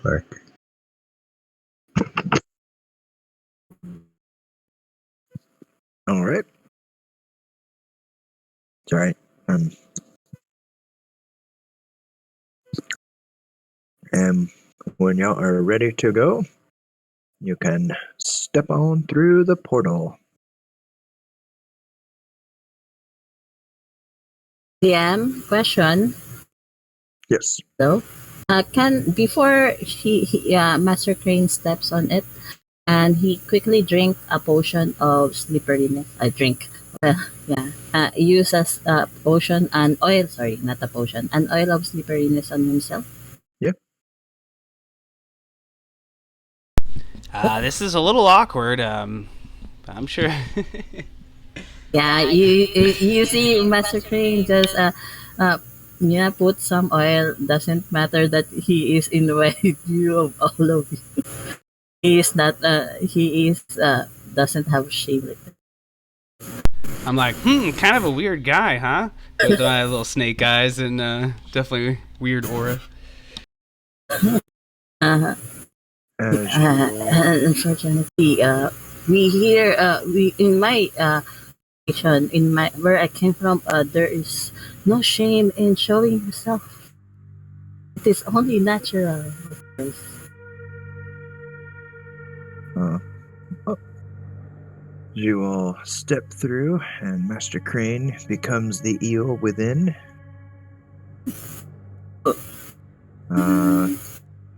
Clark. All right. It's all right. And when y'all are ready to go, you can step on through the portal. DM question. Yes. So, can before Master Crane steps on it, and he quickly drink a potion of slipperiness. I drink. Use as a potion and oil. Sorry, not a potion. An oil of slipperiness on himself. Yeah. This is a little awkward. I'm sure. Yeah, you see, Master Crane just put some oil. Doesn't matter that he is in the view of all of you. He is not. He is doesn't have shave like that. I'm like, kind of a weird guy, huh? With my little snake eyes and definitely weird aura. Unfortunately, we here we in my nation, in my where I came from, there is no shame in showing yourself. It is only natural. Of course. You all step through, and Master Crane becomes the eel within.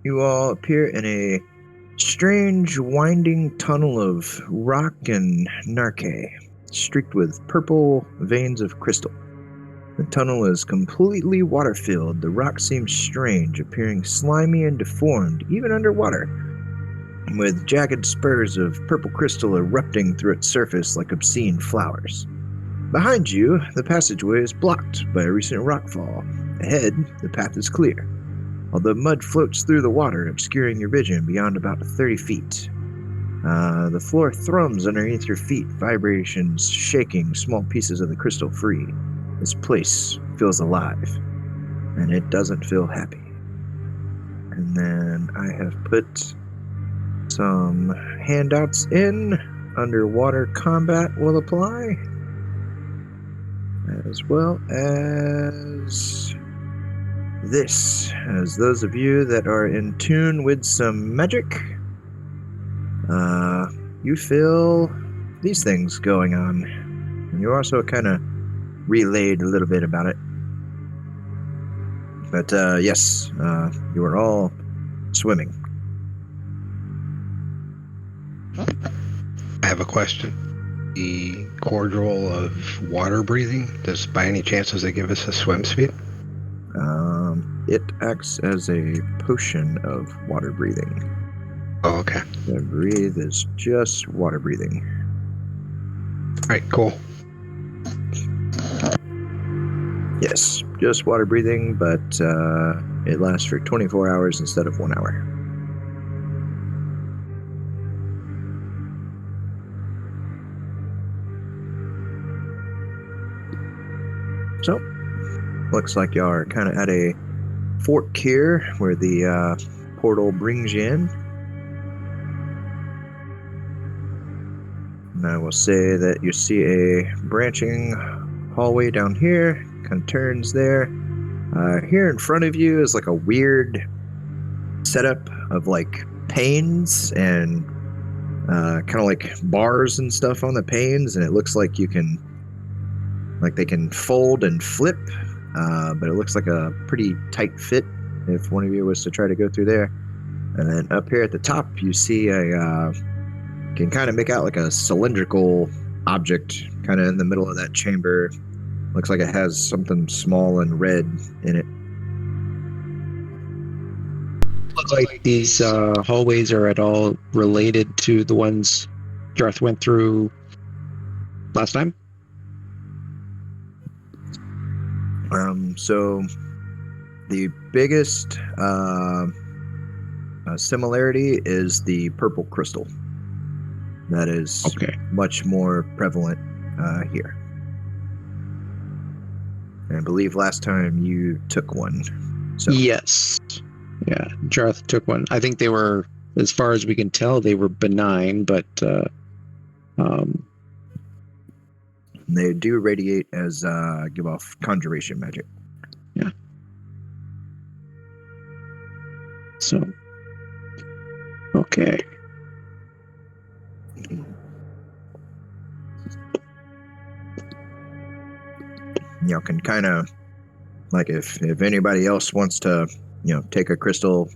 You all appear in a strange, winding tunnel of rock and narke, streaked with purple veins of crystal. The tunnel is completely water-filled. The rock seems strange, appearing slimy and deformed, even underwater, with jagged spurs of purple crystal erupting through its surface like obscene flowers. Behind you, the passageway is blocked by a recent rockfall. Ahead, the path is clear, although mud floats through the water, obscuring your vision beyond about 30 feet. The floor thrums underneath your feet, vibrations shaking small pieces of the crystal free. This place feels alive, and it doesn't feel happy. And then I have put some handouts in. Underwater combat will apply, as well as this, as those of you that are in tune with some magic, you feel these things going on. And you also kind of relayed a little bit about it. But yes, you are all swimming. I have a question. The cordial of water breathing, by any chance, does it give us a swim speed? It acts as a potion of water breathing. Oh, okay. The breathe is just water breathing. All right, cool. Yes, just water breathing, but it lasts for 24 hours instead of 1 hour. So, looks like y'all are kind of at a fork here where the portal brings you in. And I will say that you see a branching hallway down here, kind of turns there. Here in front of you is like a weird setup of like panes and kind of like bars and stuff on the panes, and it looks like you can, like they can fold and flip, but it looks like a pretty tight fit if one of you was to try to go through there. And then up here at the top, you see can kind of make out like a cylindrical object kind of in the middle of that chamber. Looks like it has something small and red in it. Looks like these hallways are at all related to the ones Jarth went through last time? So the biggest similarity is the purple crystal. That is much more prevalent here. And I believe last time you took one. So. Yes. Yeah, Jarth took one. I think they were, as far as we can tell, they were benign, but They do radiate as give off conjuration magic. yeah. So, okay. You can kind of like if anybody else wants to take a crystal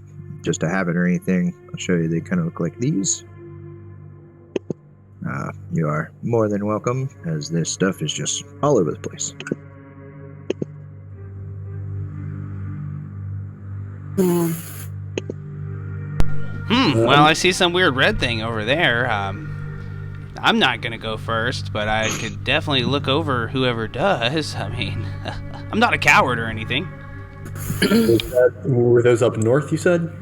just to have it or anything, I'll show you. They kind of look like these. You are more than welcome, as this stuff is just all over the place. Well, I see some weird red thing over there. I'm not gonna go first, but I could definitely look over whoever does. I mean, I'm not a coward or anything. Were those up north, you said?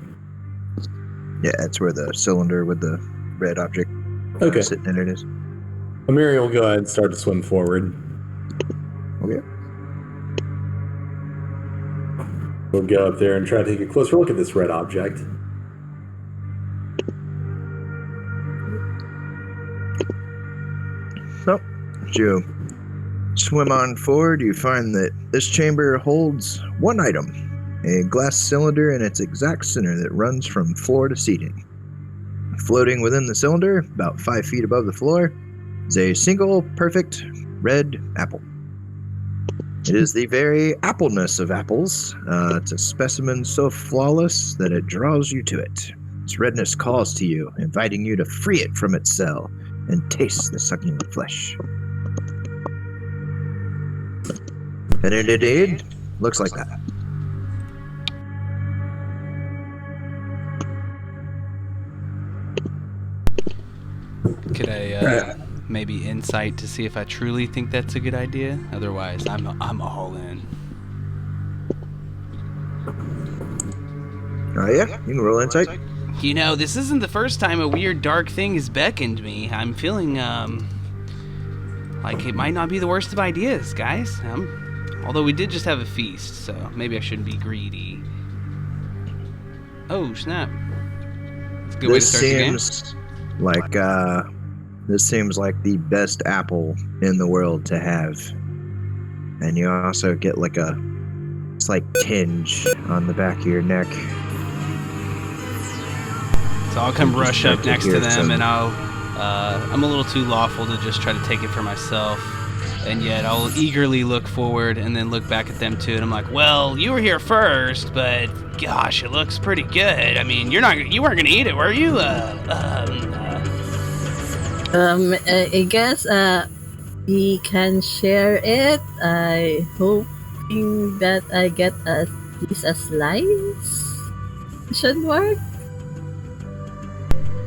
Yeah, that's where the cylinder with the red object sitting in it is. Amiri will go ahead and start to swim forward. Okay. We'll go up there and try to take a closer look at this red object. So, as you swim on forward, you find that this chamber holds one item, a glass cylinder in its exact center that runs from floor to ceiling. Floating within the cylinder, about 5 feet above the floor, is a single perfect red apple. It is the very appleness of apples. It's a specimen so flawless that it draws you to it. Its redness calls to you, inviting you to free it from its cell and taste the succulent flesh. And it indeed looks like that. Could I maybe insight to see if I truly think that's a good idea? Otherwise, I'm all in. Oh yeah, you can roll insight. You know, this isn't the first time a weird dark thing has beckoned me. I'm feeling like it might not be the worst of ideas, guys. Although we did just have a feast, so maybe I shouldn't be greedy. Oh snap! That's a good way to start the game. This seems like the best apple in the world to have. And you also get like a slight tinge on the back of your neck. So I'll come rush up next to them, and I'm a little too lawful to just try to take it for myself. And yet I'll eagerly look forward and then look back at them too, and I'm like, well, you were here first, but gosh, it looks pretty good. I mean, you weren't gonna eat it, were you? I guess we can share it. I hoping that I get at least a slice. Should work.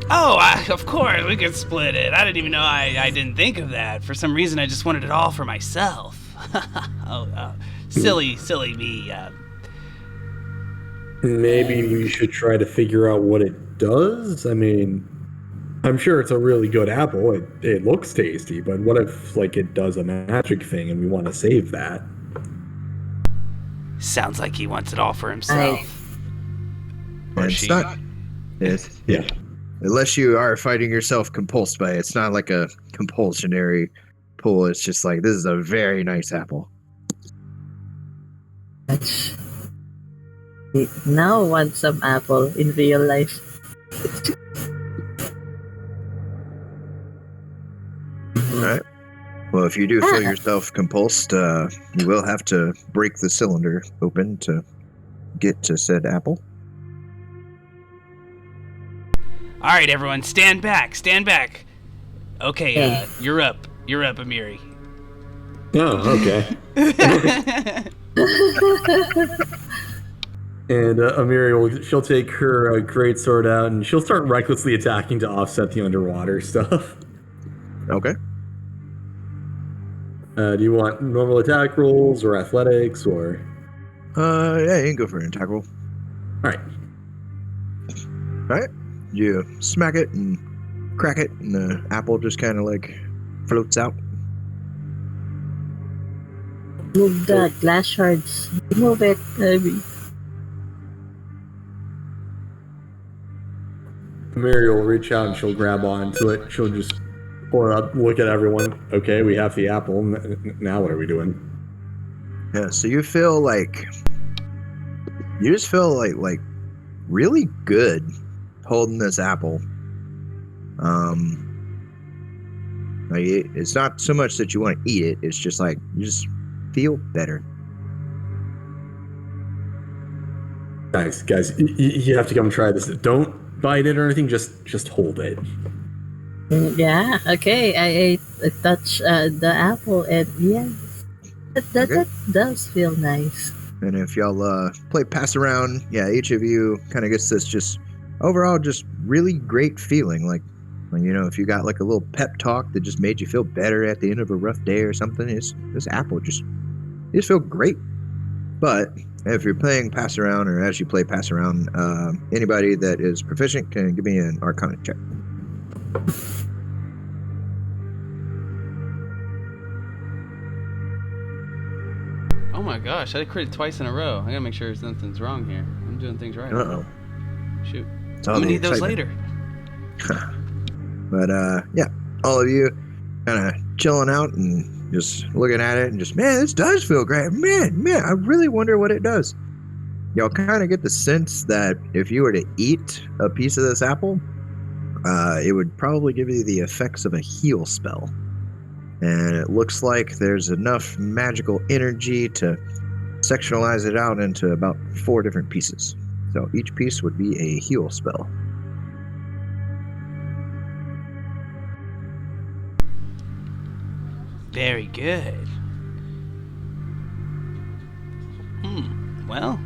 Oh, of course, we could split it. I didn't even know I didn't think of that. For some reason, I just wanted it all for myself. Silly me. Maybe we should try to figure out what it does. I mean, I'm sure it's a really good apple. It looks tasty, but what if it does a magic thing and we want to save that? Sounds like he wants it all for himself. Or It's she. not. It's, Yeah. Unless you are finding yourself compulsed by it. It's not like a compulsionary pull. It's just like, this is a very nice apple. We now want some apple in real life. Alright. Well, if you do feel yourself compulsed, you will have to break the cylinder open to get to said apple. All right, everyone, stand back. Okay, you're up, Amiri. Oh, okay. And Amiri she'll take her great sword out and she'll start recklessly attacking to offset the underwater stuff. Okay. Do you want normal attack rolls or athletics or? Yeah, you can go for an attack roll. All right. Alright. You smack it and crack it, and the apple just kind of floats out. Move the glass shards. Move it, Abby. Mary will reach out and she'll grab onto it. She'll just pull it up, look at everyone. Okay, we have the apple. Now what are we doing? Yeah, so you feel like you just feel like really good holding this apple. Like it's not so much that you want to eat it, it's just like you just feel better. Guys, you have to come try this. Don't bite it or anything, just hold it. Yeah, okay. I touch the apple, and yeah, that does feel nice. And if y'all play pass around, yeah, each of you kind of gets this just overall just really great feeling. Like, you know, if you got like a little pep talk that just made you feel better at the end of a rough day or something, this apple you just feel great. But if you're playing pass around, or as you play pass around, anybody that is proficient can give me an Arcana check. Oh my gosh, I critted twice in a row. I gotta make sure something's wrong here. I'm doing things right. Uh-oh. Shoot. It's I'm all gonna the need those excitement. later. But yeah, all of you kind of chilling out and just looking at it and just, man, this does feel great. Man, I really wonder what it does. Y'all kind of get the sense that if you were to eat a piece of this apple, it would probably give you the effects of a heal spell. And it looks like there's enough magical energy to sectionalize it out into about 4 different pieces. So each piece would be a heal spell. Very good. Well,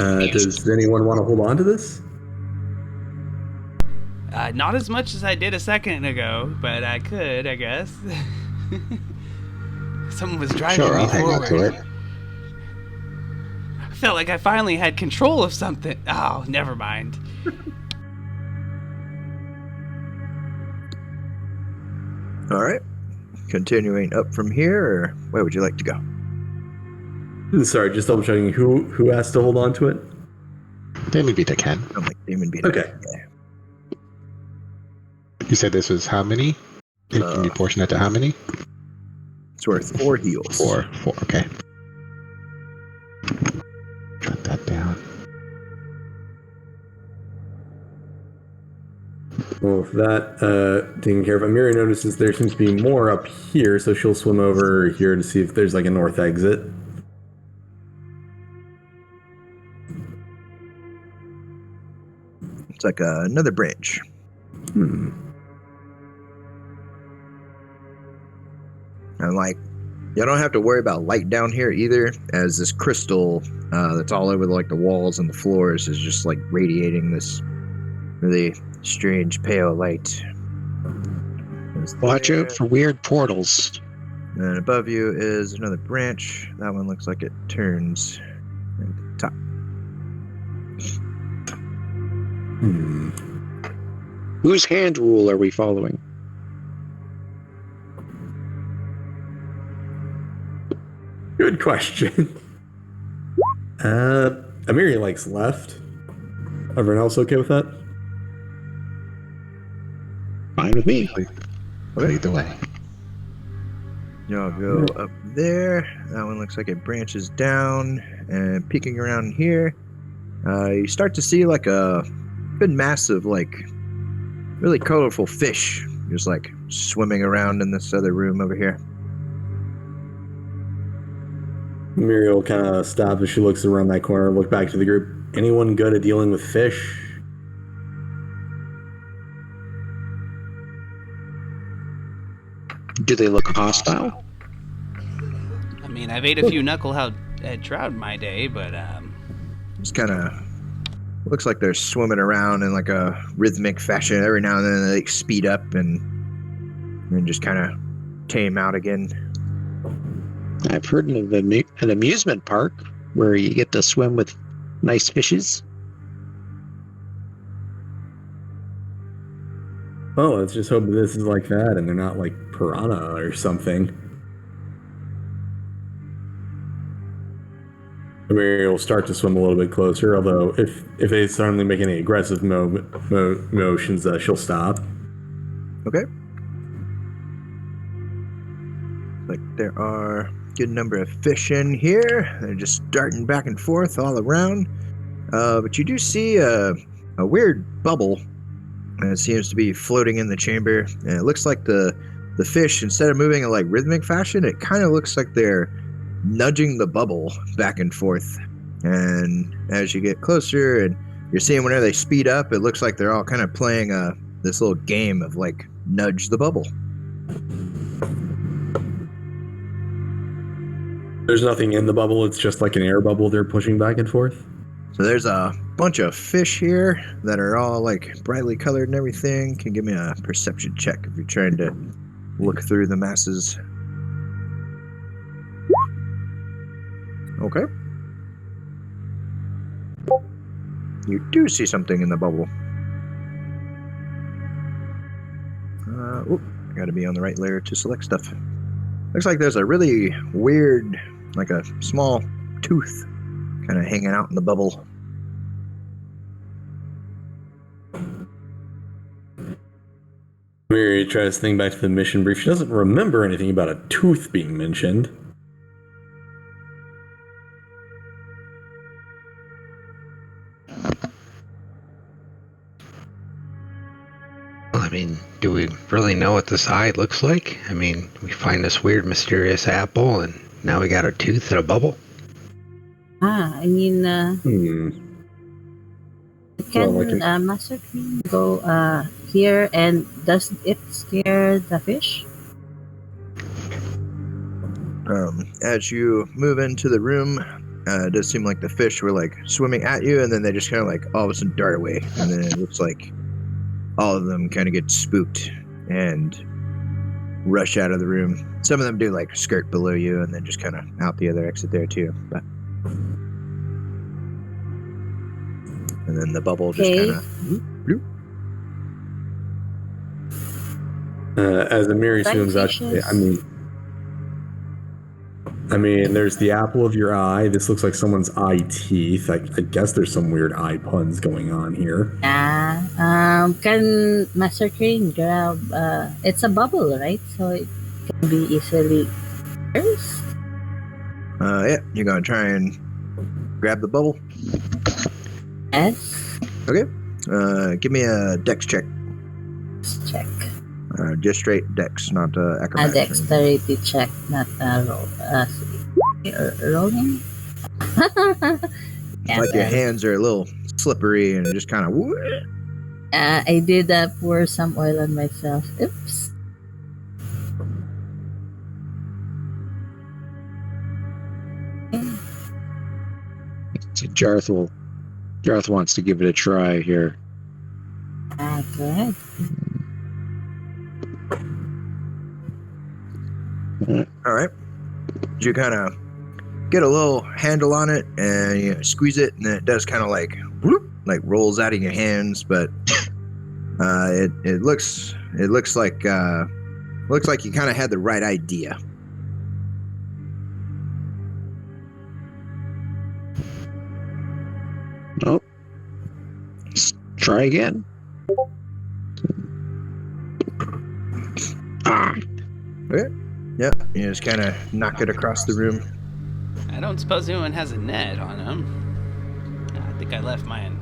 Does anyone want to hold on to this? not as much as I did a second ago, but I could, I guess. Someone was driving Sure, me I'll hang on forward. to it. I felt like I finally had control of something. Oh, never mind. All right. Continuing up from here, or where would you like to go? Sorry, just double checking. Who has to hold on to it? Damon beat a can. I'm like Demon Beat. Okay. Yeah. You said this was how many? Can you portion it to how many? It's worth 4 heals. 4. Okay. Jot that down. Well, with that taken care of, Amiri notices there seems to be more up here, so she'll swim over here to see if there's like a north exit. It's like another branch. And like, you don't have to worry about light down here either, as this crystal that's all over like the walls and the floors is just like radiating this really strange pale light. Watch out for weird portals. And above you is another branch. That one looks like it turns at the top. Whose hand rule are we following? Good question. Amiri likes left. Everyone else okay with that? Fine with me. Lead the way. Y'all go up there. That one looks like it branches down, and peeking around here, you start to see like a good massive, like really colorful fish just like swimming around in this other room over here. Amiri will kind of stop as she looks around that corner, look back to the group. Anyone good at dealing with fish? Do they look hostile? I mean, I've ate a few knucklehead trout in my day, but Just kind of looks like they're swimming around in like a rhythmic fashion. Every now and then they like speed up and just kind of tame out again. I've heard of an amusement park where you get to swim with nice fishes. Oh, let's just hope this is like that and they're not like piranha or something. Mary will start to swim a little bit closer, although if they suddenly make any aggressive motions, she'll stop. Okay. Like there are a good number of fish in here. They're just darting back and forth all around. But you do see a weird bubble that seems to be floating in the chamber. And it looks like the fish, instead of moving in like rhythmic fashion, it kind of looks like they're nudging the bubble back and forth. And as you get closer and you're seeing whenever they speed up, it looks like they're all kind of playing this little game of like nudge the bubble. There's nothing in the bubble. It's just like an air bubble they're pushing back and forth. So there's a bunch of fish here that are all like brightly colored and everything. Can give me a perception check if you're trying to look through the masses. Okay. You do see something in the bubble. I gotta be on the right layer to select stuff. Looks like there's a really weird, like a small tooth kind of hanging out in the bubble. Mary tries to think back to the mission brief. She doesn't remember anything about a tooth being mentioned. I mean, do we really know what this eye looks like? I mean, we find this weird, mysterious apple, and now we got a tooth and a bubble. I mean, can Master Queen go here, and does it scare the fish? As you move into the room, it does seem like the fish were like swimming at you, and then they just kind of like all of a sudden dart away, and then it looks like all of them kind of get spooked and rush out of the room. Some of them do like skirt below you and then just kind of out the other exit there too. But and then the bubble just kind of as Amiri swims out, I mean, there's the apple of your eye. This looks like someone's eye teeth. I guess there's some weird eye puns going on here. Can Master Crane grab? It's a bubble, right? So it can be easily pierced. Yeah, you're gonna try and grab the bubble. Yes. Okay. Give me a dex check. Let's check. Just straight dex, not acrobatics. A dexterity check, not roll. Rolling. Like your hands are a little slippery and just kind of. I did pour some oil on myself. Oops. So Jarth wants to give it a try here. Good. All right. You kind of get a little handle on it and you squeeze it, and then it does kind of like whoop, like rolls out of your hands. But it looks like you kind of had the right idea. Oh, let's try again. Okay. Yeah, you just kind of knock it across the room. I don't suppose anyone has a net on them. I think I left mine.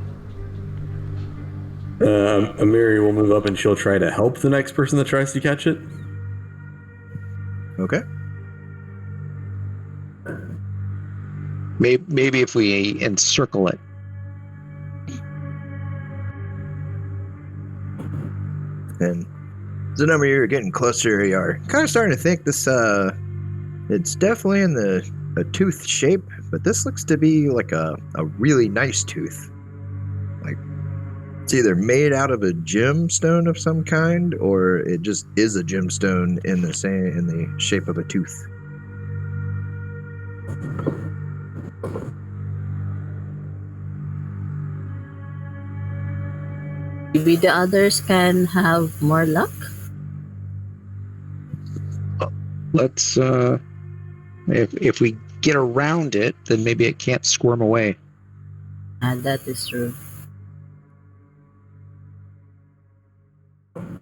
Amiri will move up and she'll try to help the next person that tries to catch it. Okay. Maybe if we encircle it. And the number you're getting closer, you are kind of starting to think this. It's definitely in a tooth shape, but this looks to be like a really nice tooth. Like it's either made out of a gemstone of some kind, or it just is a gemstone in the shape of a tooth. Maybe the others can have more luck. Let's if we get around it, then maybe it can't squirm away. And that is true.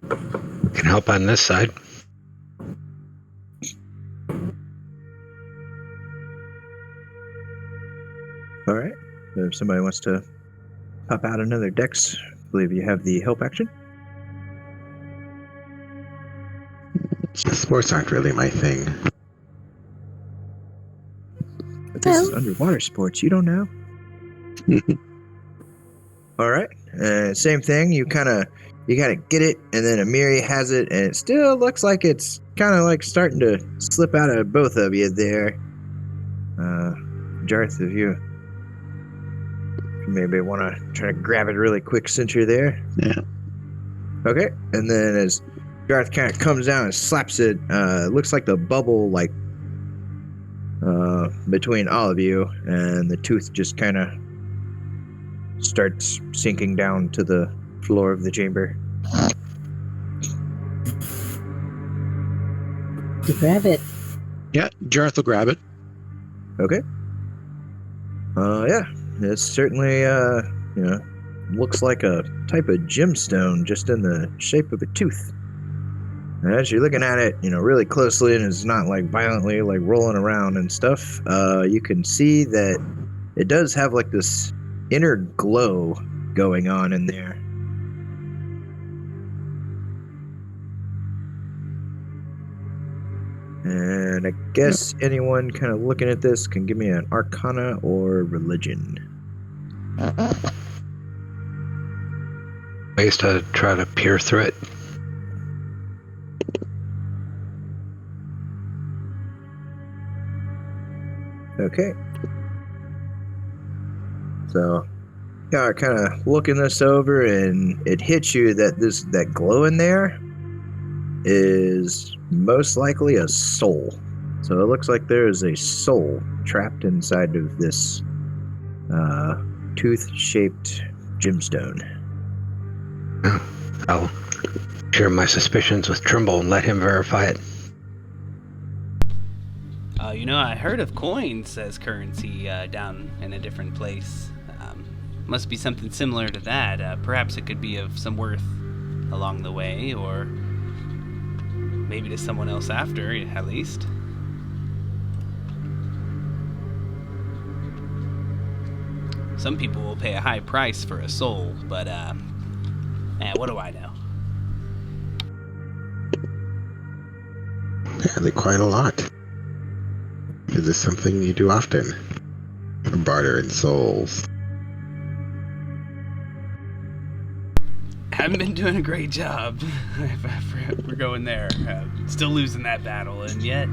Can help on this side. All right. If somebody wants to pop out another dex, I believe you have the help action. Sports aren't really my thing. But this is underwater sports. You don't know. All right. Same thing. You gotta get it, and then Amiri has it, and it still looks like it's kind of like starting to slip out of both of you there. Jarth, if you maybe want to try to grab it really quick since you're there. Yeah. Okay. And then as Jarth kind of comes down and slaps it, it looks like the bubble like between all of you, and the tooth just kind of starts sinking down to the floor of the chamber. You grab it. Yeah, Jarth will grab it. Okay. Yeah, it's certainly looks like a type of gemstone, just in the shape of a tooth. And as you're looking at it, really closely, and it's not like violently like rolling around and stuff, you can see that it does have like this inner glow going on in there. And I guess anyone kind of looking at this can give me an Arcana or Religion. Ways to try to peer through it. Okay. So, yeah, kind of looking this over, and it hits you that that glow in there is most likely a soul. So it looks like there is a soul trapped inside of this tooth-shaped gemstone. I'll share my suspicions with Trimble and let him verify it. I heard of coins as currency down in a different place. Must be something similar to that. Perhaps it could be of some worth along the way, or maybe to someone else after, at least. Some people will pay a high price for a soul, but what do I know? Apparently quite a lot. Is this something you do often? Barter in souls. Haven't been doing a great job. We're going there. Still losing that battle, and yet,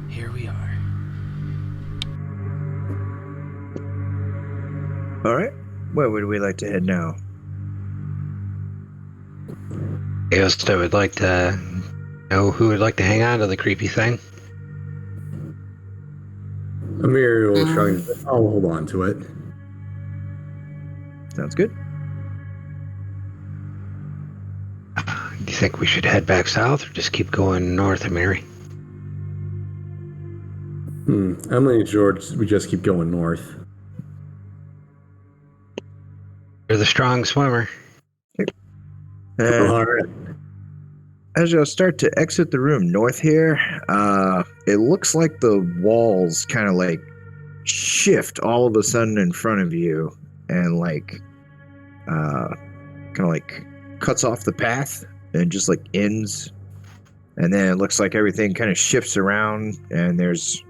here we are. All right. Where would we like to head now? I would like to know who would like to hang on to the creepy thing. Amir will try and I'll hold on to it. Sounds good. Do you think we should head back south or just keep going north, Mary? Emily and George, we just keep going north. You're the strong swimmer. All right. As you'll start to exit the room north here, it looks like the walls kind of like shift all of a sudden in front of you, and like kind of like cuts off the path and just like ends, and then it looks like everything kind of shifts around, and there's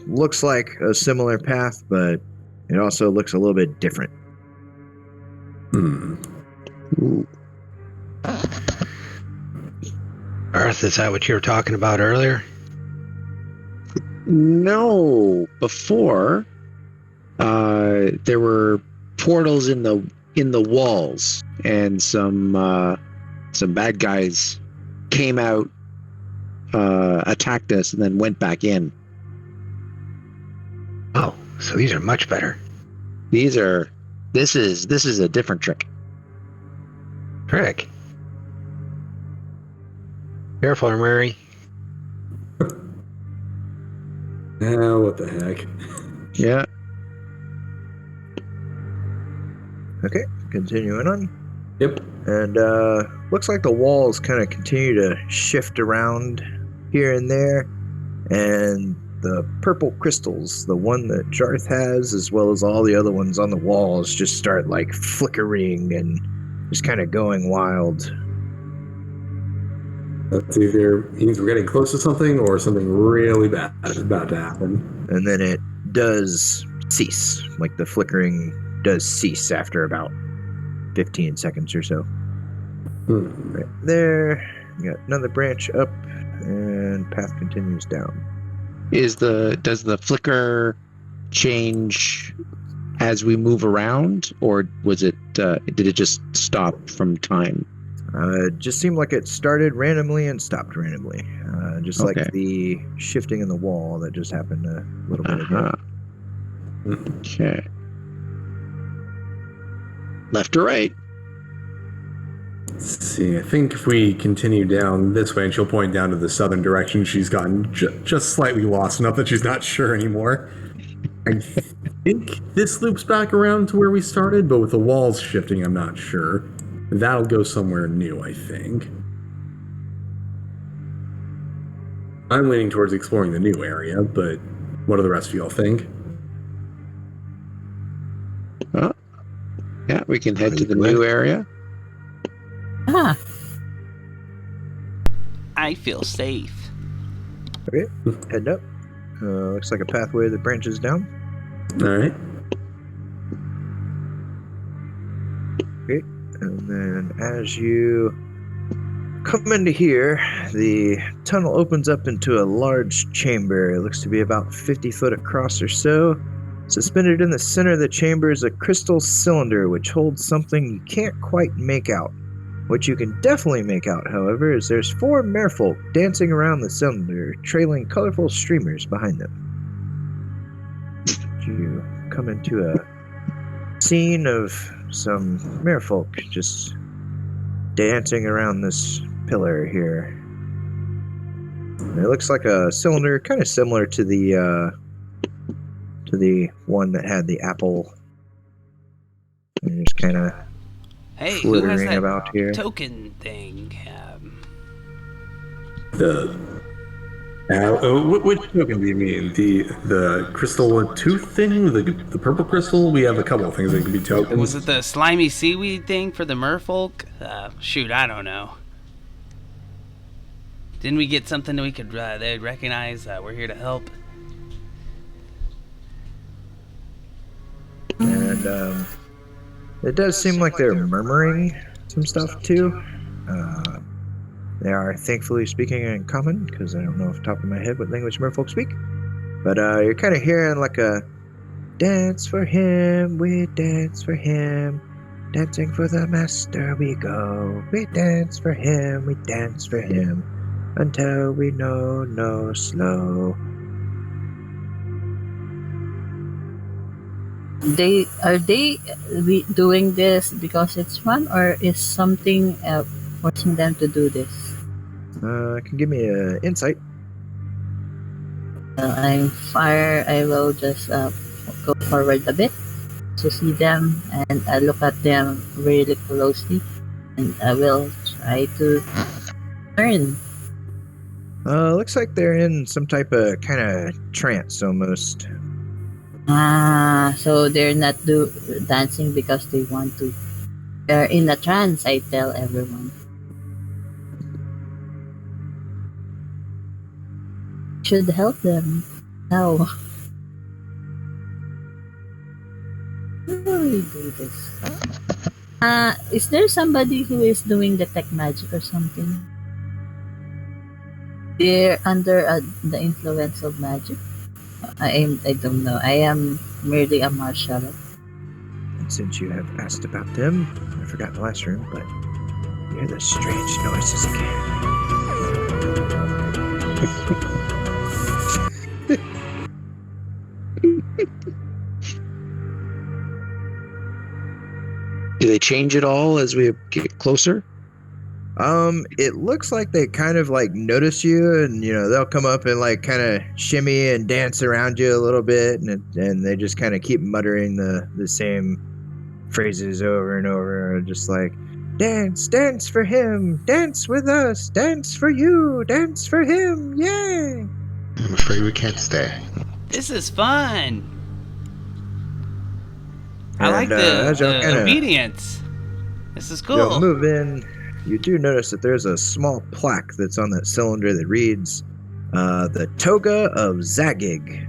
looks like a similar path, but it also looks a little bit different. Earth, is that what you were talking about earlier? No, before there were portals in the walls, and some bad guys came out, attacked us, and then went back in. Oh, so these are much better. This is a different trick. Trick. Careful, Mary. What the heck? Yeah. Okay, continuing on. Yep. And looks like the walls kind of continue to shift around here and there. And the purple crystals, the one that Jarth has, as well as all the other ones on the walls, just start like flickering and just kind of going wild. That's either means we're getting close to something or something really bad is about to happen. And then it does cease. Like the flickering does cease after about 15 seconds or so. Right there. You got another branch up, and path continues down. Does the flicker change as we move around, or was it did it just stop from time? It just seemed like it started randomly and stopped randomly. Just Okay. like the shifting in the wall that just happened a little bit ago. Okay. Left or right? Let's see, I think if we continue down this way, and she'll point down to the southern direction, she's gotten just slightly lost enough that she's not sure anymore. I think this loops back around to where we started, but with the walls shifting, I'm not sure. That'll go somewhere new, I think. I'm leaning towards exploring the new area, but what do the rest of y'all think? Yeah, we can head to the new area. Ah, I feel safe. Okay, head up. Looks like a pathway that branches down. All right. Okay, and then as you come into here, the tunnel opens up into a large chamber. It looks to be about 50 foot across or so. Suspended in the center of the chamber is a crystal cylinder which holds something you can't quite make out. What you can definitely make out, however, is there's 4 merfolk dancing around the cylinder, trailing colorful streamers behind them. You come into a scene of some merfolk just dancing around this pillar here. And it looks like a cylinder, kind of similar to the one that had the apple. And just kind of Hey, who has flittering that about here. token thing? Which token do you mean? The crystal tooth thing? The purple crystal? We have a couple of things that can be tokens. Was it the slimy seaweed thing for the merfolk? Shoot, I don't know. Didn't we get something that we could they'd recognize? We're here to help. And it does seem like they're murmuring some stuff too. They are thankfully speaking in common, because I don't know off the top of my head what language merfolk speak. But you're kind of hearing like a dance for him, we dance for him, dancing for the master we go. We dance for him, we dance for him, until we know no slow. are they doing this because it's fun, or is something forcing them to do this? Can give me an insight. I will just go forward a bit to see them, and I look at them really closely, and I will try to learn. Looks like they're in some type of kind of trance almost. So they're not dancing because they want to. They're in a trance, I tell everyone. Should help them. How? How do we do this? Is there somebody who is doing detect magic or something? They're under the influence of magic. I don't know. I am merely a martial. And since you have asked about them, I forgot the last room, but you hear the strange noises Do they change at all as we get closer? It looks like they kind of like notice you, and they'll come up and like kind of shimmy and dance around you a little bit, and they just kind of keep muttering the same phrases over and over, just like, dance for him, dance with us, dance for you, dance for him, yay! I'm afraid we can't stay. This is fun. I And, like as y'all the kinda- obedience. This is You'll cool. move in. You do notice that there's a small plaque that's on that cylinder that reads, the Toga of Zagig.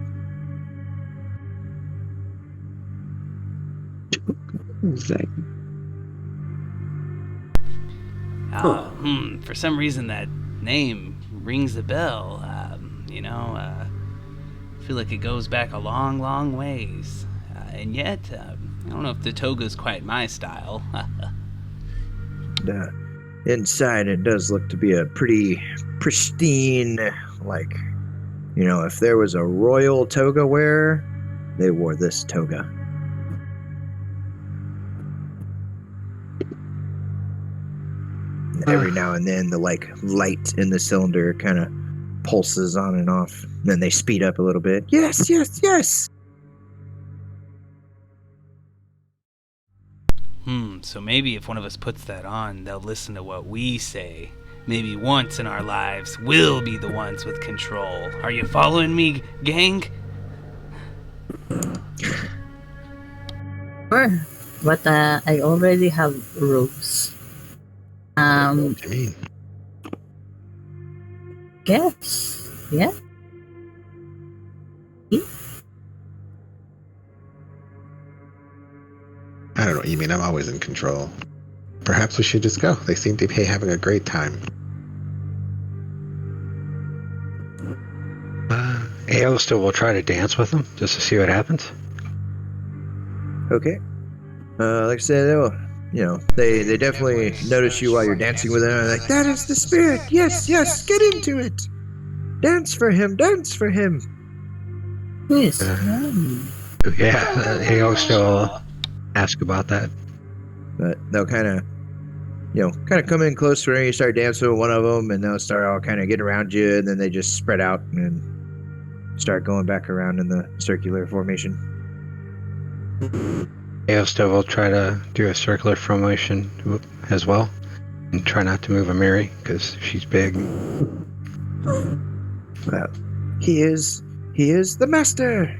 For some reason, that name rings a bell. I feel like it goes back a long, long ways. And yet, I don't know if the toga's quite my style. Inside, it does look to be a pretty pristine, like, if there was a royal toga wearer, they wore this toga. Every now and then, the light in the cylinder kind of pulses on and off. Then they speed up a little bit. Yes, yes, yes. So maybe if one of us puts that on, they'll listen to what we say. Maybe once in our lives, we'll be the ones with control. Are you following me, gang? Sure, but I already have robes. What do you mean? Guess. Yeah. I don't know what you mean. I'm always in control. Perhaps we should just go. They seem to be having a great time. Aosta will try to dance with them just to see what happens. Okay. Like I said, they definitely notice you while you're dancing with them. They're like, that is the spirit. Yes, yes, get into it. Dance for him. Dance for him. Yes. Yeah, Aosta will ask about that. But they'll kind of come in close to where you start dancing with one of them, and they'll start all kind of getting around you, and then they just spread out and start going back around in the circular formation. Aosta will try to do a circular formation as well, and try not to move Amiri because she's big. Well, he is the master.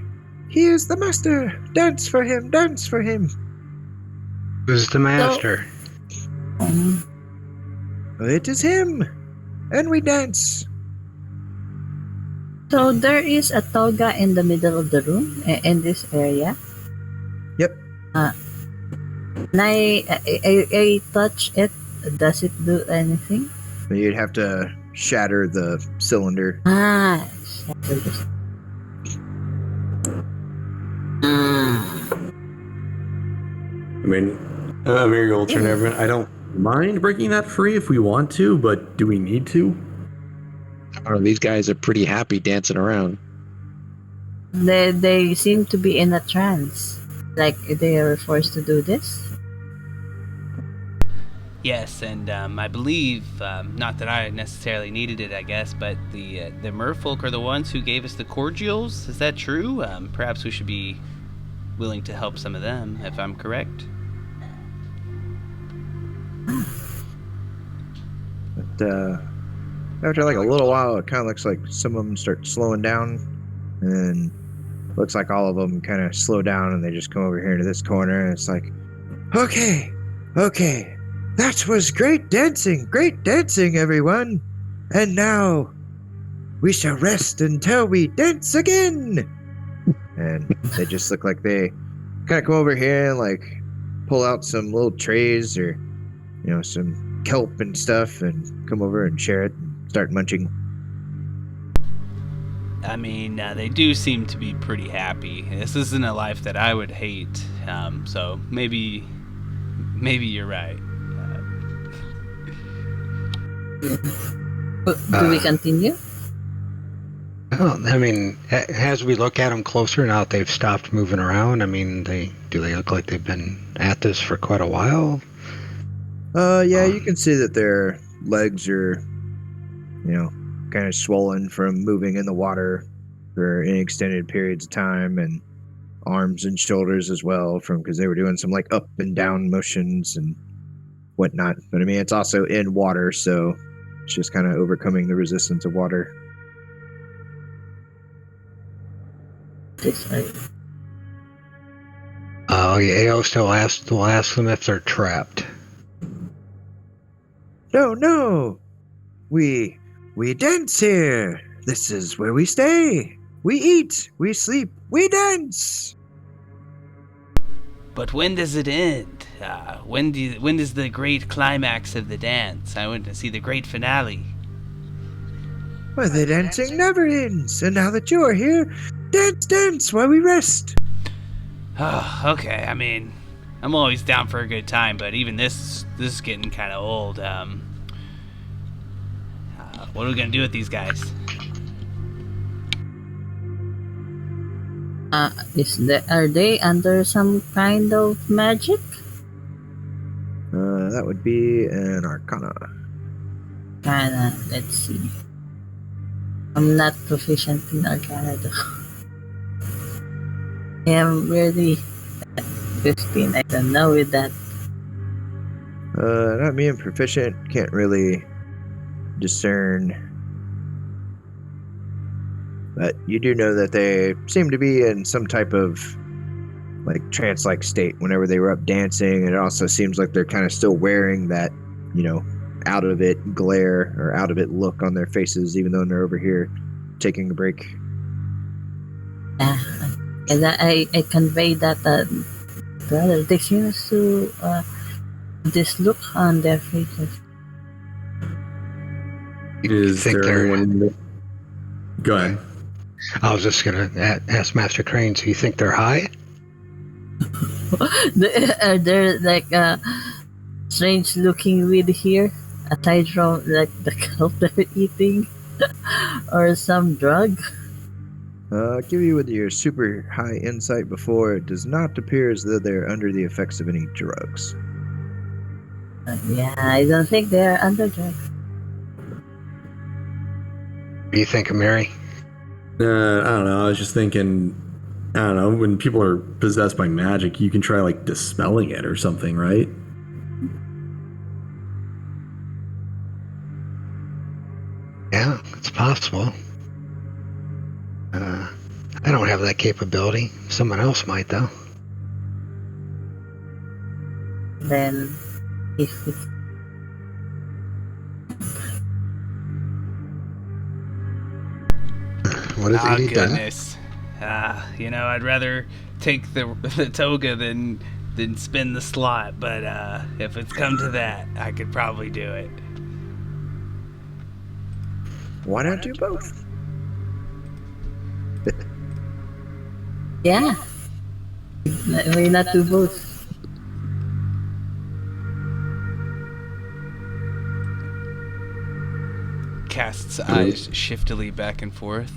He is the master. Dance for him. Dance for him. Who's the master? It is him, and we dance. So there is a toga in the middle of the room in this area. Yep. And I touch it. Does it do anything? You'd have to shatter the cylinder. Shatter this. I mean, Amiri will turn to everyone. I don't mind breaking that free if we want to, but do we need to? I don't know, these guys are pretty happy dancing around. They seem to be in a trance. Like they are forced to do this. Yes, and I believe, not that I necessarily needed it, I guess, but the merfolk are the ones who gave us the cordials. Is that true? Perhaps we should be willing to help some of them, if I'm correct. But after like a little while, it kind of looks like some of them start slowing down, and looks like all of them kind of slow down, and they just come over here to this corner, and it's like, okay, that was great dancing, everyone, and now we shall rest until we dance again. And they just look like they kind of come over here and like pull out some little trays or some kelp and stuff, and come over and share it and start munching. I mean, they do seem to be pretty happy. This isn't a life that I would hate, so maybe you're right. Do we continue? Well, I mean, as we look at them closer now that they've stopped moving around, I mean, do they look like they've been at this for quite a while? Yeah, you can see that they're legs are, kind of swollen from moving in the water for any extended periods of time, and arms and shoulders as well, from because they were doing some like up and down motions and whatnot. But I mean, it's also in water, so it's just kind of overcoming the resistance of water. Oh, yeah, Ao still ask them if they're trapped. No. We dance here. This is where we stay. We eat, we sleep, we dance. But when does it end? When is the great climax of the dance? I want to see the great finale. Well, the dancing never ends, and now that you're here, dance while we rest. Oh, okay. I mean, I'm always down for a good time, but even this is getting kind of old. What are we gonna do with these guys? Are they under some kind of magic? That would be an Arcana. Let's see. I'm not proficient in Arcana though. I am really 15. I don't know with that. Not being proficient, can't really discern. But you do know that they seem to be in some type of like trance-like state whenever they were up dancing, and it also seems like they're kind of still wearing that, out of it glare or out of it look on their faces, even though they're over here taking a break. And I convey that brother, they seem to this look on their faces. Is think there they're- anyone? Go ahead. I was just gonna ask Master Crane. So you think they're high? Are there like strange looking weed here aside from like the kelp they're eating or some drug? I'll give you with your super high insight before, it does not appear as though they're under the effects of any drugs. Yeah, I don't think they're under drugs. What do you think, Mary? I don't know. I was just thinking. I don't know. When people are possessed by magic, you can try like dispelling it or something, right? Yeah, it's possible. I don't have that capability. Someone else might, though. Then if we What has Edie done? Goodness. I'd rather take the toga than spin the slot, but if it's come to that, I could probably do it. Why not do both? yeah. Why not do both? Casts eyes shiftily back and forth.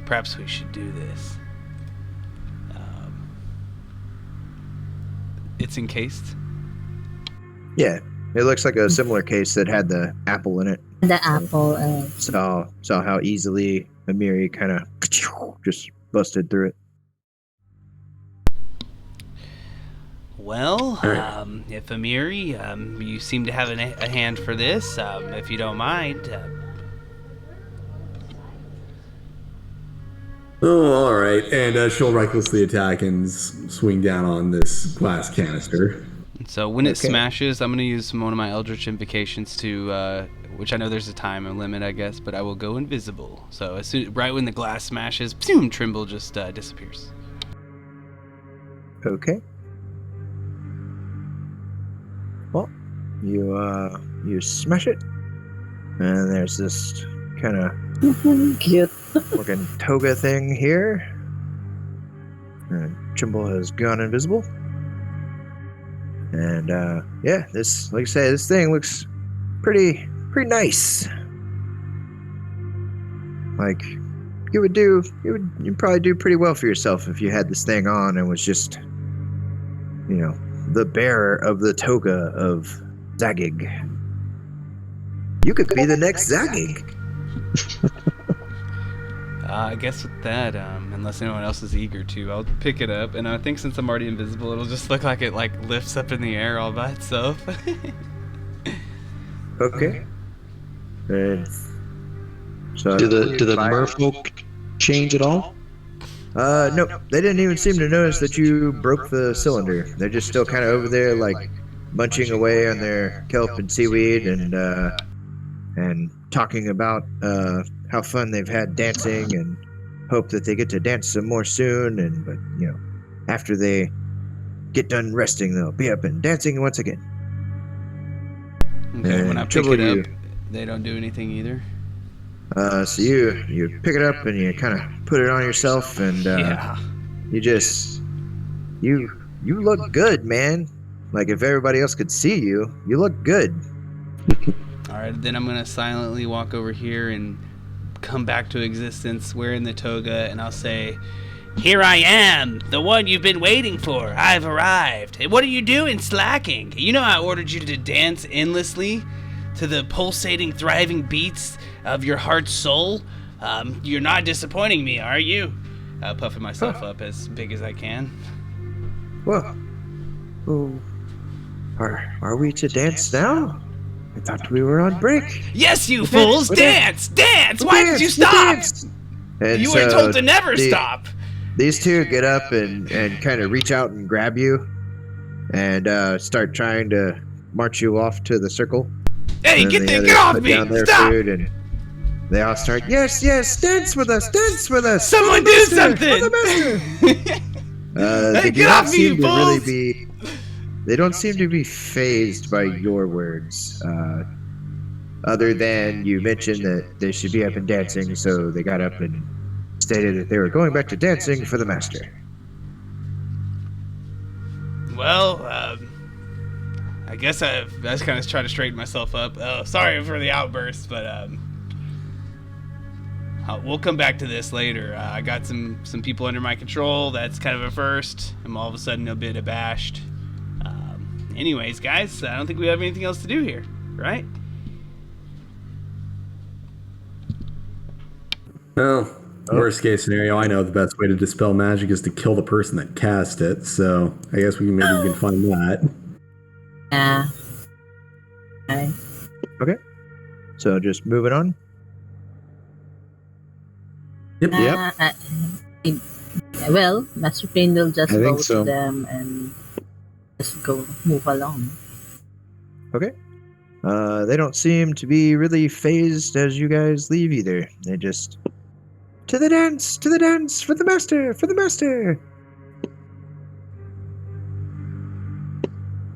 Perhaps we should do this. It's encased. Yeah, it looks like a similar case that had the apple in it. The apple. Saw how easily Amiri kind of just busted through it. Well, if Amiri, you seem to have a hand for this, if you don't mind. Oh, all right. And she'll recklessly attack and swing down on this glass canister. So when it Okay. smashes, I'm going to use one of my Eldritch Invocations to, which I know there's a time limit, I guess, but I will go invisible. So right when the glass smashes, boom, Trimble just disappears. Okay. Well, you smash it, and there's this kind of Cute. looking toga thing here. And Trimble has gone invisible. And yeah, this, like I say, this thing looks pretty nice. Like you'd probably do pretty well for yourself if you had this thing on and was just, the bearer of the toga of Zaggig. You could be the next Zaggig. I guess with that, unless anyone else is eager to, I'll pick it up. And I think since I'm already invisible, it'll just look like it lifts up in the air all by itself. Okay. And so Do the merfolk change at all? Nope. They didn't even seem to notice that you broke the cylinder. They're just still kind of over there, like munching away on their kelp and seaweed, and talking about how fun they've had dancing, and hope that they get to dance some more soon. But after they get done resting, they'll be up and dancing once again. Okay, when I pick Trouble it up, they don't do anything either. So you pick it up and you kind of put it on yourself, and Yeah. you look good, man. Like if everybody else could see you, you look good. All right, then I'm gonna silently walk over here and come back to existence wearing the toga, and I'll say, "Here I am, the one you've been waiting for. I've arrived. Hey, what are you doing, slacking? You know I ordered you to dance endlessly to the pulsating, thriving beats of your heart's soul. You're not disappointing me, are you?" Puffing myself up as big as I can. Well, are we to dance now? I thought we were on break. Yes, you fools! Dance! Dance! Why did you stop? And You were told to never stop. These two get up and kind of reach out and grab you, and start trying to march you off to the circle. Hey, And then get the off others put me! down their Stop! food, and they all start, yes, dance with us, dance with us. Someone do Master, something! for the master. Hey, They do get not off me, seem you to really fools! be. They don't seem to be phased by your words, other than you mentioned that they should be up and dancing, so they got up and stated that they were going back to dancing for the master. Well, I guess I just kind of try to straighten myself up. Oh, sorry for the outburst, but we'll come back to this later. I got some people under my control. That's kind of a first. I'm all of a sudden a bit abashed. Anyways, guys, I don't think we have anything else to do here, right? Well, worst case scenario, I know the best way to dispel magic is to kill the person that cast it. So I guess we can find that. Yeah. Okay. So just moving on. Yep. Well, Master Crane will just I go think to so. them and just move along. Okay. They don't seem to be really phased as you guys leave either. They just to the dance, for the master, for the master.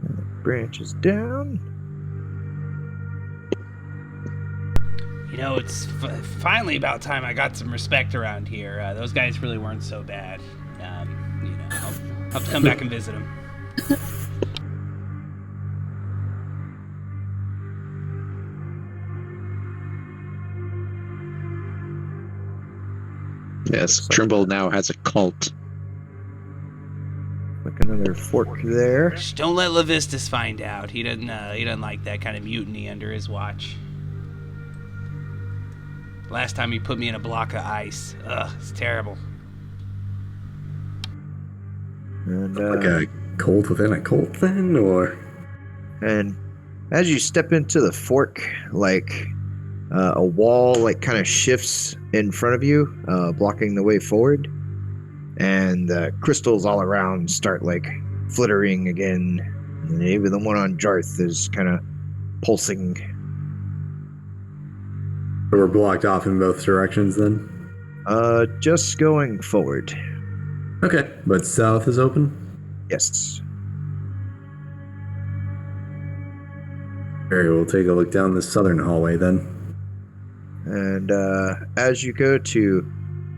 And the branch is down. You know, it's finally about time I got some respect around here. Those guys really weren't so bad. I'll have to come back and visit them. Yes, Trimble now has a cult. Like another fork there. Just don't let Levistus find out. He doesn't like that kind of mutiny under his watch. Last time he put me in a block of ice. Ugh, it's terrible. And Like a cult within a cult then, or? And as you step into the fork, like a wall, like kind of shifts in front of you, blocking the way forward, and the crystals all around start like flittering again. And even the one on Jarth is kind of pulsing. So we're blocked off in both directions then? Just going forward. Okay, but south is open? Yes. Very, we'll take a look down the southern hallway then. And as you go to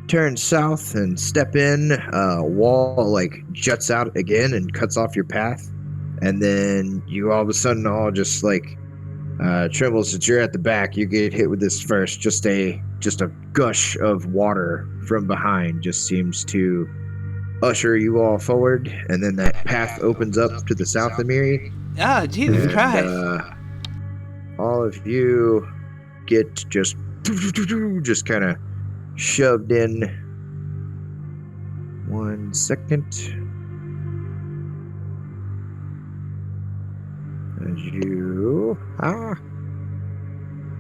turn south and step in, a wall like juts out again and cuts off your path. And then you all of a sudden all just like Trimble, since you're at the back, you get hit with this first. Just a gush of water from behind just seems to usher you all forward, and then that path opens up to the south of Miri. Ah, Jesus And, Christ. all of you get just kind of shoved in. 1 second. As you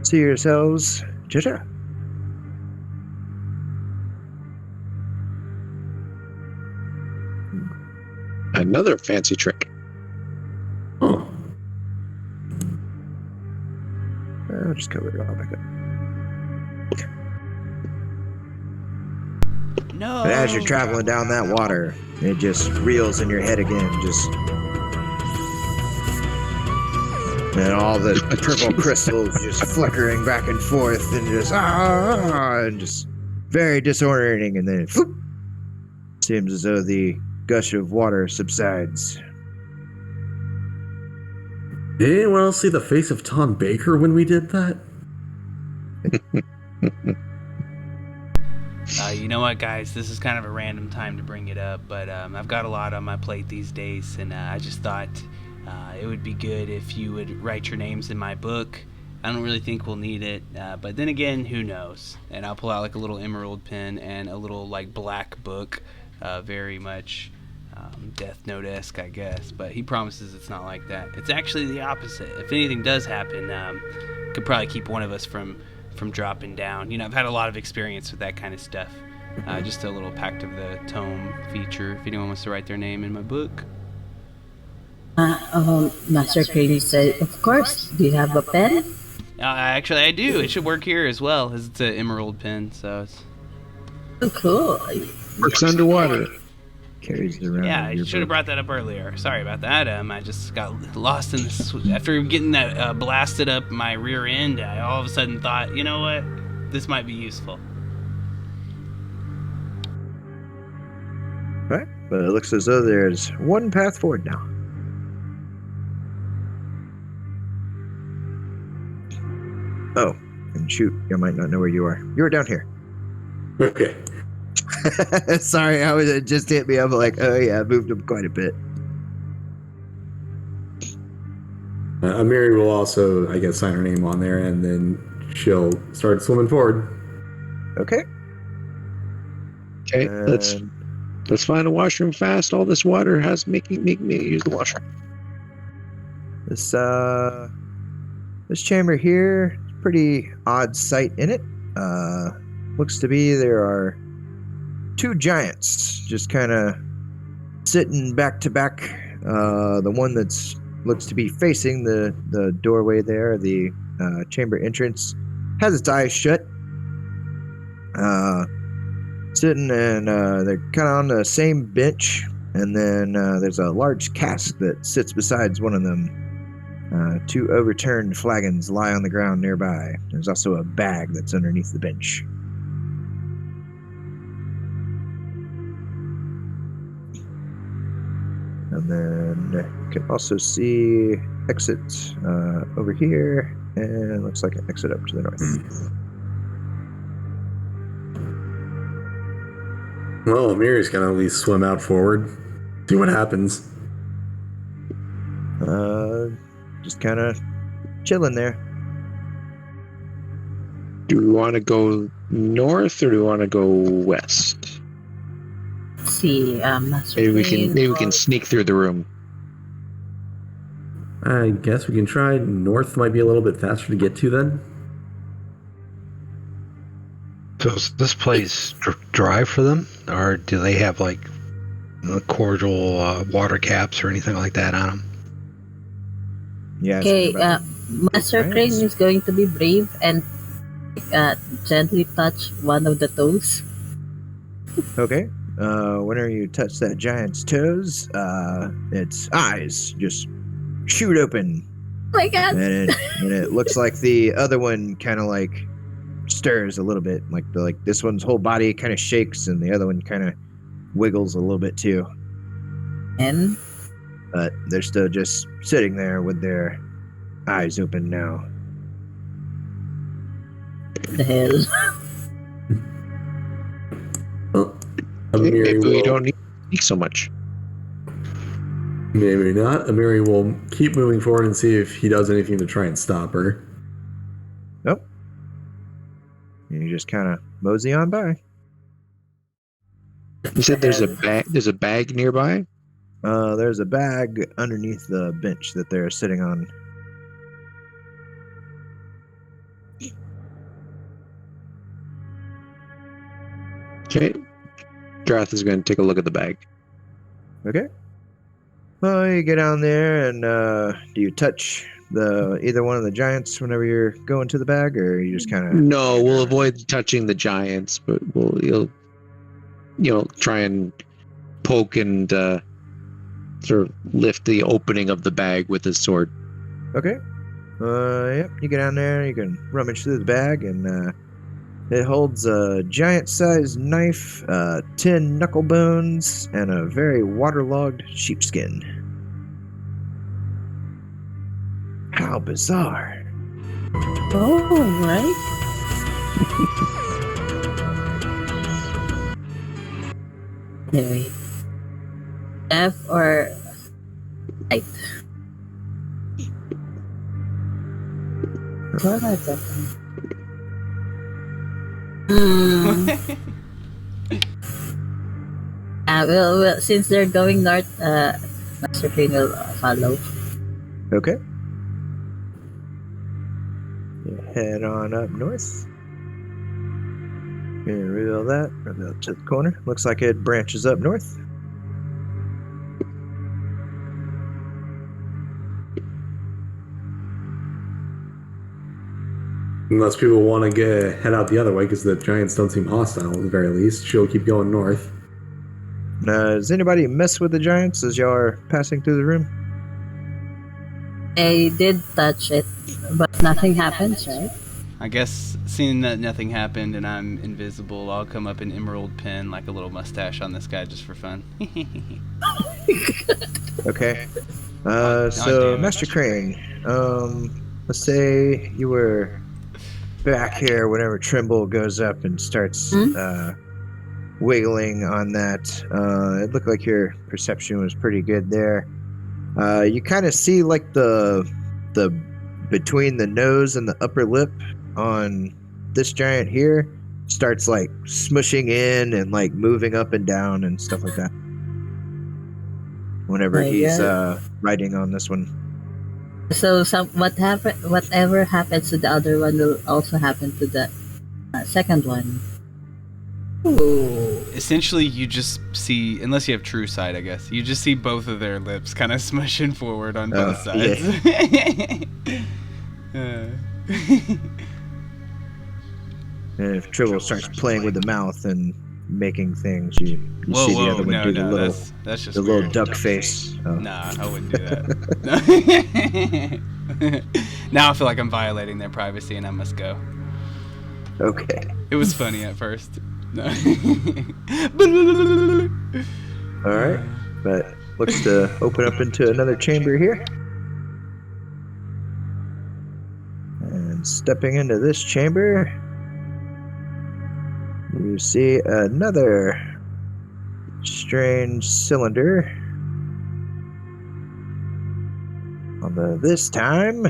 see yourselves, Jitter. Another fancy trick. Oh. I'll just cover it all back up. No. But as you're traveling down that water, it just reels in your head again, and all the purple crystals just flickering back and forth, and just very disorienting. And then it seems as though the gush of water subsides. Did anyone else see the face of Tom Baker when we did that? You know what, guys? This is kind of a random time to bring it up, but I've got a lot on my plate these days, and I just thought it would be good if you would write your names in my book. I don't really think we'll need it, but then again, who knows? And I'll pull out like a little emerald pen and a little like black book, very much Death Note-esque, I guess. But he promises it's not like that. It's actually the opposite. If anything does happen, could probably keep one of us from dropping down. You know, I've had a lot of experience with that kind of stuff. Just a little Pact of the Tome feature. If anyone wants to write their name in my book. Master Crane said, of course. Do you have a pen? Actually, I do. It should work here as well, as it's an emerald pen. So it's... Oh, cool. Works underwater. Carries it around. Yeah, I should have brought that up earlier. Sorry about that. I just got lost in this. After getting that blasted up my rear end, I all of a sudden thought, you know what? This might be useful. Right, but it looks as though there's one path forward now. Oh, and shoot, you might not know where you are. You are down here. Okay. Sorry, it just hit me. I'm like, oh yeah, I moved him quite a bit. Amiri will also, I guess, sign her name on there, and then she'll start swimming forward. Okay. Okay, let's find a washroom fast. All this water has make me use the washroom. This chamber here, pretty odd sight in it. Looks to be there are two giants just kind of sitting back to back. The one that's looks to be facing the doorway there, the chamber entrance, has its eyes shut. Sitting, and they're kind of on the same bench, and then there's a large cask that sits beside one of them. Two overturned flagons lie on the ground nearby. There's also a bag that's underneath the bench. And then you can also see exit over here, and it looks like an exit up to the north. Well, Amiri's gonna at least swim out forward. See what happens. Just kind of chilling there. Do we want to go north or do we want to go west? Let's see, Master Maybe we Crane can sneak through the room. I guess we can try. North might be a little bit faster to get to then. So is this place dry for them, or do they have like cordial water caps or anything like that on them? Yeah. Okay, Master Crane is going to be brave and gently touch one of the toes. Okay. Whenever you touch that giant's toes, its eyes just shoot open, Oh my god! and it looks like the other one kind of like stirs a little bit, like this one's whole body kind of shakes, and the other one kind of wiggles a little bit too. And But they're still just sitting there with their eyes open now. the hell? Well, Maybe Amiri we will, don't need to sneak so much. Maybe not. Amiri will keep moving forward and see if he does anything to try and stop her. Nope. You just kind of mosey on by. You said there's a bag. There's a bag nearby. There's a bag underneath the bench that they're sitting on. Okay. Drath is going to take a look at the bag. Okay. Well, you get down there, and do you touch either one of the giants whenever you're going to the bag, or you just kind of? No, we'll avoid touching the giants, but you'll try and poke and sort of lift the opening of the bag with his sword. Okay. Yep. You get down there, you can rummage through the bag, and it holds a giant-sized knife, 10 knuckle bones, and a very waterlogged sheepskin. How bizarre. Oh, right. Anyway. Left or right? What is that? Well, since they're going north, Master Crane will follow. Okay. You head on up north. You reveal that. Reveal it to the corner. Looks like it branches up north. Unless people want to head out the other way because the giants don't seem hostile at the very least. She'll keep going north. Does anybody mess with the giants as y'all are passing through the room? I did touch it, but nothing happens, right? I guess seeing that nothing happened and I'm invisible, I'll come up and emerald pin like a little mustache on this guy just for fun. Okay. damn So, it. Master Crane, let's say you were back here whenever Trimble goes up and starts wiggling on that. It looked like your perception was pretty good there. You kind of see like the between the nose and the upper lip on this giant here starts like smushing in and like moving up and down and stuff like that. Whenever he's riding on this one. So whatever happens to the other one will also happen to the second one. Ooh. Essentially, you just see, unless you have true sight, I guess, you just see both of their lips kind of smushing forward on both sides. And if Tribble starts playing with the mouth and making things, you see the other one do the little, that's just the weird. little duck face. Oh. Nah, I wouldn't do that. Now I feel like I'm violating their privacy and I must go. Okay. It was funny at first. No. All right, but looks to open up into another chamber here. And stepping into this chamber, you see another strange cylinder. Although this time,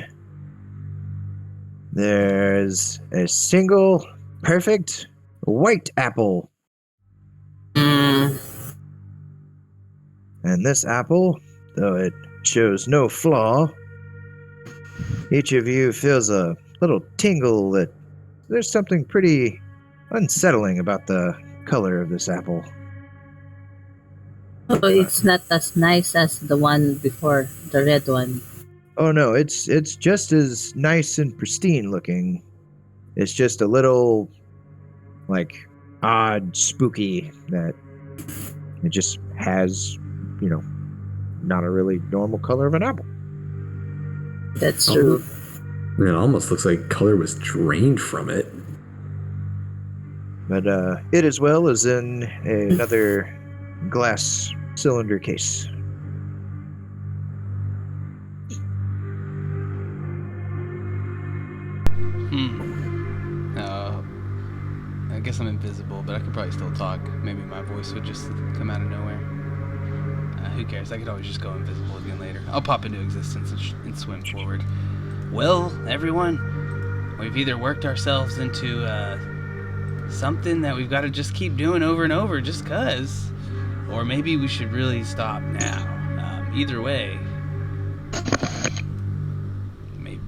there's a single perfect white apple. And this apple, though it shows no flaw, each of you feels a little tingle that there's something pretty unsettling about the color of this apple. Oh, it's not as nice as the one before, the red one. Oh no, it's just as nice and pristine looking. It's just a little, like, odd, spooky that it just has, not a really normal color of an apple. That's true. It almost looks like color was drained from it. But it as well is in another glass cylinder case. I guess I'm invisible, but I could probably still talk. Maybe my voice would just come out of nowhere. Who cares? I could always just go invisible again later. I'll pop into existence and swim forward. Well, everyone, we've either worked ourselves into something that we've got to just keep doing over and over just 'cause, or maybe we should really stop now. Either way, maybe,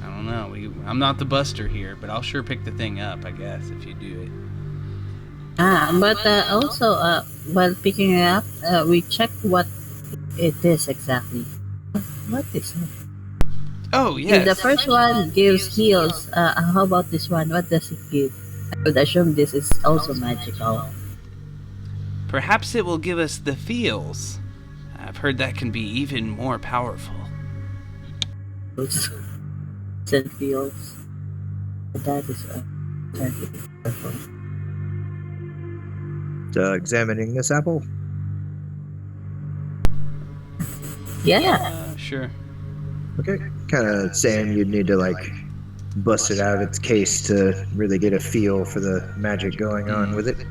I don't know. I'm not the buster here, but I'll sure pick the thing up, I guess, if you do it. But also, while picking it up, we check what it is exactly. What is it? Oh, If yes. the first one gives heals, how about this one? What does it give? I would assume this is also magical. Perhaps it will give us the feels. I've heard that can be even more powerful. Send feels. That is powerful. Examining this apple. Yeah. Sure. Okay. Kind of saying you'd need to like bust it out of its case to really get a feel for the magic going on with it.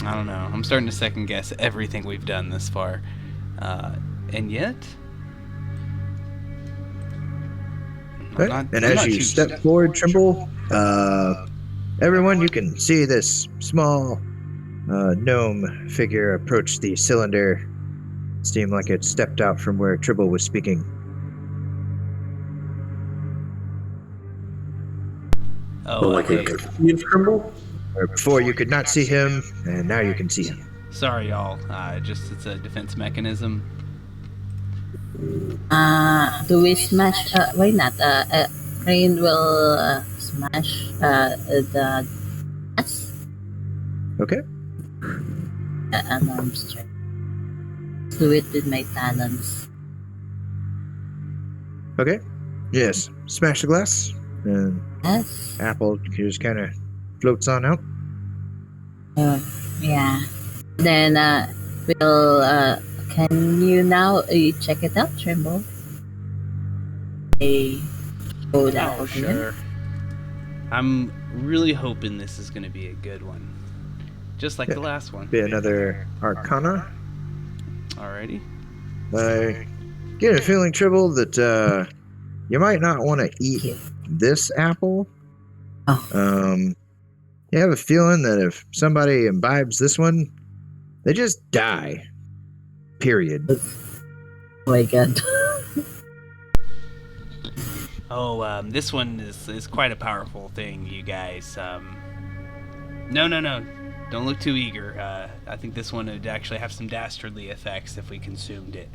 I don't know. I'm starting to second guess everything we've done this far. And yet... Right. And as you step forward, Trimble, everyone, you can see this small gnome figure approach the cylinder. Seemed like it stepped out from where Trimble was speaking. Oh, like a confused Trimble? Before you could not see him, and now you can see him. sorry, y'all. It's a defense mechanism. Do we smash? Why not? Crane will smash the glass. Okay. Arm strength. Do it with my talons. Okay. Yes. Smash the glass, and Yes. apple just kind of floats on out. Yeah. Then we'll. Can you now check it out, Trimble? Go down. Oh, sure. I'm really hoping this is going to be a good one. Just like the last one. Be another Arcana. Alrighty. I get a feeling, Tribble, that you might not want to eat this apple. Oh. You have a feeling that if somebody imbibes this one, they just die. Period. Oh my god. This one is quite a powerful thing, you guys. No. Don't look too eager. I think this one would actually have some dastardly effects if we consumed it.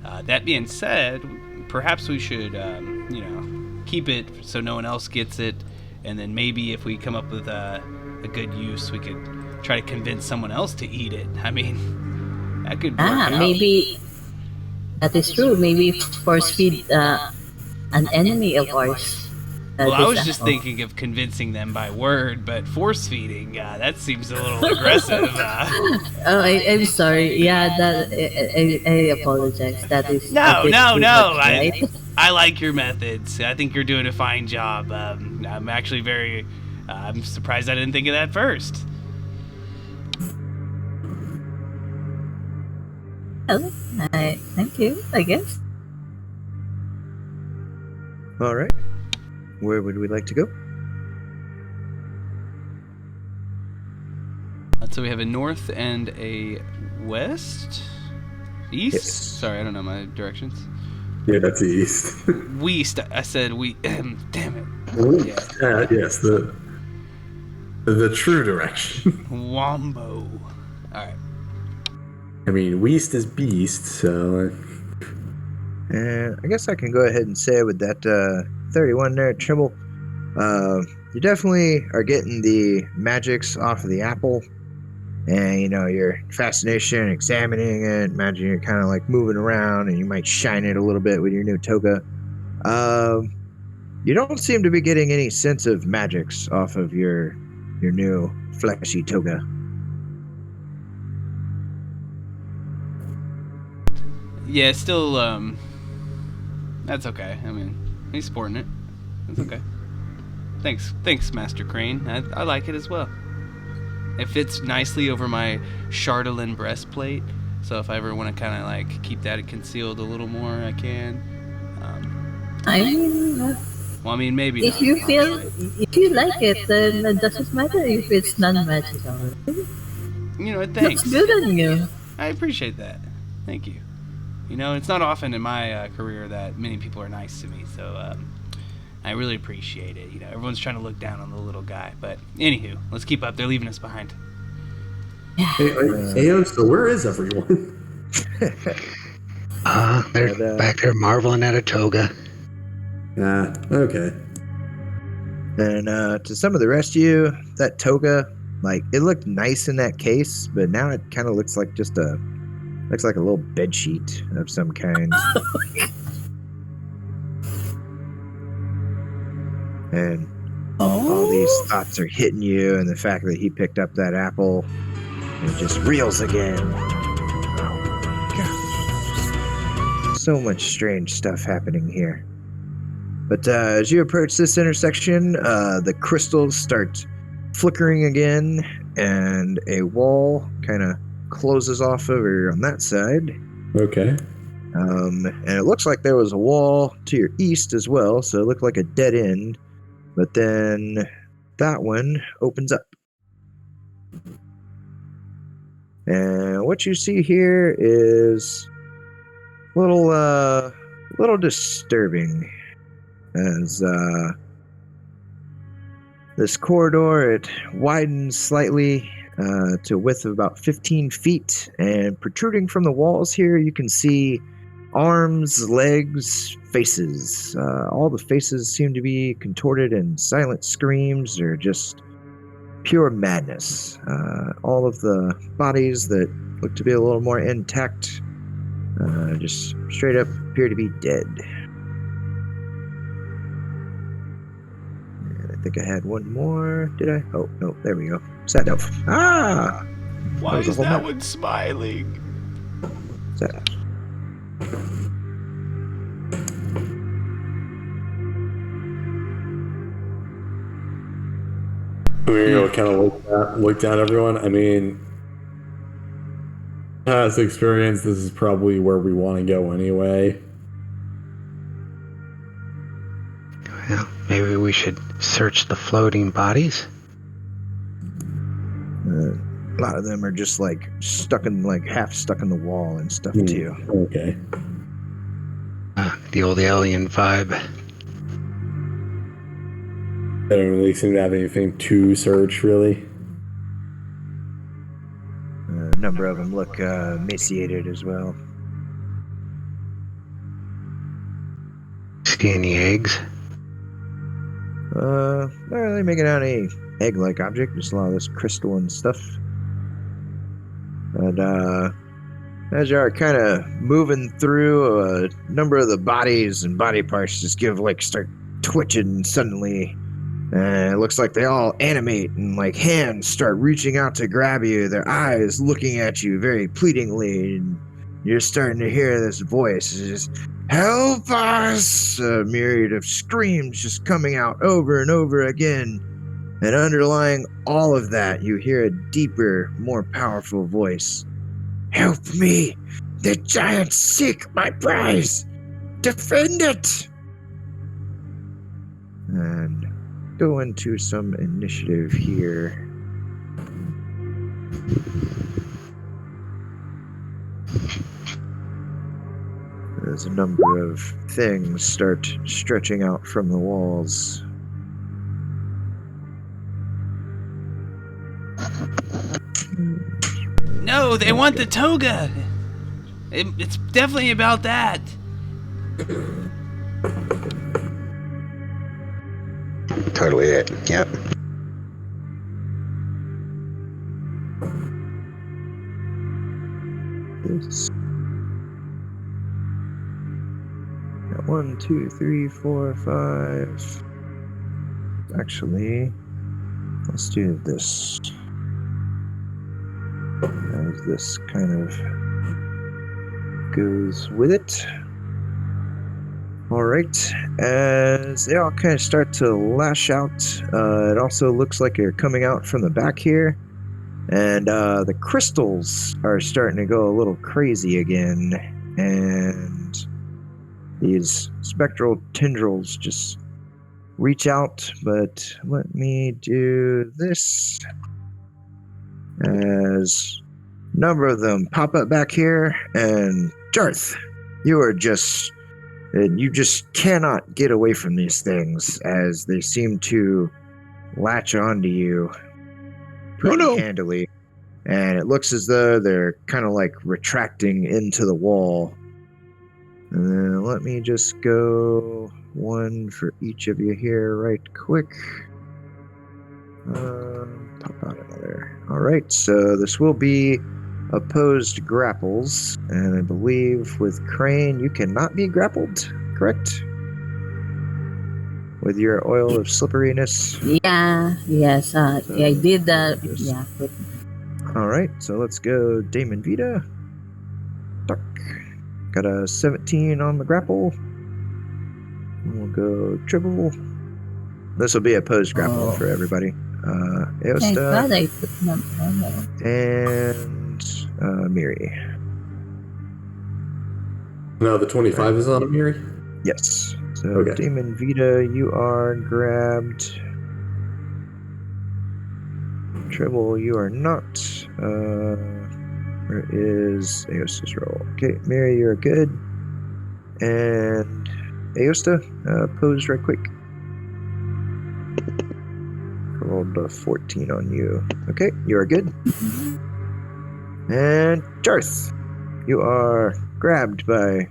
That being said, perhaps we should, keep it so no one else gets it, and then maybe if we come up with a good use, we could try to convince someone else to eat it. I mean, that could work out. Maybe that is true. Maybe force feed an enemy of ours. Well, I was just thinking of convincing them by word, but force feeding, that seems a little aggressive. I'm sorry. Yeah, that I apologize. That is No. Right? I like your methods. I think you're doing a fine job. I'm actually I'm surprised I didn't think of that first. Well, thank you, I guess. All right. Where would we like to go? So we have a north and a west? East? Yes. Sorry, I don't know my directions. Yeah, that's east. West. I said we. Damn it. Yeah. Yes, the true direction. Wombo. Alright. I mean, west is beast, so... I guess I can go ahead and say with that 31 there, Trimble, you definitely are getting the magics off of the apple. And, your fascination, examining it, imagine you're kind of like moving around and you might shine it a little bit with your new toga. You don't seem to be getting any sense of magics off of your new fleshy toga. Yeah, still, that's okay. I mean, he's sporting it. That's okay. Thanks, Master Crane. I like it as well. It fits nicely over my Chardolin breastplate. So if I ever want to kind of like keep that concealed a little more, I can. I mean, Well, I mean, maybe if not. you feel, if you like it, then it doesn't matter if it's non-magical. You know, thanks. Looks good on you. I appreciate that. Thank you. You know, it's not often in my career that many people are nice to me, so I really appreciate it. You know, everyone's trying to look down on the little guy, but anywho, let's keep up. They're leaving us behind. Hey, so where is everyone? They're back there marveling at a toga. Okay. And to some of the rest of you, that toga, like, it looked nice in that case, but now it kind of looks like looks like a little bed sheet of some kind. And all these thoughts are hitting you, and the fact that he picked up that apple and just reels again. Oh, God. So much strange stuff happening here. But as you approach this intersection, the crystals start flickering again, and a wall kind of closes off over on that side. Okay. And it looks like there was a wall to your east as well, so it looked like a dead end. But then that one opens up. And what you see here is a little disturbing, as this corridor, it widens slightly to a width of about 15 feet, and protruding from the walls here, you can see arms, legs, faces. All the faces seem to be contorted in silent screams or just pure madness. All of the bodies that look to be a little more intact just straight up appear to be dead. And I think I had one more. Did I? Oh, no, there we go. Sad elf. Ah! Why was a is whole that map. one smiling? Sad elf. We're kind of look down everyone. I mean, past experience, this is probably where we want to go anyway. Well, maybe we should search the floating bodies. A lot of them are just like stuck in, like half stuck in the wall and stuff too. Okay. The old alien vibe. They don't really seem to have anything to search, really. A number of them look emaciated as well. See any eggs? Not really making out any egg-like object, just a lot of this crystal and stuff. And as you are kind of moving through, a number of the bodies and body parts just start twitching suddenly. And it looks like they all animate, and like hands start reaching out to grab you, their eyes looking at you very pleadingly, and you're starting to hear this voice. It's just, "Help us!" A myriad of screams just coming out over and over again. And underlying all of that, you hear a deeper, more powerful voice. "Help me! The giants seek my prize! Defend it!" And go into some initiative here. As a number of things start stretching out from the walls. No, they want the toga. It's definitely about that. Totally it. Yep. This. Got 1, 2, 3, 4, 5. Actually, let's do this. As this kind of goes with it. Alright, as they all kind of start to lash out, it also looks like you're coming out from the back here, And the crystals are starting to go a little crazy again. And these spectral tendrils just reach out. But let me do this. As a number of them pop up back here. And Darth, you just cannot get away from these things as they seem to latch onto you pretty handily. And it looks as though they're kind of like retracting into the wall. And then let me just go one for each of you here right quick. Pop out another. Alright, so this will be opposed grapples. And I believe with Crane, you cannot be grappled, correct? With your oil of slipperiness. Yeah, yes. I did that. Yeah. Alright, so let's go Damon Vita. Dark. Got a 17 on the grapple. And we'll go triple. This will be opposed grapple for everybody. Aosta. I put them. And Miri. No, the 25 is on Miri? Yes. So Okay. Damon Vita, you are grabbed. Treble, you are not. Where is Aosta's roll? Okay, Mary, you're good. And Aosta, pose right quick. Rolled a 14 on you. Okay, you are good. And Darth, you are grabbed by a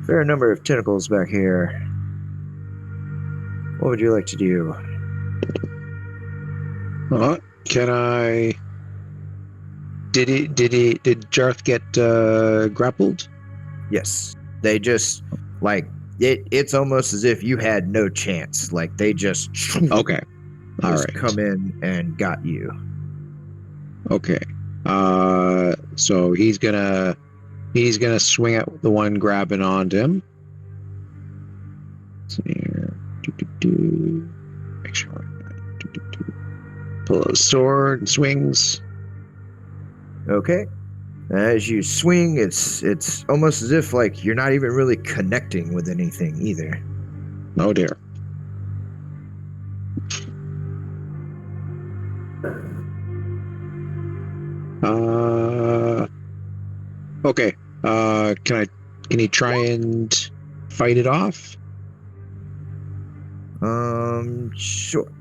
fair number of tentacles back here. What would you like to do? Can I? Did Jarth get grappled? Yes. They just, like, it's almost as if you had no chance. Like, they just Okay. All right. come in and got you. Okay. So he's gonna swing at the one grabbing onto him. Let's see here. Make sure. Pull out his sword and swings. Okay. As you swing, it's almost as if, like, you're not even really connecting with anything either. Oh dear. Okay. Can he try and fight it off? Sure.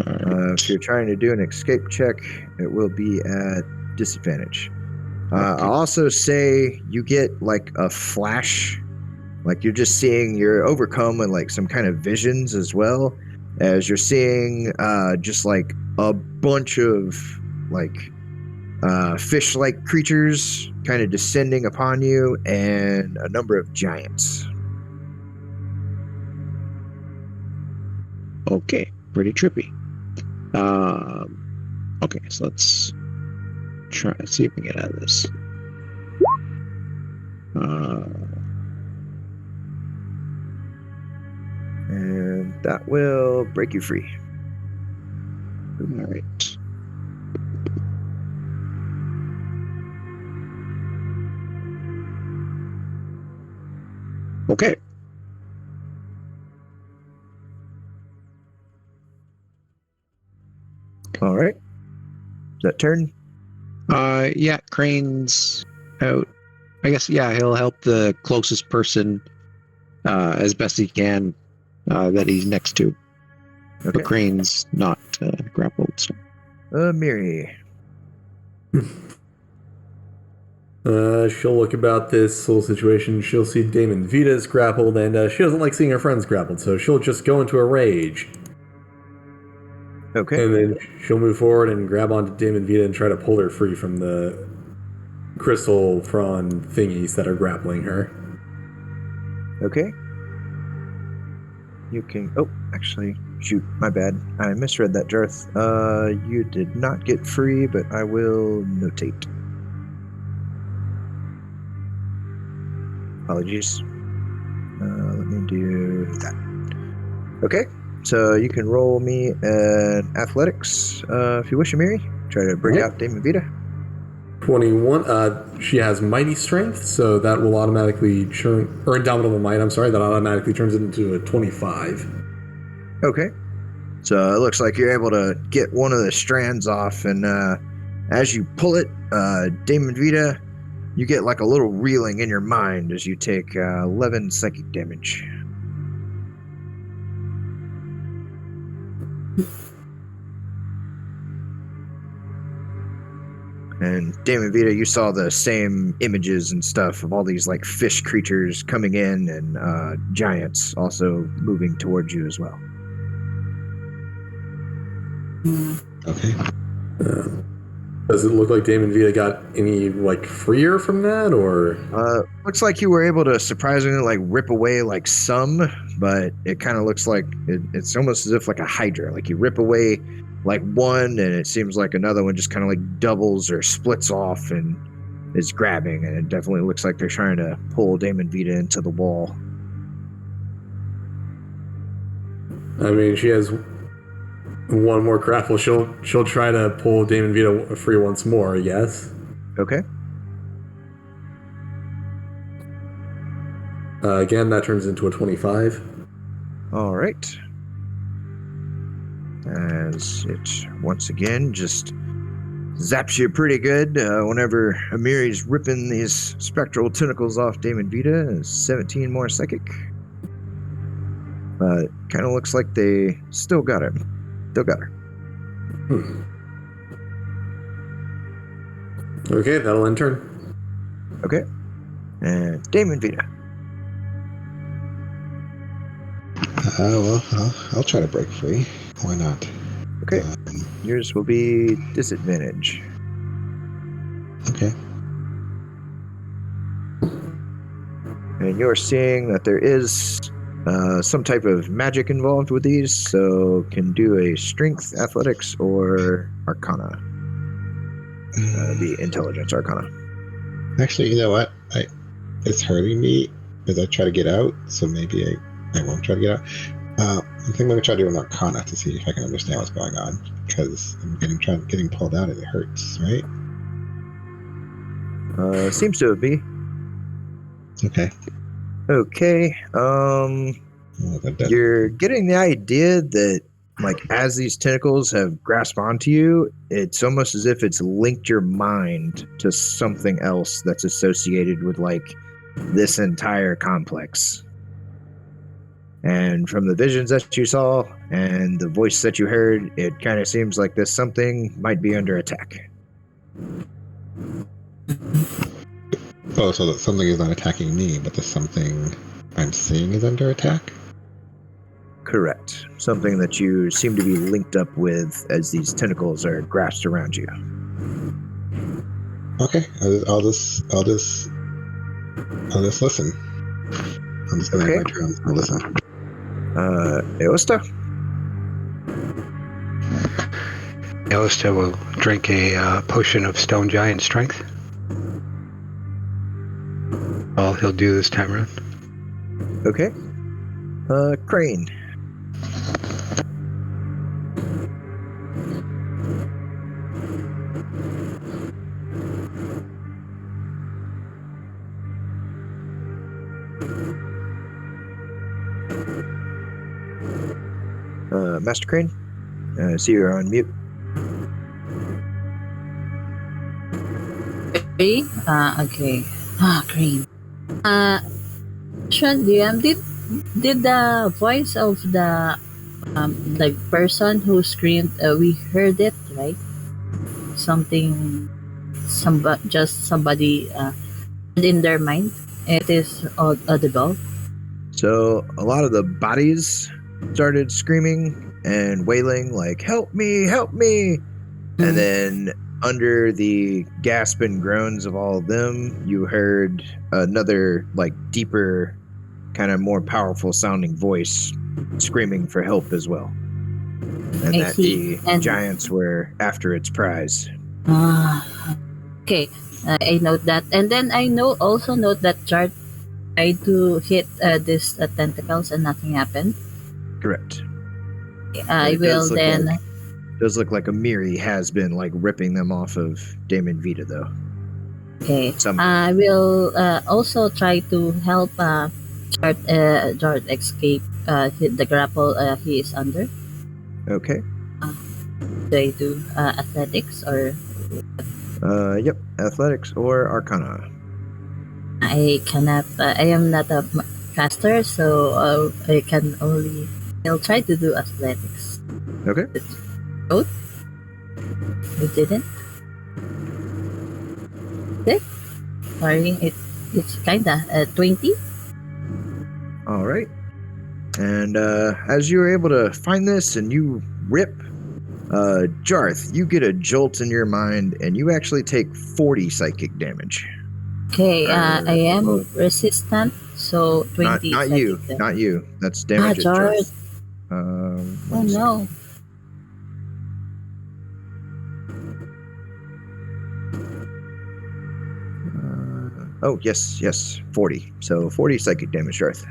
Alright. If you're trying to do an escape check, it will be at disadvantage. Okay. I'll also say you get, like, a flash. Like, you're just seeing, you're overcome with, like, some kind of visions as well, as you're seeing just, like, a bunch of, like, fish-like creatures kind of descending upon you, and a number of giants. Okay, pretty trippy. Okay, so let's try and see if we can get out of this. And that will break you free. All right. Okay. All right. Is that turn? Yeah, Crane's out. I guess, yeah, he'll help the closest person as best he can that he's next to. Okay. But Crane's not grappled. So. Miri. She'll look about this whole situation. She'll see Damon Vita's grappled, and she doesn't like seeing her friends grappled, so she'll just go into a rage. Okay. And then she'll move forward and grab onto Damon Vita and try to pull her free from the crystal prawn thingies that are grappling her. Okay. You can... Oh, actually, shoot, my bad. I misread that, Jarth. You did not get free, but I will notate. Apologies. Let me do that. Okay, so you can roll me an athletics if you wish, Amiri. Try to bring Alright. out Damon Vita. 21. She has mighty strength, so that will automatically turn, or indomitable might, I'm sorry, that automatically turns it into a 25. Okay. So it looks like you're able to get one of the strands off, and as you pull it, Damon Vita, you get like a little reeling in your mind as you take 11 psychic damage. And Damon Vita, you saw the same images and stuff of all these like fish creatures coming in and giants also moving towards you as well. Okay. Does it look like Damon Vita got any like freer from that, or? Looks like you were able to surprisingly like rip away like some, but it kind of looks like it's almost as if like a hydra. Like you rip away like one, and it seems like another one just kind of like doubles or splits off and is grabbing, and it definitely looks like they're trying to pull Damon Vita into the wall. I mean, she has one more grapple. She'll try to pull Damon Vita free once more, I guess. Okay. Again, that turns into a 25. All right. As it once again just zaps you pretty good whenever Amiri's ripping these spectral tentacles off Damon Vita. 17 more psychic. But kind of looks like they still got him. Still got her. Okay, that'll end turn. Okay. And Damon Vita. Well, I'll try to break free. Why not? Okay. Yours will be disadvantage. Okay. And you're seeing that there is some type of magic involved with these, so can do a strength, athletics, or arcana. Be intelligence arcana. Actually, you know what? It's hurting me as I try to get out, so maybe I won't try to get out. I think I'm going to try to do an arcana to see if I can understand what's going on, because I'm getting pulled out and it hurts, right? Seems to be. Okay. Okay. You're getting the idea that, like, as these tentacles have grasped onto you, it's almost as if it's linked your mind to something else that's associated with, like, this entire complex. And from the visions that you saw and the voice that you heard, it kind of seems like this something might be under attack. Oh, so that something is not attacking me, but the something I'm seeing is under attack? Correct. Something that you seem to be linked up with as these tentacles are grasped around you. Okay, I'll just listen. I'm just gonna have my turn. I'll listen. Aosta? Aosta will drink a potion of stone giant strength. All he'll do this time around. Okay. Crane. Master Crane? See you're on mute. Okay. Okay. Green. Sean, did the voice of the person who screamed, we heard it, right? Somebody in their mind. It is audible. So a lot of the bodies started screaming and wailing like, help me, help me. And then under the gasp and groans of all of them, you heard another like deeper, kind of more powerful sounding voice screaming for help as well. And I that see. the giants were after its prize. Okay, I note that. And then I also note that Jart tried to hit these tentacles and nothing happened. Correct. I It will does look then... like Does look like Amiri has been like ripping them off of Damon Vita though. Okay. Some- I will also try to help Jard escape hit the grapple he is under. Okay. Do I do athletics or Yep. Athletics or Arcana. I cannot? I am not a caster, so I can only. I'll try to do athletics. Okay. Both? You didn't? Okay. Sorry, it's kinda 20. All right. And as you were able to find this and you rip, Jarth, you get a jolt in your mind and you actually take 40 psychic damage. Okay, I am resistant, so 20. Not psychic you. damage. Not you. That's damage at Jarth. Jarth. Oh let me see. no. Oh, yes. 40. So 40 psychic damage, Jarth.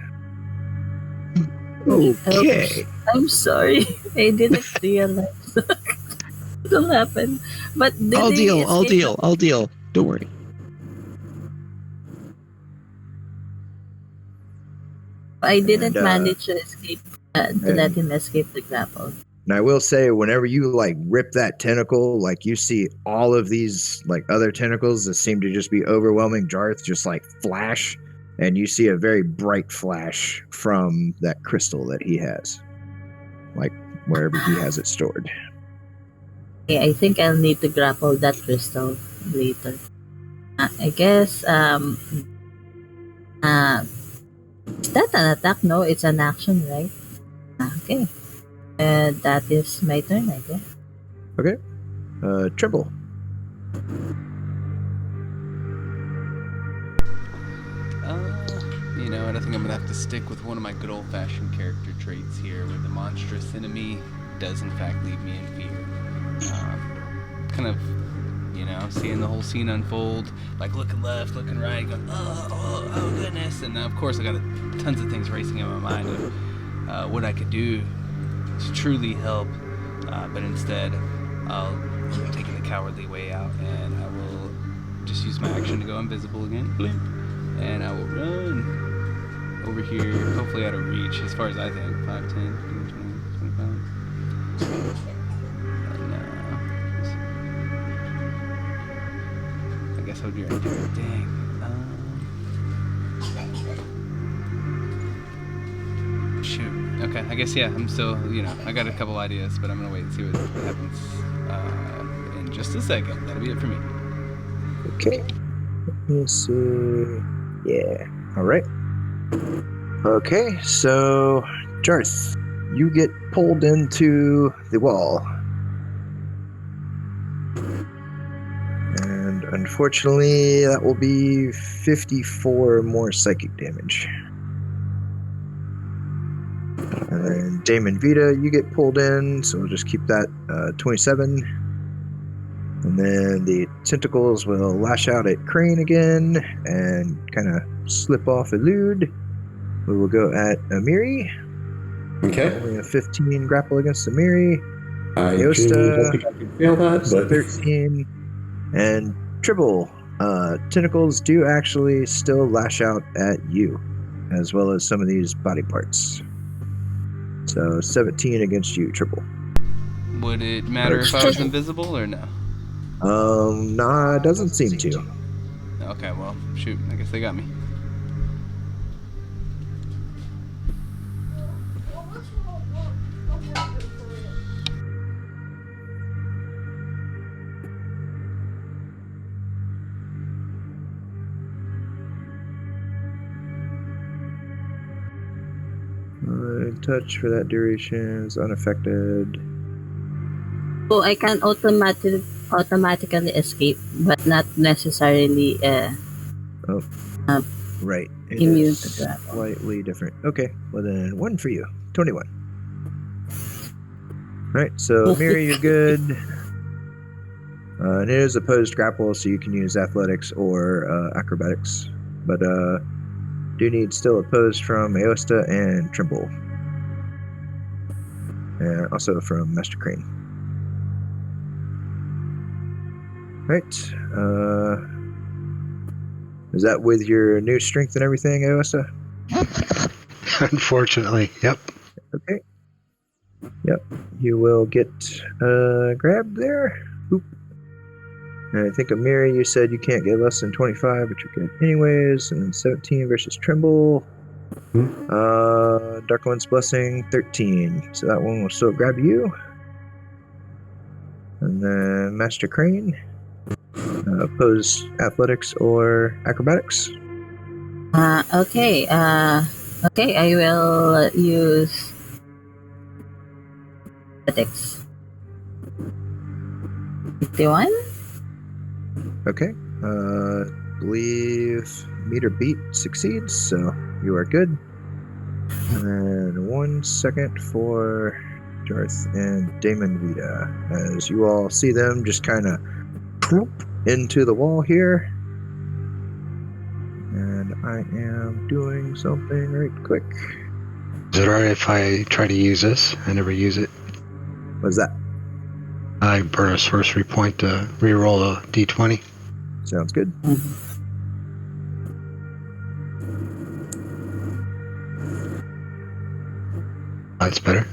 Okay. I'm sorry. I didn't realize it'll happen. But did I'll they deal. escape? I'll deal. Don't worry. I didn't And, manage to escape. To let him escape the grapple. And I will say, whenever you like rip that tentacle, like you see all of these like other tentacles that seem to just be overwhelming Jarth, just like flash, and you see a very bright flash from that crystal that he has, like wherever he has it stored. Yeah, I think I'll need to grapple that crystal later. I guess is that an attack? No, it's an action, right? Okay. That is my turn, I guess. Trimble. You know what? I think I'm gonna have to stick with one of my good old-fashioned character traits here, where the monstrous enemy does in fact leave me in fear. Kind of, seeing the whole scene unfold, like looking left, looking right, going, oh goodness, and of course I got tons of things racing in my mind of what I could do to truly help, but instead I'm taking the cowardly way out, and I will just use my action to go invisible again, blink, and I will run over here, hopefully out of reach, as far as I think, 5, 10, 15, 20, 25. I guess I would be right there. Dang. Shoot. Okay, I guess, yeah, I'm still, I got a couple ideas, but I'm going to wait and see what happens in just a second. That'll be it for me. Okay. Let me see. Yeah. All right. Okay, so Jarth, you get pulled into the wall. And unfortunately, that will be 54 more psychic damage. And then Damon Vita, you get pulled in, so we'll just keep that 27. And then the tentacles will lash out at Crane again and kind of slip off Elude. We will go at Amiri. Okay. Only a 15 grapple against Amiri. I Yosta, don't think I can fail that, but 13. And Tribble, tentacles do actually still lash out at you, as well as some of these body parts. So 17 against you, Tribble. Would it matter if I was invisible or no? Nah, it doesn't seem to. Okay, well, shoot, I guess they got me. Touch for that duration is unaffected. So I can automatically escape, but not necessarily Right. It immune is to grapple. slightly different. Okay, well then 1 for you. 21. Alright, so Miri, you're good. And it is opposed grapple, so you can use athletics or acrobatics. But do need still opposed from Aosta and Trimble. And also from Master Crane. Right. Is that with your new strength and everything, Aosta? Unfortunately, yep. Okay. Yep. You will get grabbed there. Boop. And I think Amiri, you said you can't get less than 25, but you can anyways. And then 17 versus Trimble. Dark One's Blessing, 13. So that one will still grab you. And then Master Crane. Oppose athletics or acrobatics. Okay. Okay, I will use athletics. 51? Okay. Believe meet or beat succeeds, so you are good. And then 1 second for Darth and Damon Vita. As you all see them just kind of into the wall here. And I am doing something right quick. Is it alright if I try to use this? I never use it. What's that? I burn a sorcery point to reroll a d20. Sounds good. That's better.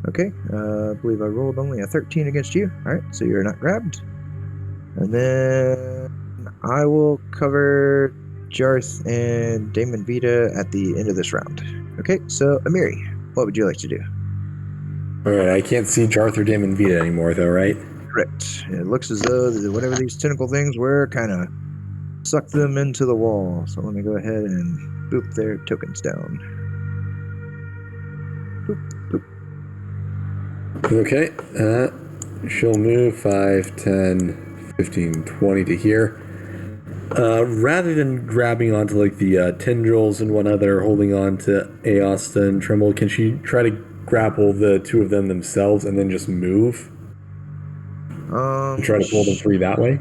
Okay, I believe I rolled only a 13 against you. Alright, so you're not grabbed. And then I will cover Jarth and Damon Vita at the end of this round. Okay, so Amiri, what would you like to do? Alright, I can't see Jarth or Damon Vita anymore, though, right? Correct. It looks as though whatever these tentacle things were kind of sucked them into the wall. So let me go ahead and boop their tokens down. Boop, boop. Okay, she'll move 5, 10, 15, 20 to here. Rather than grabbing onto like the tendrils and one other, holding on to Aosta and Trimble, can she try to grapple the two of them themselves and then just move? And try to pull them free that way?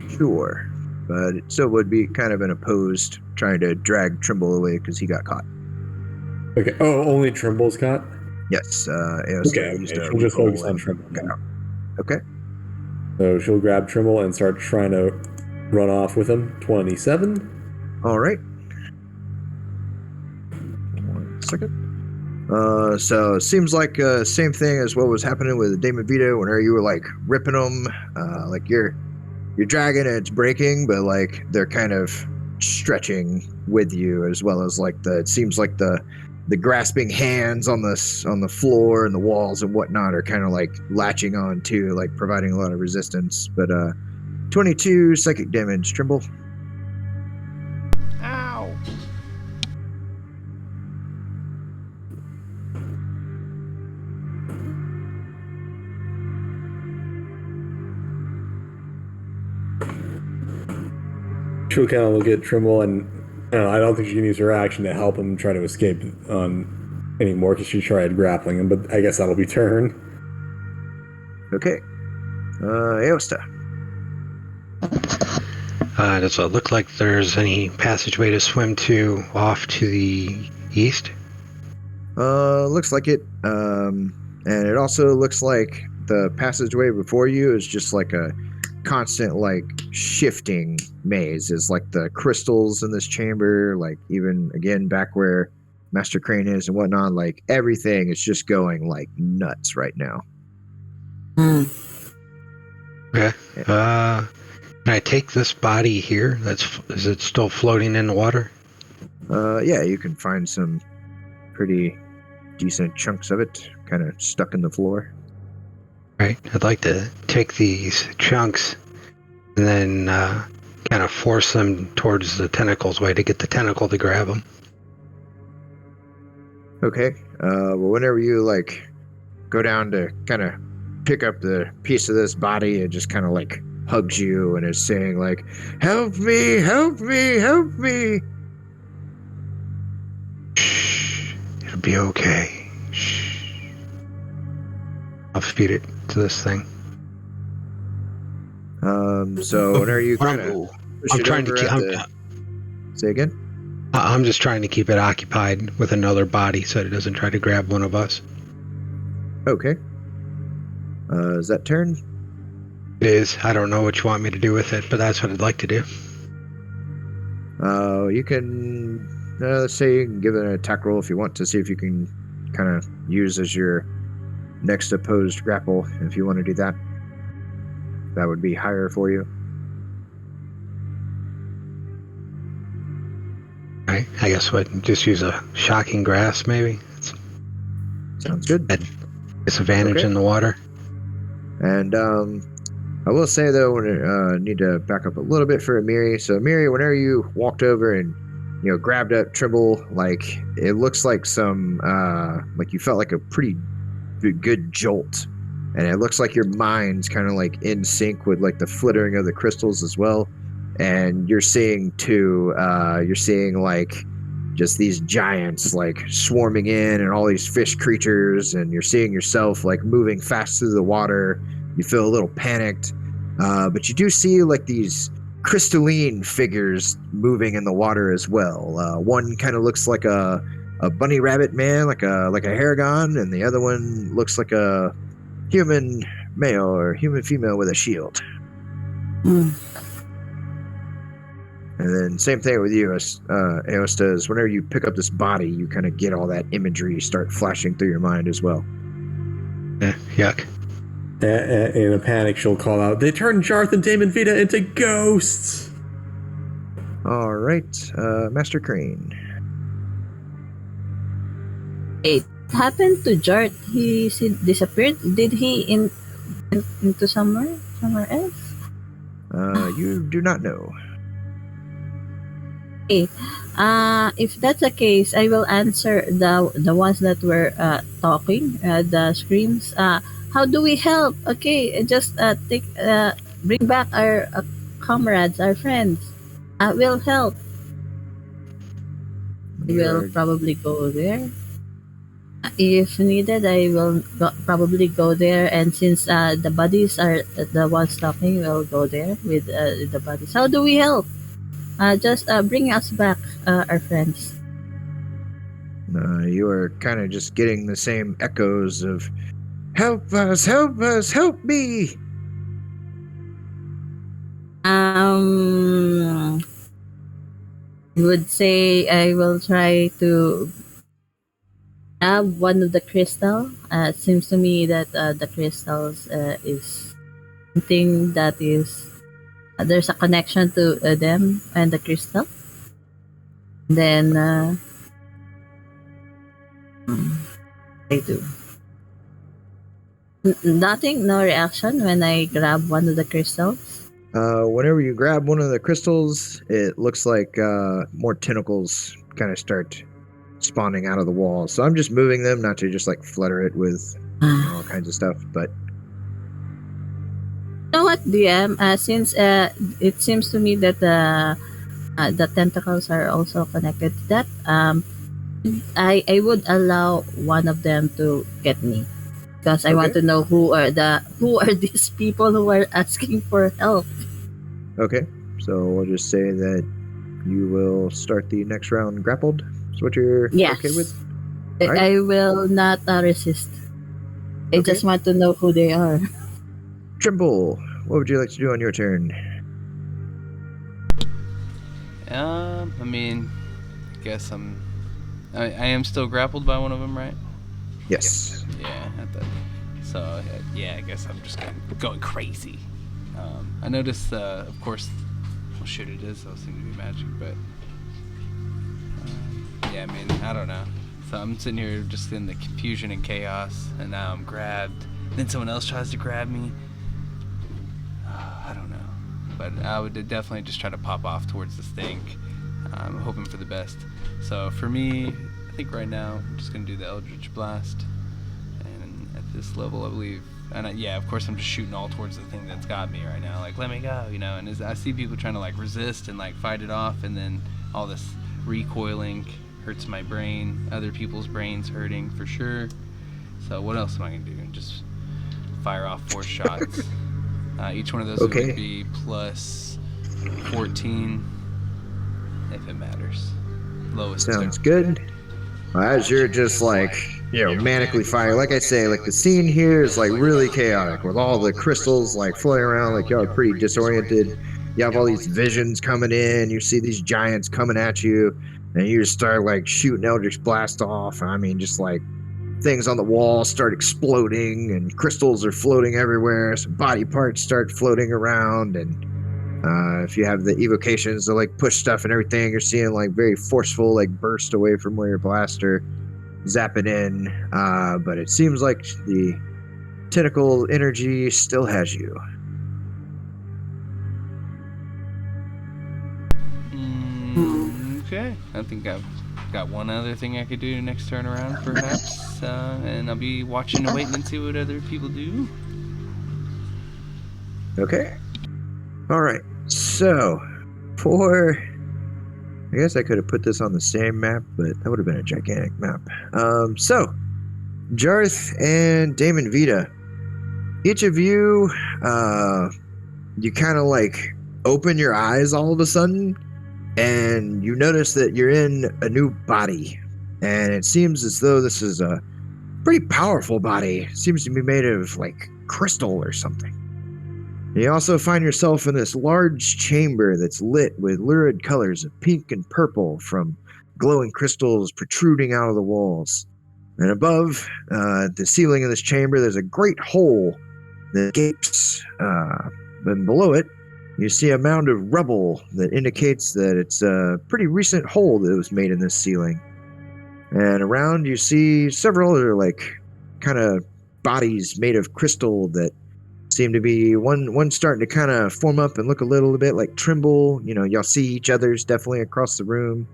Sure. But it still would be kind of an opposed trying to drag Trimble away because he got caught. Okay. Oh, only Trimble's caught? Yes. Aosta Okay. used a She'll just recall focus on and Trimble. got out. Okay. So she'll grab Trimble and start trying to run off with him. 27. All right. 1 second. So it seems like same thing as what was happening with Damon Vito whenever you were like ripping them, like you're dragging and it's breaking, but like they're kind of stretching with you as well as like it seems like the grasping hands on the floor and the walls and whatnot are kind of like latching on too, like providing a lot of resistance. But 22 psychic damage, Trimble. Ow. She'll kind of look at Trimble and I don't think she can use her action to help him try to escape anymore because she tried grappling him, but I guess that'll be turn. Okay. Aosta. Does it look like there's any passageway to swim to off to the east? Looks like it. And it also looks like the passageway before you is just like a constant like shifting maze. Is like the crystals in this chamber, like even again back where Master Crane is and whatnot, like everything is just going like nuts right now. Okay. Can I take this body here? Is it still floating in the water? Yeah, you can find some pretty decent chunks of it kind of stuck in the floor. Right. I'd like to take these chunks and then kind of force them towards the tentacle's way to get the tentacle to grab them. Okay. Well, whenever you like go down to kind of pick up the piece of this body, it just kind of like hugs you and is saying like, "Help me! Help me! Help me!" Shh. It'll be okay. Shh. I'll feed it to this thing. So whenever you kind of I'm trying to keep. Say again. I'm just trying to keep it occupied with another body so it doesn't try to grab one of us. Okay. Is that turn? It is. I don't know what you want me to do with it, but that's what I'd like to do. You can, let's say you can give it an attack roll if you want to see if you can kind of use as your next opposed grapple. If you want to do that, that would be higher for you. Right. I guess just use a shocking grasp, maybe. Sounds good. Disadvantage in the water. And I will say though, when need to back up a little bit for Amiri. So Amiri, whenever you walked over and grabbed up Trimble, like it looks like some like you felt like a pretty good jolt, and it looks like your mind's kind of like in sync with like the flittering of the crystals as well. And you're seeing too, you're seeing like just these giants like swarming in and all these fish creatures, and you're seeing yourself like moving fast through the water. You feel a little panicked, but you do see like these crystalline figures moving in the water as well. One kind of looks like a bunny rabbit man, like a Haragon, and the other one looks like a human male or human female with a shield. Mm. And then same thing with you, Aosta, is whenever you pick up this body, you kind of get all that imagery start flashing through your mind as well. Yuck. In a panic, she'll call out, "They turned Jarth and Damon Vita into ghosts!" All right, Master Crane. It happened to Jart. He disappeared. Did he into somewhere else? You do not know. Okay. If that's the case, I will answer the ones that were talking, the screams. How do we help? Okay, just bring back our comrades, our friends. We'll help. We'll probably go there. If needed, I will probably go there. And since the buddies are the ones talking, we'll go there with the buddies. How do we help? Just bring us back, our friends. You are kind of just getting the same echoes of "Help us! Help us! Help me!" I would say I will try to grab one of the crystal. It seems to me that the crystals is something that is there's a connection to them and the crystal. Then I do. Nothing, no reaction when I grab one of the crystals. Whenever you grab one of the crystals, it looks like more tentacles kind of start spawning out of the wall. So I'm just moving them, not to just like flutter it with all kinds of stuff. But you know what, DM? Since it seems to me that the tentacles are also connected to that, I would allow one of them to get me. Because I want to know who are these people who are asking for help. Okay, so we'll just say that you will start the next round grappled. Is what you're okay with? Right. I will not resist. I just want to know who they are. Trimble, what would you like to do on your turn? I mean, I guess I am still grappled by one of them, right? Yes. Yeah. So yeah, I guess I'm just going crazy. I noticed, of course, well, shoot, it is. Those seem to be magic, but yeah, I mean, I don't know. So I'm sitting here just in the confusion and chaos, and now I'm grabbed. Then someone else tries to grab me. I don't know, but I would definitely just try to pop off towards this thing. I'm hoping for the best. So for me, I think right now I'm just gonna do the Eldritch Blast, and at this level, I believe. And yeah, of course, I'm just shooting all towards the thing that's got me right now. Like, let me go, you know. And I see people trying to like resist and like fight it off, and then all this recoiling hurts my brain. Other people's brains hurting for sure. So what else am I gonna do? Just fire off 4 shots. Each one of those would be plus 14, if it matters. Lowest. Sounds good. As you're just like manically firing. Like I say, like the scene here is like really chaotic with all the crystals like floating around. Like y'all are pretty disoriented. You have all these visions coming in. You see these giants coming at you, and you just start like shooting Eldritch Blast off. I mean, just like things on the wall start exploding, and crystals are floating everywhere. Some body parts start floating around, and if you have the evocations to like push stuff and everything, you're seeing like very forceful like burst away from where your blaster zap it in, but it seems like the tentacle energy still has you. Okay, I think I've got one other thing I could do next turn around, perhaps, and I'll be watching and waiting and see what other people do. Okay. All right. So, I guess I could have put this on the same map, but that would have been a gigantic map. So, Jarth and Damon Vita, each of you, you kind of like open your eyes all of a sudden, and you notice that you're in a new body. And it seems as though this is a pretty powerful body. It seems to be made of like crystal or something. You also find yourself in this large chamber that's lit with lurid colors of pink and purple from glowing crystals protruding out of the walls. And above the ceiling of this chamber, there's a great hole that gapes. And below it, you see a mound of rubble that indicates that it's a pretty recent hole that was made in this ceiling. And around, you see several other, like, kind of bodies made of crystal that seem to be one starting to kind of form up and look a little bit like Trimble. Y'all see each other's definitely across the room.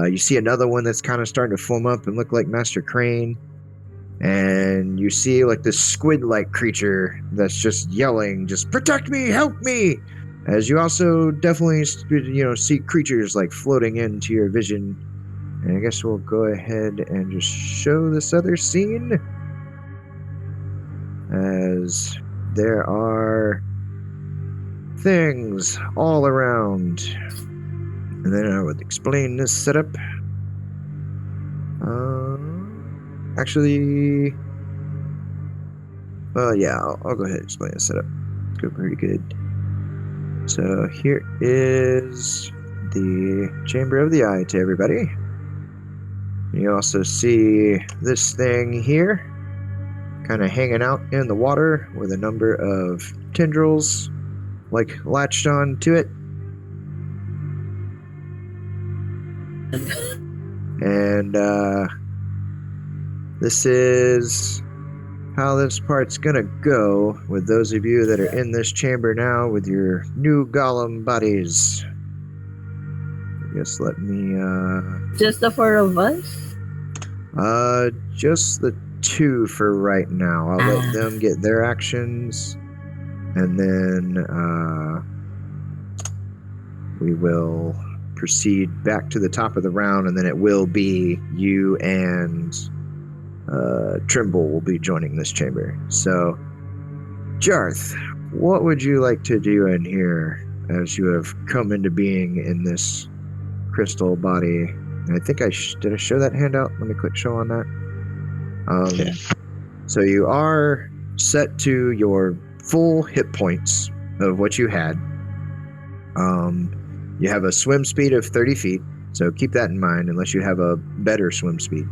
You see another one that's kind of starting to form up and look like Master Crane. And you see like this squid-like creature that's just yelling, just protect me, help me. As you also definitely, see creatures like floating into your vision. And I guess we'll go ahead and just show this other scene. As there are things all around. And then I would explain this setup. Actually, yeah, I'll go ahead and explain the setup. It's going pretty good. So here is the Chamber of the Eye to everybody. You also see this thing here, kind of hanging out in the water with a number of tendrils, like latched on to it. And this is how this part's gonna go with those of you that are in this chamber now with your new golem bodies. I guess let me Just the four of us? Just the two for right now. I'll let them get their actions, and then we will proceed back to the top of the round, and then it will be you and Trimble will be joining this chamber. So, Jarth, what would you like to do in here as you have come into being in this crystal body? And I think did I show that handout? Let me click show on that. Yeah. So you are set to your full hit points of what you had. You have a swim speed of 30 feet, so keep that in mind unless you have a better swim speed.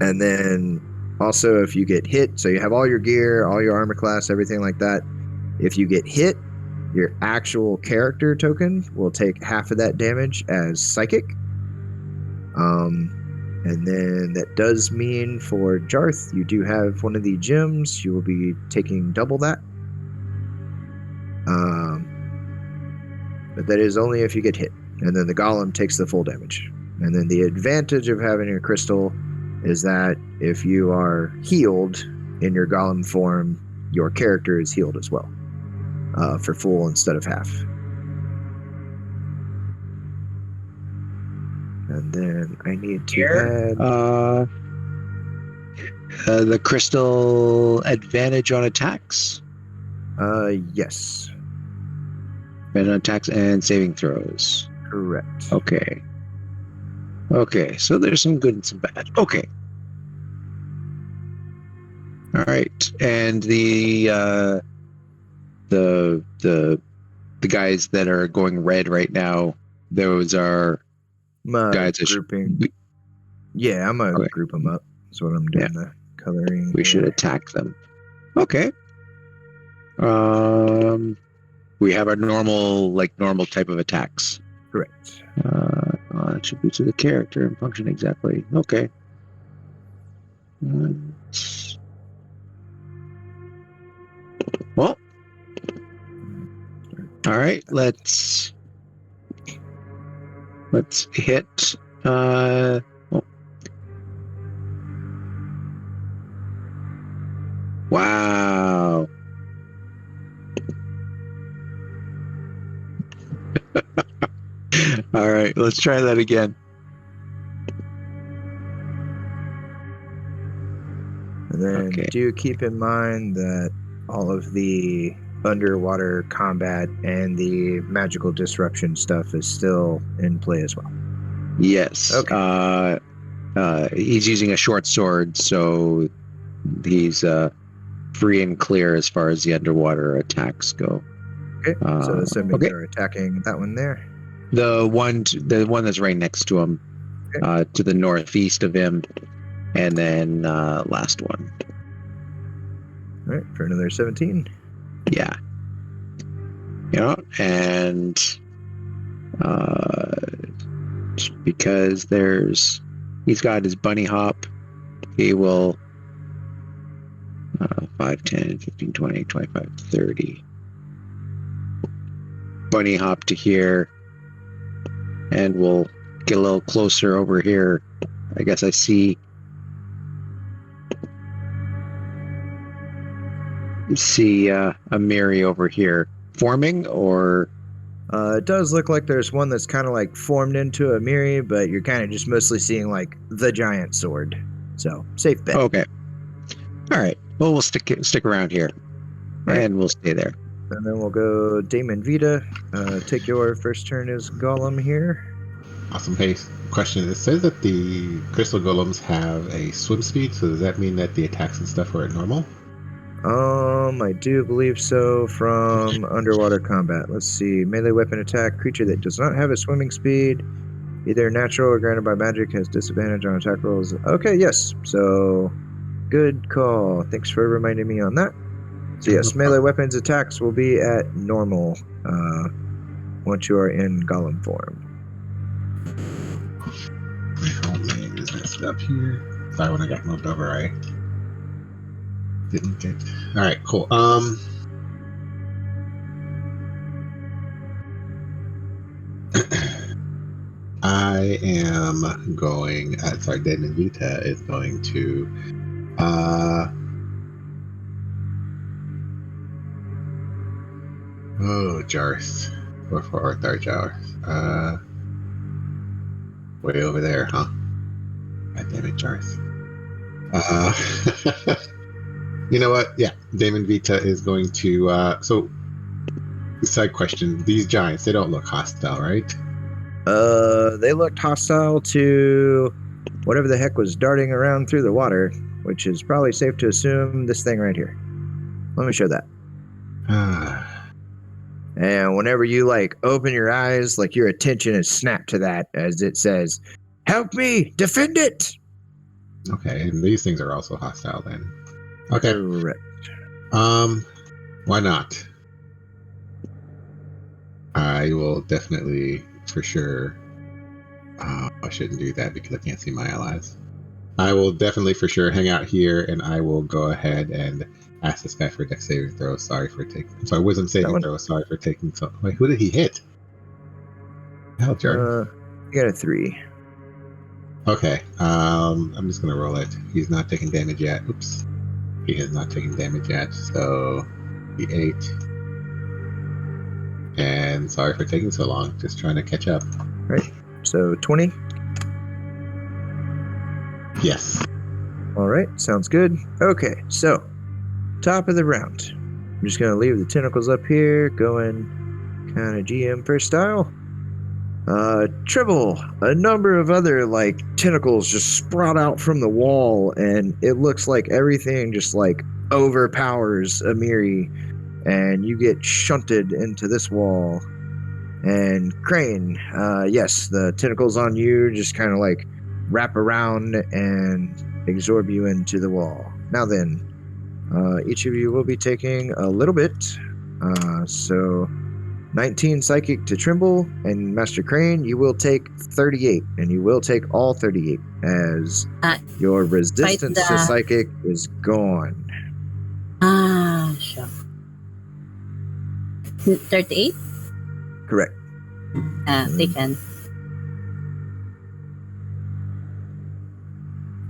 And then also if you get hit, so you have all your gear, all your armor class, everything like that. If you get hit, your actual character token will take half of that damage as psychic. And then that does mean for Jarth, you do have one of the gems. You will be taking double that. But that is only if you get hit. And then the golem takes the full damage. And then the advantage of having your crystal is that if you are healed in your golem form, your character is healed as well. For full instead of half. And then I need to add the crystal advantage on attacks. Yes. Advantage on attacks and saving throws. Correct. Okay. Okay, so there's some good and some bad. Okay. All right, and the guys that are going red right now, those are guys that grouping. Yeah, I'm gonna group them up. That's what I'm doing. The coloring. We should attack them. Okay. We have our normal type of attacks. Correct. Attributes of the character and function exactly. Okay. Well. All right. Let's hit. Wow. All right, let's try that again. And then do keep in mind that all of the underwater combat and the magical disruption stuff is still in play as well. Yes. Okay. He's using a short sword, so he's free and clear as far as the underwater attacks go. Okay. So assuming they're attacking that one there. The one that's right next to him, to the northeast of him, and then last one. All right, for another 17. Yeah. And because he's got his bunny hop, he will 5, 10, 15, 20, 25, 30. Bunny hop to here. And we'll get a little closer over here. I guess I see a Miri over here forming, or it does look like there's one that's kind of like formed into a Miri, but you're kind of just mostly seeing like the giant sword. So safe bet. Okay. All right. Well, we'll stick around here, and we'll stay there. And then we'll go Damon Vita. Take your first turn as Golem here. Awesome. Hey, question. It says that the crystal golems have a swim speed, so does that mean that the attacks and stuff are at normal? I do believe so from underwater combat. Let's see. Melee weapon attack. Creature that does not have a swimming speed, either natural or granted by magic, has disadvantage on attack rolls. Okay, yes. So, good call. Thanks for reminding me on that. So yes, melee weapons attacks will be at normal once you are in golem form. My whole name is messed up here. Sorry, when I got moved over, I didn't get. All right, cool. I am going. Sorry, Damon Vita is going to. Jarth. Or third Jarth. Way over there, huh? God damn it, Jarth. You know what? Yeah, Damon Vita is going to. So, side question: these giants, they don't look hostile, right? They looked hostile to whatever the heck was darting around through the water, which is probably safe to assume this thing right here. Let me show that. And whenever you open your eyes, your attention is snapped to that as it says, "Help me, defend it." Okay, and these things are also hostile then. Okay. Correct. Why not? I will definitely, for sure. I shouldn't do that because I can't see my allies. I will definitely, for sure, hang out here, and I will go ahead and ask this guy for a dex saving throw. Wisdom saving throw. Sorry for taking so. Wait, who did he hit? Hell, Jared. You got a 3. Okay. I'm just gonna roll it. He's not taking damage yet. Oops. He has not taken damage yet. So, the 8. And sorry for taking so long. Just trying to catch up. Right. So 20. Yes. All right. Sounds good. Okay. So, top of the round. I'm just going to leave the tentacles up here, going kind of GM first style. Tribble, a number of other like tentacles just sprout out from the wall, and it looks like everything just like overpowers Amiri, and you get shunted into this wall. And Crane, yes, the tentacles on you just kind of like wrap around and absorb you into the wall. Now then, each of you will be taking a little bit. So 19 psychic to Trimble, and Master Crane, you will take 38, and you will take all 38 as your resistance to psychic is gone. Sure. 38? Correct. Taken.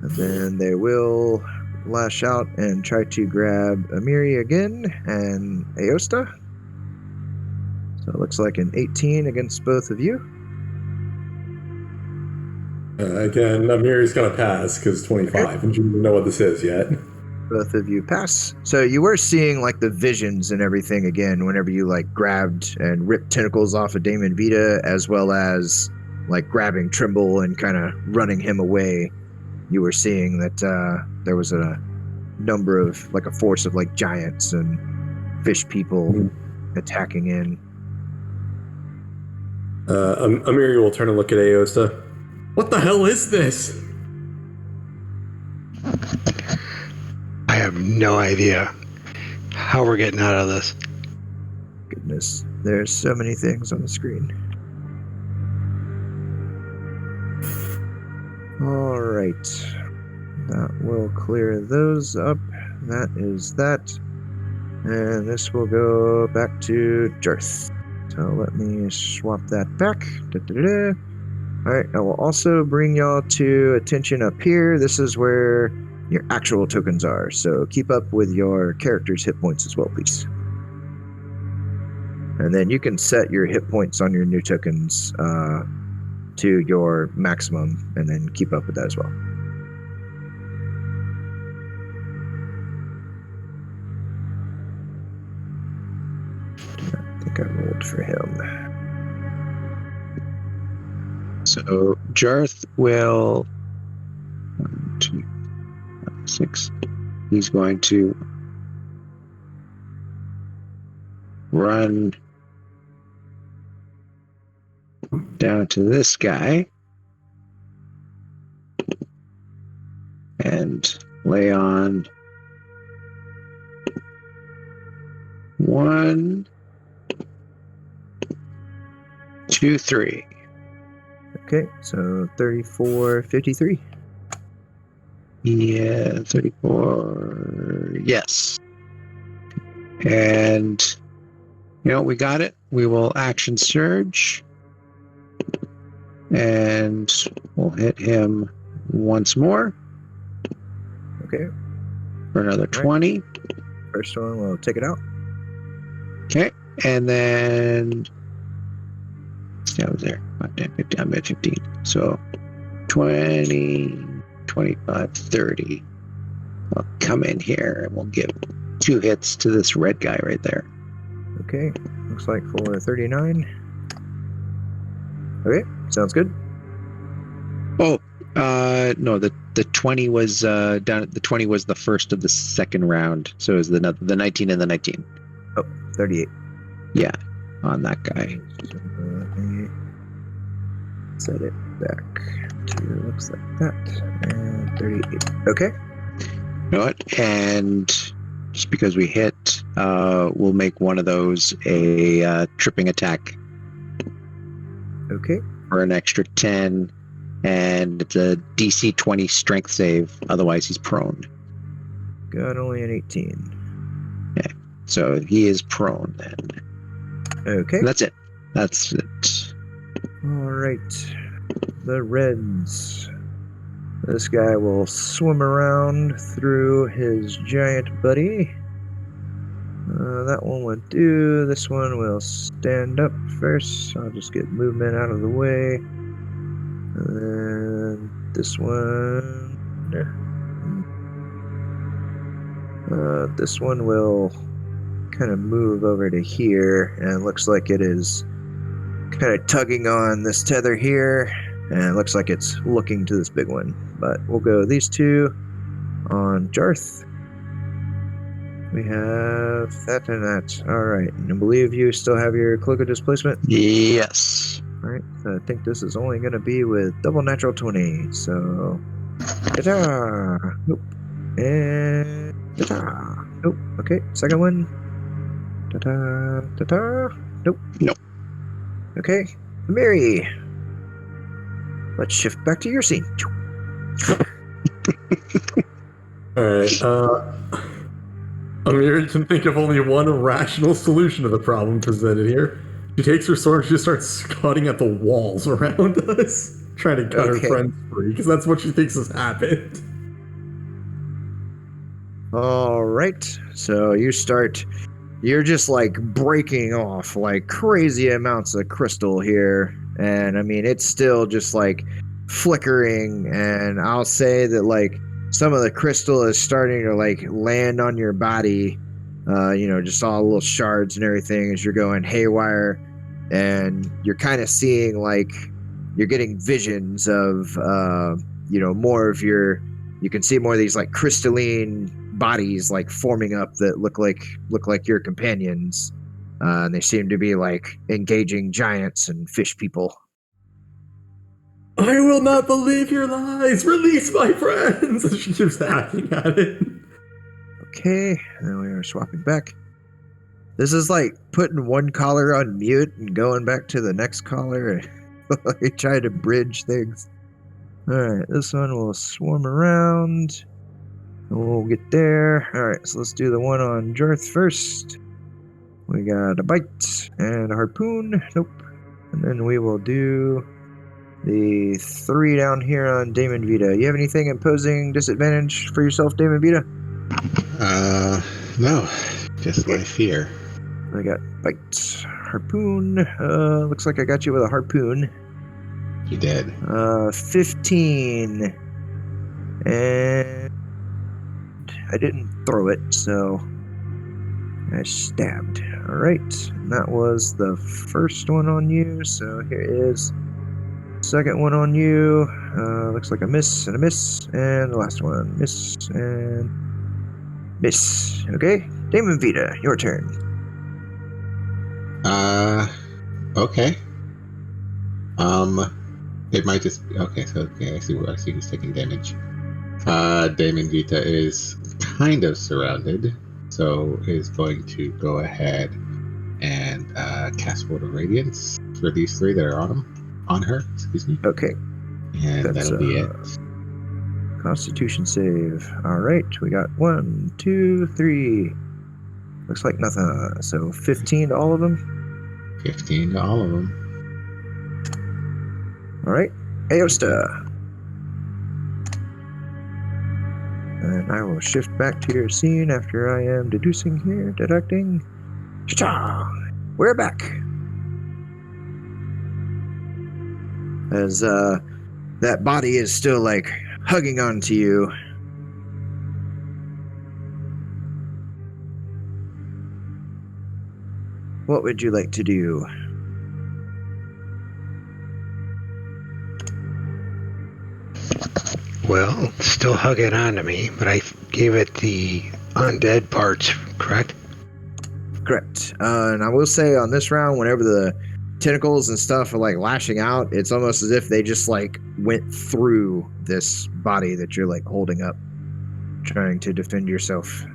And then they will lash out and try to grab Amiri again and Aosta. So it looks like an 18 against both of you. Again, Amiri's going to pass because 25, and you don't know what this is yet. Both of you pass. So you were seeing like the visions and everything again whenever you like grabbed and ripped tentacles off of Damon Vita, as well as like grabbing Trimble and kind of running him away. You were seeing that there was a number of like a force of like giants and fish people attacking in. Amiri will turn and look at Aosta. What the hell is this? I have no idea how we're getting out of this. Goodness, there's so many things on the screen. All right, that will clear those up. That is that. And this will go back to Jarth. So let me swap that back. Da-da-da. All right, I will also bring y'all to attention up here. This is where your actual tokens are. So keep up with your character's hit points as well, please. And then you can set your hit points on your new tokens to your maximum, and then keep up with that as well. I think I rolled for him. So Jarth will 1, 2, 5, 6. He's going to run down to this guy and lay on 1, 2, 3. Okay, so 34, 53. Yeah, 34. Yes. And, we got it. We will action surge. And we'll hit him once more. Okay. For another 20. First one, we'll take it out. Okay. And then... I was there. 15, I'm at 15. So 20, 25, 30. I'll come in here and we'll give 2 hits to this red guy right there. Okay. Looks like for 39. Okay. Sounds good. Oh, no, the 20 was down. The 20 was the first of the second round. So it was the 19 and the 19. Oh, 38. Yeah, on that guy. Set it back to looks like that, and 38. Okay. You know what? And just because we hit, we'll make one of those a tripping attack. Okay. For an extra 10, and it's a DC 20 strength save. Otherwise, he's prone. Got only an 18. Okay. So he is prone then. Okay. And that's it. That's it. All right. The Reds. This guy will swim around through his giant buddy. That one will do. This one will stand up first. I'll just get movement out of the way. And then this one. This one will kind of move over to here, and it looks like it is kind of tugging on this tether here, and it looks like it's looking to this big one. But we'll go these two on Jarth. We have that and that. All right, and I believe you still have your Cloak of Displacement. Yes. All right, so I think this is only going to be with double natural 20. So, ta-da! Nope. And ta-da! Nope. Okay, second one. Ta-da! Ta-da! Nope. Nope. Okay, Mary. Let's shift back to your scene. Alright, Amir can think of only one rational solution to the problem presented here. She takes her sword and she just starts cutting at the walls around us, trying to cut her Okay. friends free, because that's what she thinks has happened. All right, so you're just like breaking off like crazy amounts of crystal here. And I mean, it's still just like flickering. And I'll say that like some of the crystal is starting to like land on your body, just all little shards and everything as you're going haywire. And you're kind of seeing like you're getting visions of, more of you can see more of these like crystalline bodies like forming up that look like your companions, and they seem to be like engaging giants and fish people. I will not believe your lies! Release my friends! And she keeps hacking at it. Okay, then we are swapping back. This is like putting one caller on mute and going back to the next caller. Like try to bridge things. All right, this one will swarm around. We'll get there. All right, so let's do the one on Jarth first. We got a bite and a harpoon. Nope. And then we will do the 3 down here on Damon Vita. You have anything imposing disadvantage for yourself, Damon Vita? No, just my fear. I got bite, harpoon. Looks like I got you with a harpoon. You did. 15. And I didn't throw it, so I stabbed. All right, and that was the first one on you. So here is second one on you. Looks like a miss and a miss, and the last one miss and miss. Okay, Damon Vita, your turn. Okay. It might just okay. So okay, I see who's taking damage. Damon Vita is kind of surrounded, so is going to go ahead and cast Word of Radiance for these 3 that are on her. Excuse me. Okay, And that's, that'll be it. Constitution save. All right, we got 1, 2, 3. Looks like nothing. So 15 to all of them. 15 to all of them. All right, Aosta. And I will shift back to your scene after I am deducting. Cha-cha! We're back. As that body is still like hugging onto you. What would you like to do? Well, it's still hugging onto me, but I gave it the undead parts, correct? Correct. And I will say on this round, whenever the tentacles and stuff are like lashing out, it's almost as if they just like went through this body that you're like holding up, trying to defend yourself.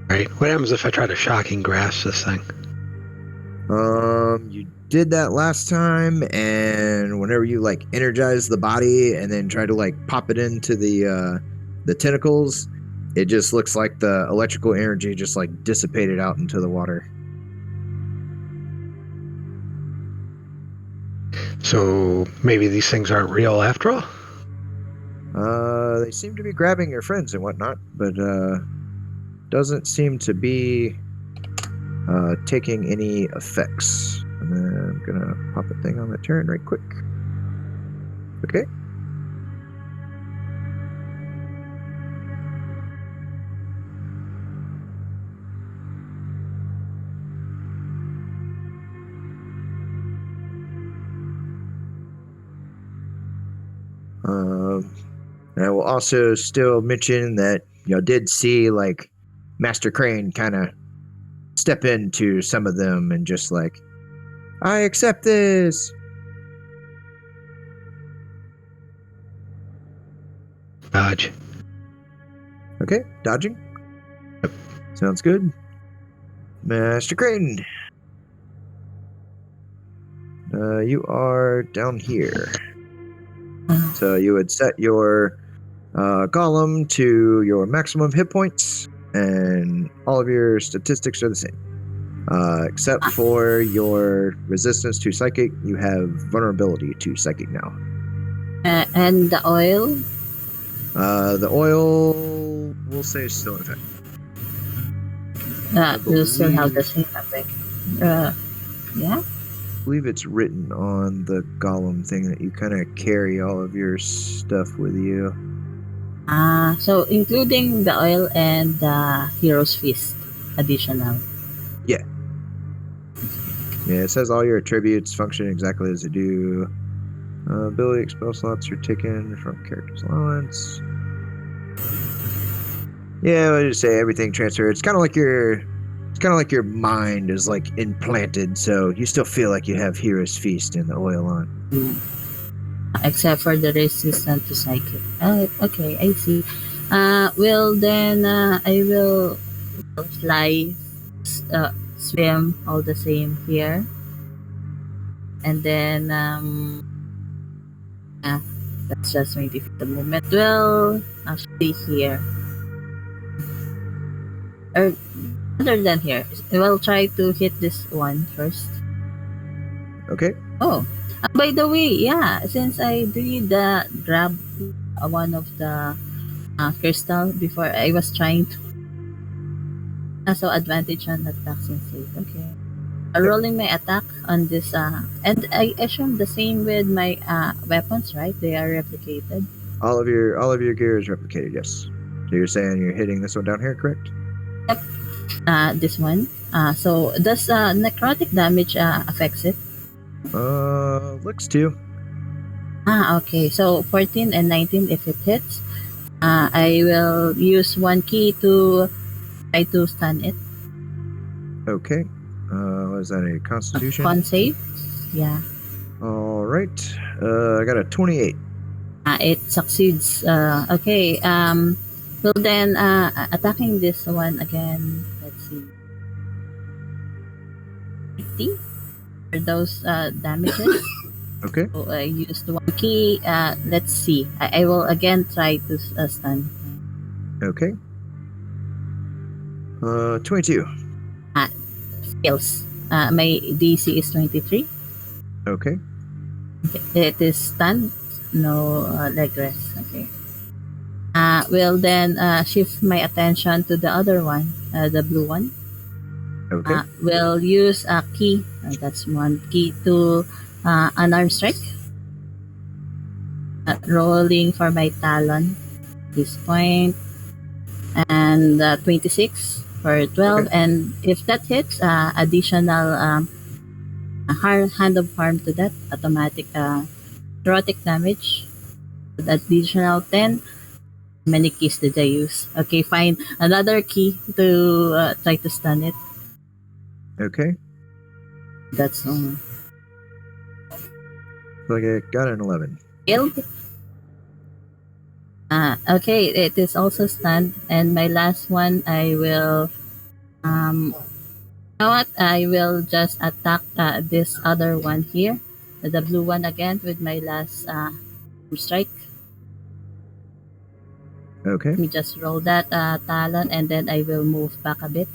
Right. What happens if I try to shocking grasp this thing? You did that last time, and whenever you like energize the body and then try to like pop it into the tentacles, it just looks like the electrical energy just like dissipated out into the water. So maybe these things aren't real after all? They seem to be grabbing your friends and whatnot, but doesn't seem to be taking any effects. And then I'm gonna pop a thing on the turn right quick. Okay. And I will also still mention that y'all did see like Master Crane kind of step into some of them and just like, I accept this. Dodge. Okay, dodging. Sounds good. Master Crane. You are down here. So you would set your golem to your maximum hit points, and all of your statistics are the same. Except for your resistance to psychic, you have vulnerability to psychic now. And the oil? The oil, we'll say, is still in effect. You still have the same effect. Yeah. I believe it's written on the golem thing that you kind of carry all of your stuff with you. So including the oil and the Hero's Feast additional. Yeah. Yeah, it says all your attributes function exactly as they do. Ability expel slots are taken from character's allowance. Yeah, I would just say everything transferred. It's kind of like your mind is like implanted, so you still feel like you have Hero's Feast and the oil on. Except for the resistance to psychic. Okay, I see. Well then, I will fly, swim, all the same here, and then that's just maybe for the moment. Well, actually here, or other than here, we'll try to hit this one first. Okay. Oh, by the way, yeah, since I did grab one of the crystal before, I was trying to. So advantage on attacks and save. Okay. Rolling my attack on this, and I assume the same with my weapons, right? They are replicated. All of your gear is replicated. Yes. So you're saying you're hitting this one down here, correct? Yep. This one. So does necrotic damage affects it? Looks to. Okay. So 14 and 19 if it hits. I will use one key to try to stun it. Okay. Was that a Constitution? Con save. Yeah. All right. I got a 28. It succeeds. Okay. Well then, attacking this one again. Let's see. 50 for those damages. Okay. So I used one key. Let's see. I will again try to stun. Okay. 22. Fails. My DC is 23. Okay. It is stunned. No leg rest. Okay. Will then shift my attention to the other one, the blue one. Okay. Will use a key. That's one key to unarmed strike. Rolling for my talon. This point. And 26 for 12. Okay. And if that hits, additional hand of harm to that. Automatic erotic damage. Additional 10. How many keys did I use? Okay, fine. Another key to try to stun it. Okay. That's all. Like I got an 11. Killed. Okay, it is also stunned. And my last one, I will. You know what? I will just attack this other one here, the blue one again with my last strike. Okay. Let me just roll that talon, and then I will move back a bit.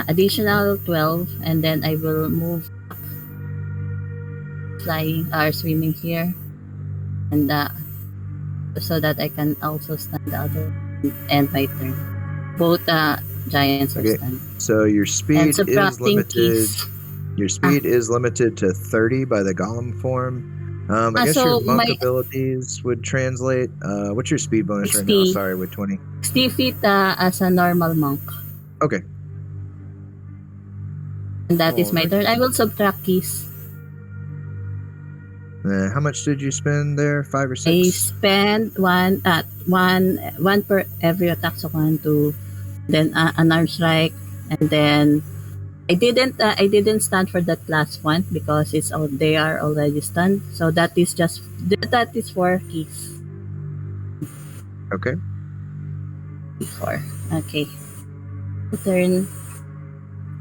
Additional 12, and then I will move back, flying or swimming here, and so that I can also stun the other and my turn. Both giants are Okay. stunned. So your speed And is subtracting limited. keys. Your speed is limited to 30 by the golem form. I guess so your monk my- abilities would translate. What's your speed bonus right 60. now? Sorry, with 20. 60 feet as a normal monk. Okay. And that is my Alright. turn. I will subtract keys. How much did you spend there? 5 or I 6? spend one per every attack, so 1, 2, then an arm strike, and then I didn't stand for that last one because they are already stunned. So that is 4 keys. Okay. 4. Okay. Turn.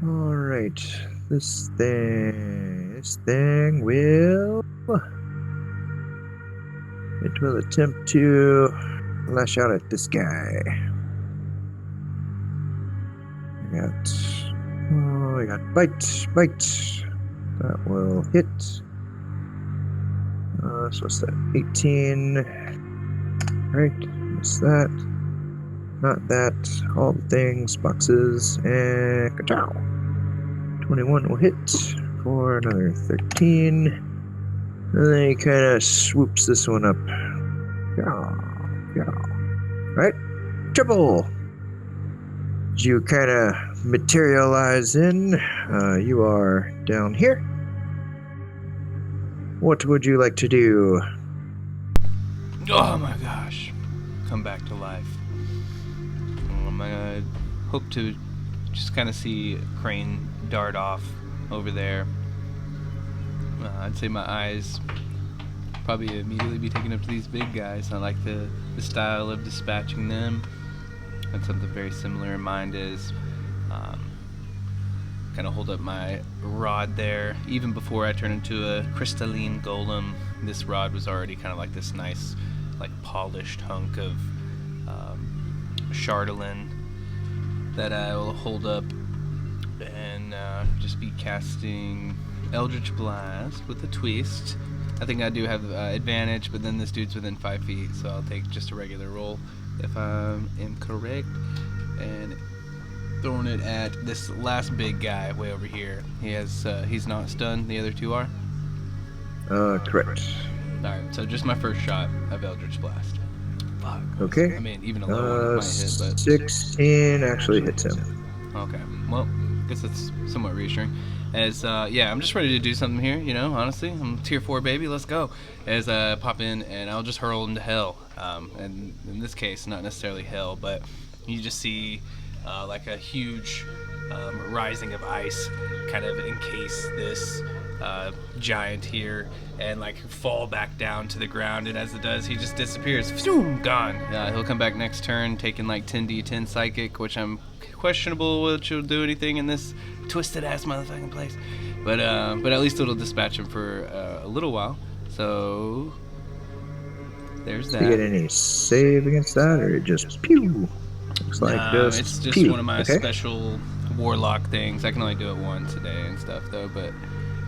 All right. This thing will. It will attempt to lash out at this guy. I got bite. That will hit. So what's that? 18. Right. What's that? Not that. All the things, boxes, and ka-chow. 21 will hit for another 13. And then he kind of swoops this one up. Yeah. Right? Triple! As you kind of materialize in, you are down here. What would you like to do? Oh my gosh. Come back to life. I hope to just kind of see Crane dart off over there. I'd say my eyes probably immediately be taken up to these big guys. I like the style of dispatching them. And something very similar in mind is kind of hold up my rod there. Even before I turn into a crystalline golem, this rod was already kind of like this nice, like polished hunk of Chardolin that I will hold up and just be casting Eldritch Blast with a twist. I think I do have advantage, but then this dude's within 5 feet, so I'll take just a regular roll if I am correct. And throwing it at this last big guy way over here. He's not stunned. The other two are. Correct. All right, so just my first shot of Eldritch Blast. Fuck. Okay. I mean, even a low one might hit, but 16 actually hits him. okay. Well, I guess that's somewhat reassuring. As I'm just ready to do something here. You know, honestly, I'm tier 4 baby. Let's go. As I pop in and I'll just hurl him to hell. And in this case, not necessarily hell, but you just see like a huge rising of ice kind of encase this giant here and like fall back down to the ground, and as it does, he just disappears. Phew, gone. He'll come back next turn taking like 10d10 psychic, which I'm questionable which will do anything in this twisted ass motherfucking place, but at least it'll dispatch him for a little while. So there's that. Do you get any save against that, or just pew? Looks like it's just pew. one of my Okay. special warlock things. I can only do it once a day and stuff though, but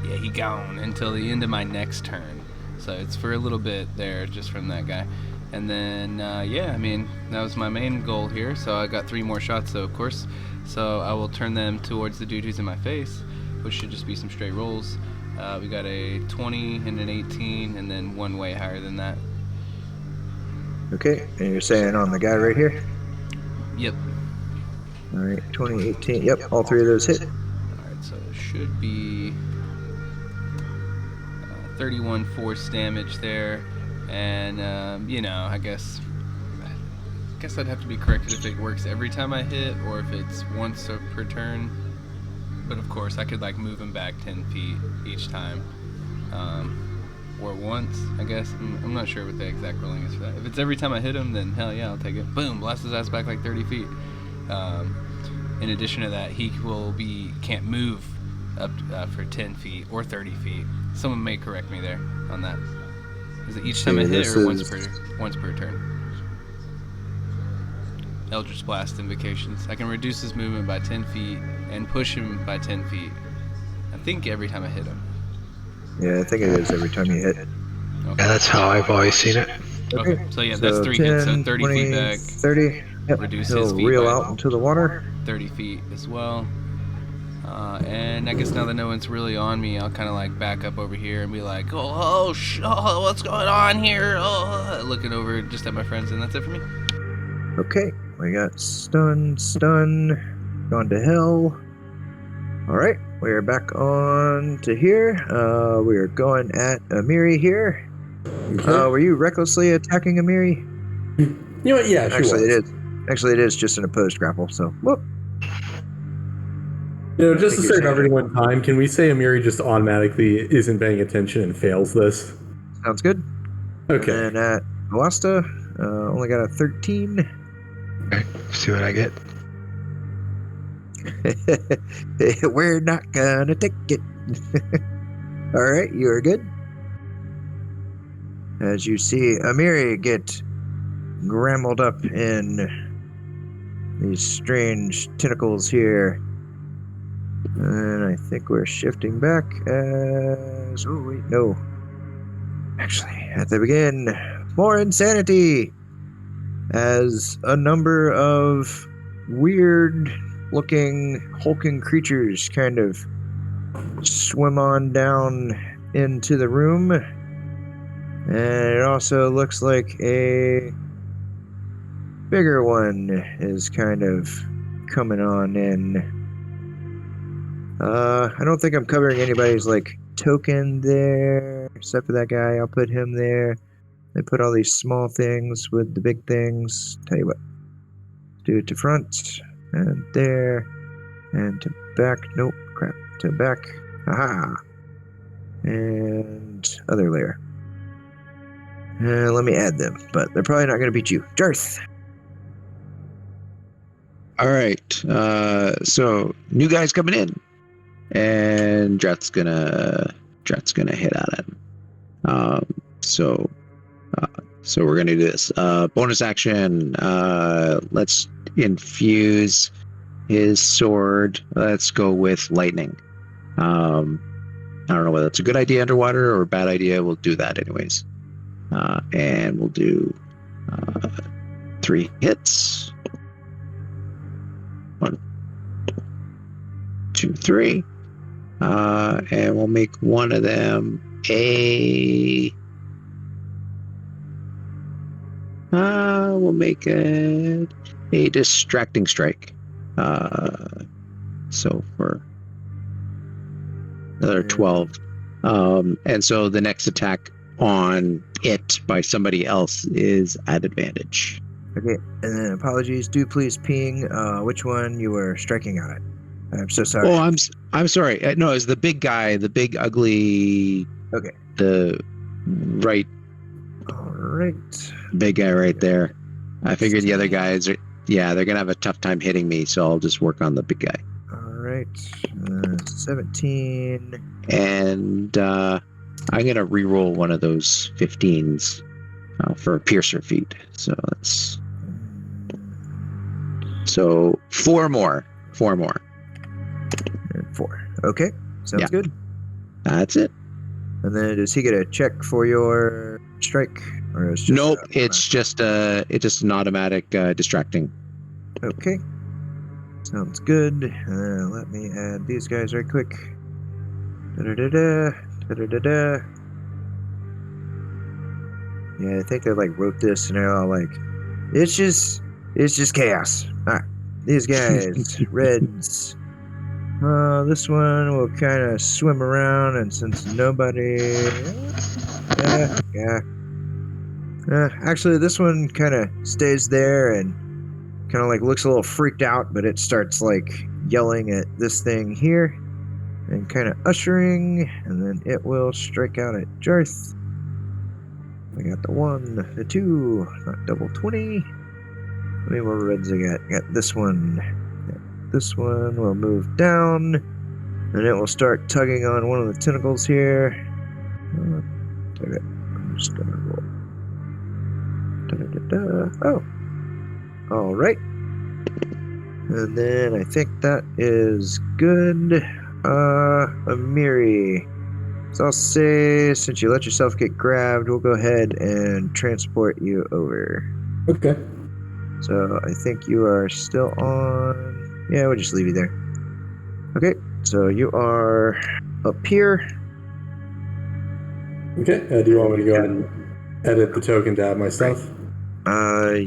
yeah, he gone until the end of my next turn. So it's for a little bit there just from that guy. And then, I mean, that was my main goal here. So I got 3 more shots though, of course. So I will turn them towards the dude who's in my face, which should just be some straight rolls. We got a 20 and an 18, and then one way higher than that. Okay, and you're saying on the guy right here? Yep. All right, 20, 18. Yep, all 3 of those hit. Alright, so it should be 31 force damage there. And, I guess I'd have to be corrected if it works every time I hit or if it's once per turn. But of course, I could like move him back 10 feet each time. Or once, I guess. I'm not sure what the exact rolling is for that. If it's every time I hit him, then hell yeah, I'll take it. Boom, blast his ass back like 30 feet. In addition to that, he can't move up for 10 feet or 30 feet. Someone may correct me there on that. Is it each time I hit or once per turn? Eldritch Blast invocations. I can reduce his movement by 10 feet and push him by 10 feet. I think every time I hit him. Yeah, I think it is every time you hit. Okay. Yeah, that's how I've always seen it. Okay. So yeah, that's 3 hits. So 30 20, feet back. 30. Yep. Reduce He'll his feet reel by out into the water. 30 feet as well. And I guess now that no one's really on me, I'll kind of like back up over here and be like, what's going on here? Looking over just at my friends, and that's it for me. Okay, we got stun, gone to hell. All right, we're back on to here. We're going at Amiri here. Okay. Were you recklessly attacking Amiri? You know what? Yeah, she Actually, was. it is. Actually, it is just an opposed grapple. So, whoop. You know, just to think you're save saying everyone time, can we say Amiri just automatically isn't paying attention and fails this? Sounds good. Okay. And at Awasta, only got a 13. Okay, see what I get. We're not gonna take it. All right, you are good. As you see Amiri get grammeled up in these strange tentacles here. And I think we're shifting back as... Oh, wait, no. Actually, at the begin, more insanity! As a number of weird-looking, hulking creatures kind of swim on down into the room. And it also looks like a bigger one is kind of coming on in. I don't think I'm covering anybody's like token there, except for that guy. I'll put him there. They put all these small things with the big things. Tell you what, do it to front and there and to back. Nope, crap. To back. Aha. And other layer. Let me add them, but they're probably not going to beat you. Jarth. All right. So new guys coming in, and Drat's gonna hit on him. So we're gonna do this. Bonus action. Let's infuse his sword. Let's go with lightning. I don't know whether it's a good idea underwater or a bad idea. We'll do that anyways. And we'll do 3 hits. 1, 2, 3. And we'll make one of them we'll make it a distracting strike. So for another 12. And so the next attack on it by somebody else is at advantage. Okay, and then apologies. Do please ping which one you were striking out at. I'm so sorry. Oh, I'm sorry. No, it's the big guy, the big ugly. Okay. The right. All right. Big guy right there. I figured the other guys are. Yeah, they're gonna have a tough time hitting me, so I'll just work on the big guy. All right. 17. And I'm gonna re-roll one of those 15s for a piercer feat. So that's 4 more. 4 more. And 4. Okay. Sounds good. That's it. And then does he get a check for your strike, or is just nope? It's just an automatic distracting. Okay. Sounds good. Let me add these guys right quick. Da-da-da-da. Da-da-da-da. Yeah, I think they like wrote this and they're all like, it's just chaos. Alright. These guys, reds. This one will kind of swim around, and since nobody... actually, this one kind of stays there and kind of like looks a little freaked out, but it starts like yelling at this thing here and kind of ushering, and then it will strike out at Jarth. I got the 1, the 2, not double 20. How many more reds I got? Got this one. This one will move down, and it will start tugging on one of the tentacles here. Okay, I'm just gonna roll. Oh, all right. And then I think that is good. Amiri. So I'll say, since you let yourself get grabbed, we'll go ahead and transport you over. Okay. So I think you are still on. Yeah, we'll just leave you there. Okay, so you are up here. Okay. Do you want me to go ahead and edit the token to add my stuff?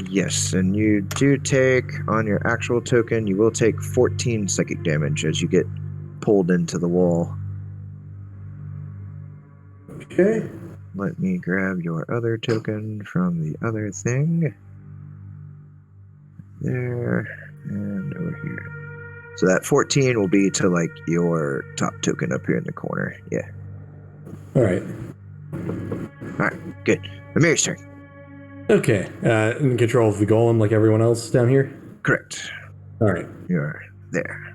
Yes, and you do take, on your actual token, you will take 14 psychic damage as you get pulled into the wall. Okay. Let me grab your other token from the other thing. There and over here. So that 14 will be to like your top token up here in the corner. Yeah. All right. Good. Amir's turn. Okay. In control of the golem like everyone else down here? Correct. All right. You're there.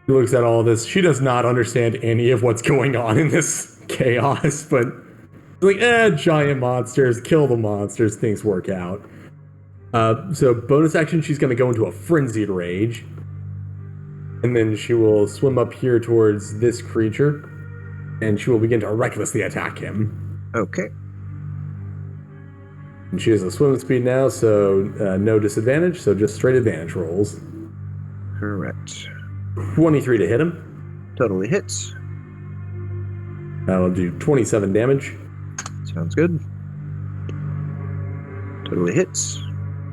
She looks at all of this. She does not understand any of what's going on in this chaos, but like, giant monsters, kill the monsters, things work out. So bonus action, she's going to go into a frenzied rage. And then she will swim up here towards this creature. And she will begin to recklessly attack him. Okay. And she has a swim speed now, so no disadvantage, so just straight advantage rolls. Correct. 23 to hit him. Totally hits. That'll do 27 damage. Sounds good. Totally hits.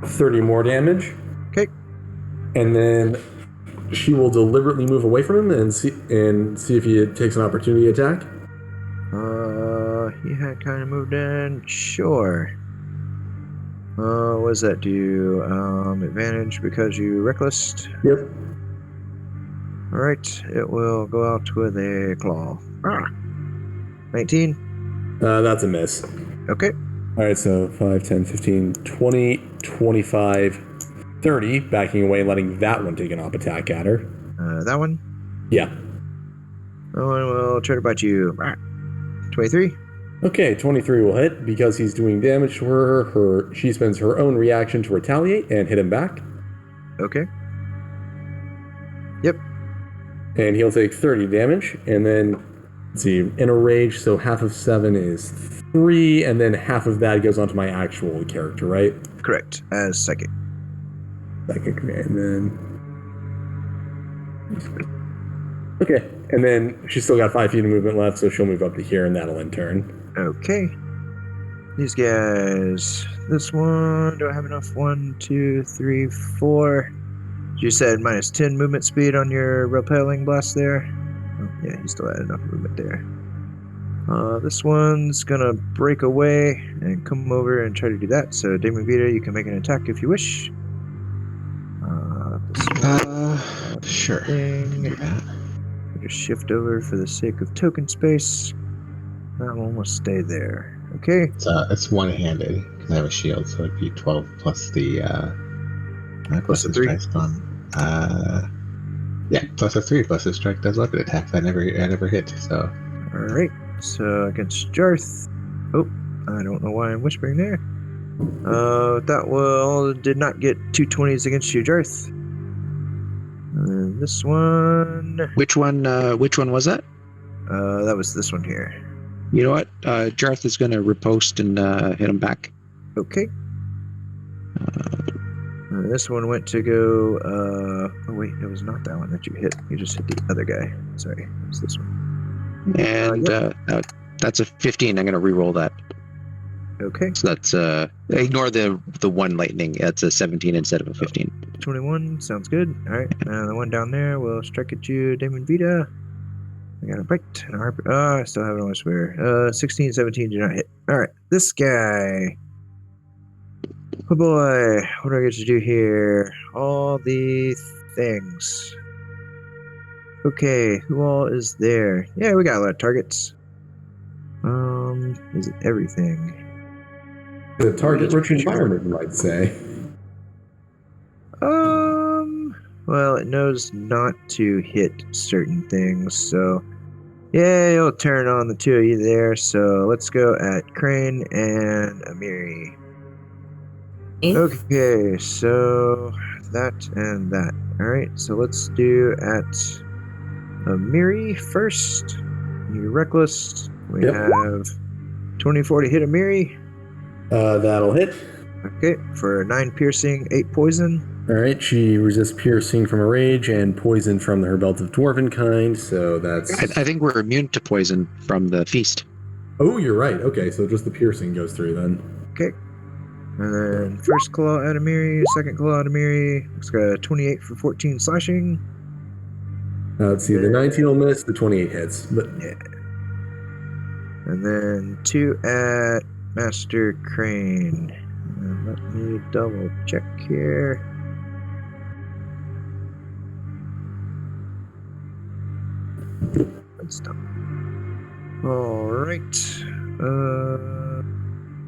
30 more damage. Okay. And then she will deliberately move away from him and see if he takes an opportunity attack. He had kind of moved in. Sure. What does that do? Advantage because you reckless. Yep. Alright, it will go out with a claw. 19. That's a miss. Okay. Alright, so 5, 10, 15, 20, 25, 30, backing away and letting that one take an op attack at her. That one? Yeah. That one will try to bite you. 23. Okay, 23 will hit. Because he's doing damage to her, she spends her own reaction to retaliate and hit him back. Okay. Yep. And he'll take 30 damage, and then, let's see, in a rage, so half of 7 is 3, and then half of that goes onto my actual character, right? Correct. As psychic. Psychic, okay, and then... Okay, and then she's still got 5 feet of movement left, so she'll move up to here, and that'll end turn. Okay. These guys. This one. Do I have enough? 1, 2, 3, 4. You said minus 10 movement speed on your repelling blast there. Oh, yeah, he still had enough movement there. This one's gonna break away and come over and try to do that. So, Damon Vita, you can make an attack if you wish. Sure. Thing. Do that. Just shift over for the sake of token space. That one will stay there. Okay. It's one-handed because I have a shield, so it'd be 12 plus the Plus the 3. strike stun. Yeah, plus a 3 plus the strike does weapon attacks. I never hit. So. All right. So against Jarth. Oh, I don't know why I'm whispering there. That did not get 2 20s against you, Jarth. This one. Which one was that? That was this one here. You know what? Jarth is going to riposte and hit him back. Okay. This one went to go. Oh wait, it was not that one that you hit. You just hit the other guy. Sorry, it was this one. And that's a 15. I'm going to re-roll that. Okay. So that's ignore the one lightning. That's a 17 instead of a 15. 21 sounds good. All right. The one down there will strike at you, Damon Vita. I got a bite and a harp. I still have it on my swear. 16, 17 do not hit. All right. This guy. Oh boy. What do I get to do here? All the things. Okay. Who all is there? Yeah, we got a lot of targets. Is it everything? The target-rich environment, you might say. Well, it knows not to hit certain things, so yeah, it'll turn on the two of you there. So let's go at Crane and Amiri. Okay, so that and that. All right, so let's do at Amiri first. You're reckless. We have 24 to hit Amiri. That'll hit. Okay, for 9 piercing, 8 poison. Alright, she resists piercing from a rage and poison from her belt of dwarven kind, so that's... I think we're immune to poison from the feast. Oh, you're right. Okay, so just the piercing goes through then. Okay. And then first claw at Amiri, second claw at Amiri. It's got 28 for 14 slashing. Let's see. The 19 will miss. The 28 hits. But Yeah. And then 2 at Master Crane. Let me double check here. Good stuff. All right.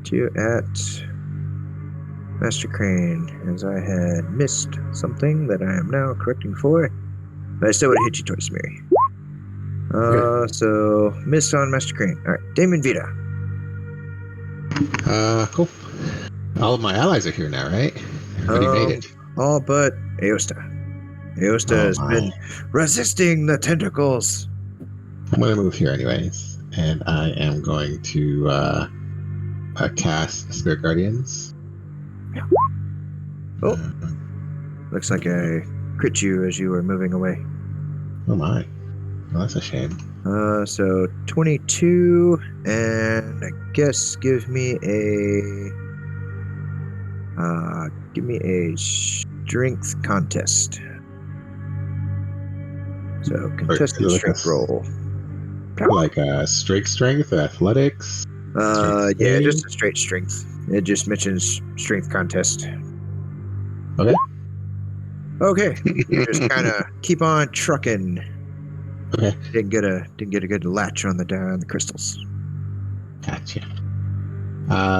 2 at Master Crane, as I had missed something that I am now correcting for. But I still would have hit you twice, Mary. So miss on Master Crane. All right, Damon Vita. Cool. All of my allies are here now, right? Everybody made it. All but Aosta. Aosta has my. been resisting the tentacles. I'm going to move here anyways, and I am going to cast Spirit Guardians. Oh, looks like I crit you as you were moving away. Oh my. Well, that's a shame. So 22, and I guess give me a strength contest. So contested like strength roll. Like strength, athletics. Yeah, just a straight strength. It just mentions strength contest. Okay. Okay. You just kind of keep on trucking. Okay. Didn't get a good latch on the crystals. Gotcha.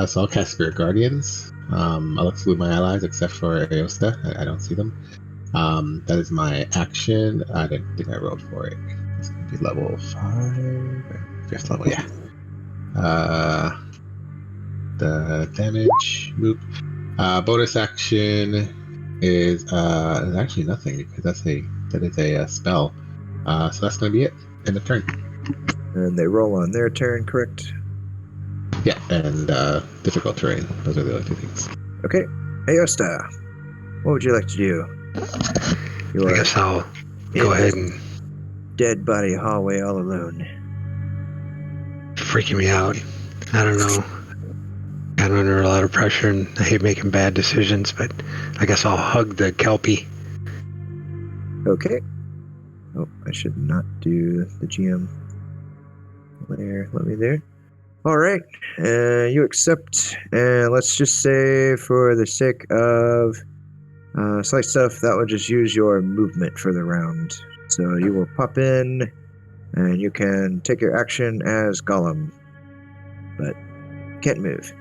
So I'll cast Spirit Guardians. I'll exclude my allies except for Aosta. I don't see them. That is my action. I didn't think I rolled for it. It's going to be level 5. 5th level, yeah. The damage. Whoop. Bonus action is actually nothing because that is a spell. So that's going to be it. End of turn. And they roll on their turn, correct? Yeah, and difficult terrain. Those are the other 2 things. Okay. Aosta, what would you like to do? I guess I'll go ahead and... Dead body hallway all alone. Freaking me out. I don't know. I'm under a lot of pressure and I hate making bad decisions, but I guess I'll hug the Kelpie. Okay. Oh, I should not do the GM. Let me there. All right. You accept, and let's just say for the sake of slight stuff, that will just use your movement for the round. So you will pop in, and you can take your action as Gollum, but can't move.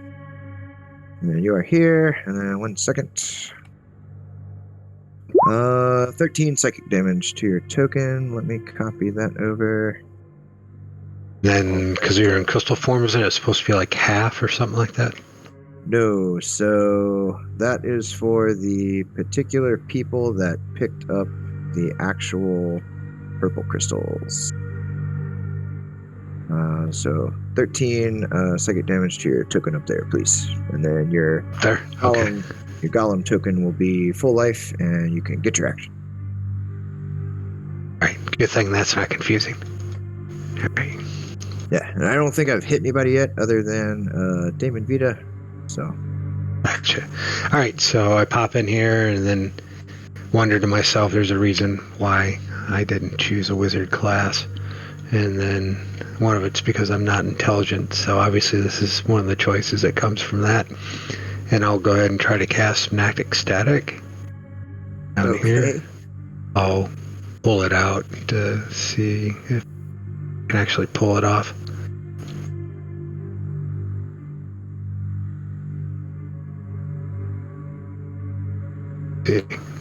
And then you are here, and then 1 second. 13 psychic damage to your token. Let me copy that over. Then, because you're in crystal form, isn't it supposed to be like half or something like that? No, so that is for the particular people that picked up the actual purple crystals. So 13 psychic damage to your token up there, please. And then your There? Okay. your Gollum token will be full life, and you can get your action. Right. Good thing that's not confusing. Right. Yeah, and I don't think I've hit anybody yet other than Damon Vita, so... Gotcha. All right, so I pop in here and then wonder to myself there's a reason why I didn't choose a wizard class. And then one of it's because I'm not intelligent, so obviously this is one of the choices that comes from that. And I'll go ahead and try to cast Magnetic Static down here. I'll pull it out to see if I can actually pull it off.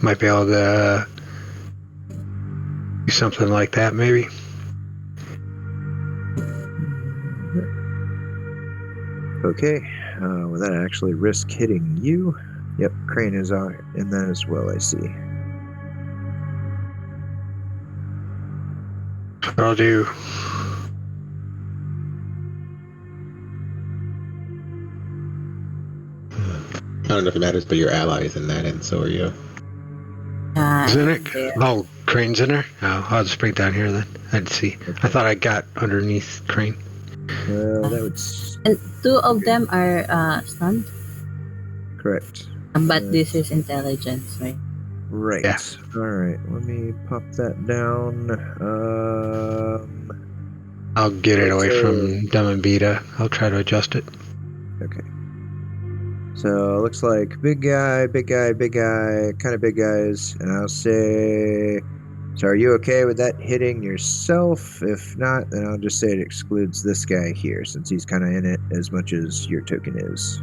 Might be able to do something like that, maybe. Okay, will that actually risk hitting you? Yep, Crane is in that as well, I see. I'll do. I don't know if it matters, but your ally is in that, and so are you. Isn't it? Oh, Crane's in there? Oh, I'll just bring it down here then. I'd see. Okay. I thought I got underneath Crane. That would... And 2 of them are stunned? Correct. But this is intelligence, right? Right. Yeah. All right. Let me pop that down. I'll get it away So- from Dumb and Beta. I'll try to adjust it. Okay. So it looks like big guy, kind of big guys, and I'll say. So are you okay with that hitting yourself? If not, then I'll just say it excludes this guy here, since he's kind of in it as much as your token is.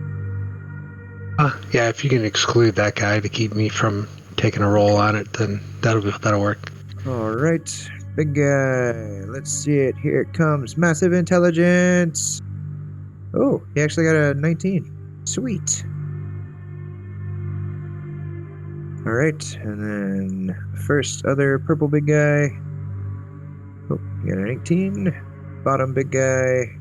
Yeah, if you can exclude that guy to keep me from taking a roll on it, then that'll work. All right, big guy. Let's see it. Here it comes. Massive intelligence. Oh, he actually got a 19. Sweet. All right, and then first other purple big guy. Oh, he got an 18. Bottom big guy.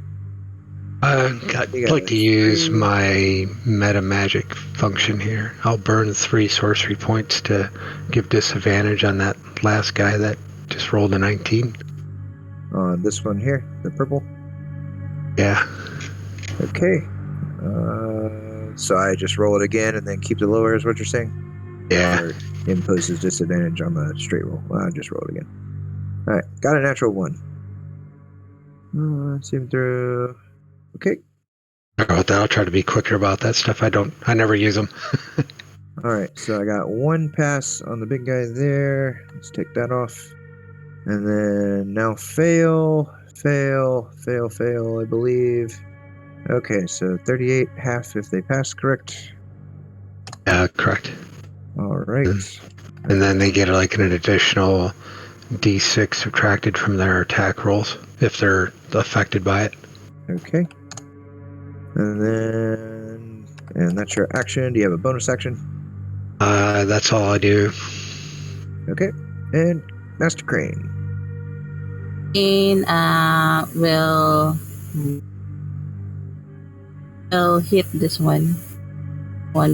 I'd You got like to a use 3. my meta magic function here. I'll burn 3 sorcery points to give disadvantage on that last guy that just rolled a 19. On this one here, the purple. Yeah. Okay. So I just roll it again and then keep the lower, is what you're saying? Yeah. Or imposes disadvantage on the straight roll. Well, I'll just roll it again. All right, got a natural 1. Let's see him through. Okay. Sorry about that. I'll try to be quicker about that stuff. I never use them. All right, so I got 1 pass on the big guy there. Let's take that off. And then now fail, I believe. Okay, so 38, half if they pass, correct? Yeah, correct. All right. And then they get like an additional D6 subtracted from their attack rolls if they're affected by it. Okay. And that's your action. Do you have a bonus action? That's all I do. Okay. And Master Crane. And will hit this one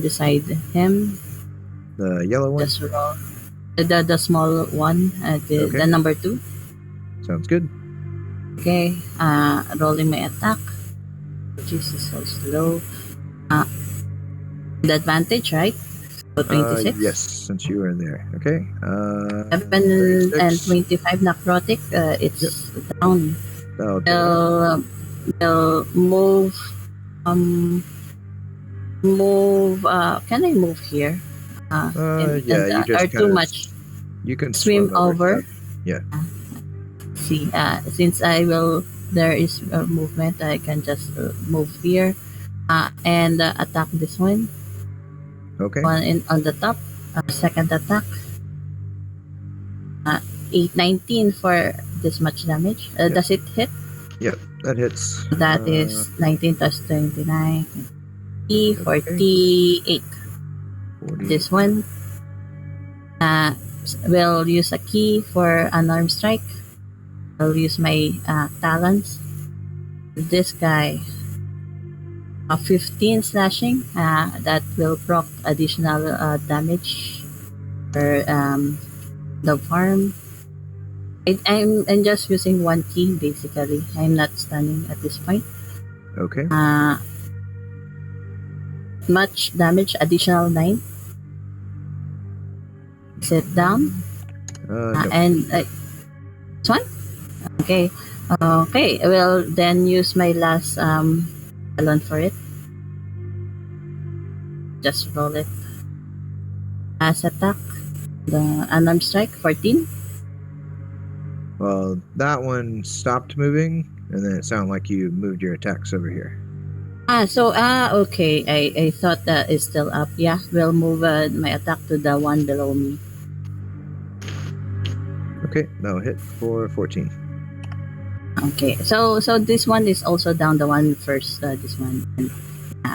beside him. The yellow one. Just roll the small one, Okay. the number 2. Sounds good. Okay, rolling my attack, which is so slow. The advantage, right? So 26. Yes, since you were in there. Okay. 7 and 36. 25 necrotic. It's down. Okay. They'll move. Move. Can I move here? Yeah, you just are too kinda much. You can Swim over. Yeah. See, since there is a movement, I can just move here, and attack this one. Okay. One on the top. Second attack. 19 for this much damage. Does it hit? Yep, that hits. That is 19 plus 29. 48. 40. This one. Will use a key for unarmed strike. I'll use my talents. This guy. 15 slashing. That will proc additional damage for the farm. I'm just using 1 key basically. I'm not stunning at this point. Okay. Much damage, additional 9. Sit down. No. And this one? Okay. Okay, I will then use my last talon for it. Just roll it. As attack. The unarmed strike, 14. Well, that one stopped moving, and then it sounded like you moved your attacks over here. Okay. I thought that is still up. Yeah, we'll move my attack to the one below me. Okay, that'll hit for 14. Okay, so this one is also down the one first. This one.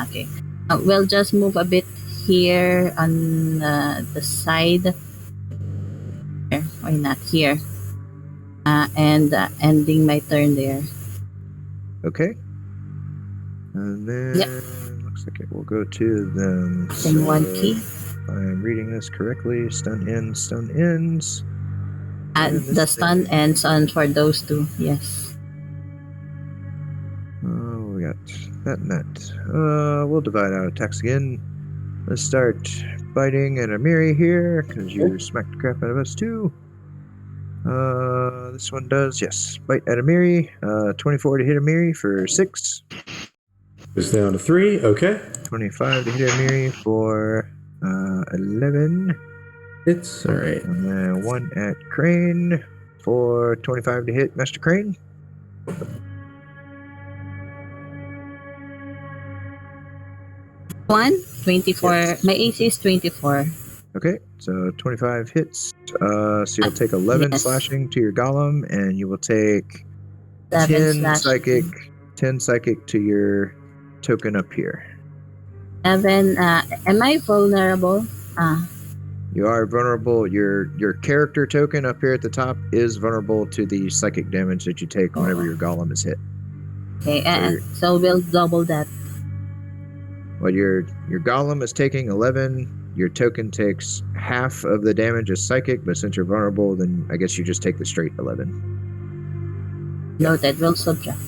Okay, we'll just move a bit here on the side. Here, why not here? And ending my turn there. Okay. And then looks like it will go to them. Then 1 key. If I'm reading this correctly, stun ends. And the stun ends on for those 2. Yes. Oh, we got that and that. We'll divide out attacks again. Let's start biting at Amiri here, because you smacked the crap out of us too. This one does, yes. Bite at Amiri. 24 to hit Amiri for 6. It's down to 3. Okay. 25 to hit Amiri for 11. It's all right. And then 1 at Crane for 25 to hit Master Crane. One, 24. Yes. My AC is 24. Okay, so 25 hits. So you'll take 11 Yes. slashing to your golem, and you will take 7 10 slash. psychic. 10 psychic to your token up here. 7. Am I vulnerable? You are vulnerable. Your character token up here at the top is vulnerable to the psychic damage that you take whenever your golem is hit. Okay, so we'll double that. Well, your golem is taking 11. Your token takes half of the damage as psychic, but since you're vulnerable, then I guess you just take the straight 11. Noted, we'll subtract.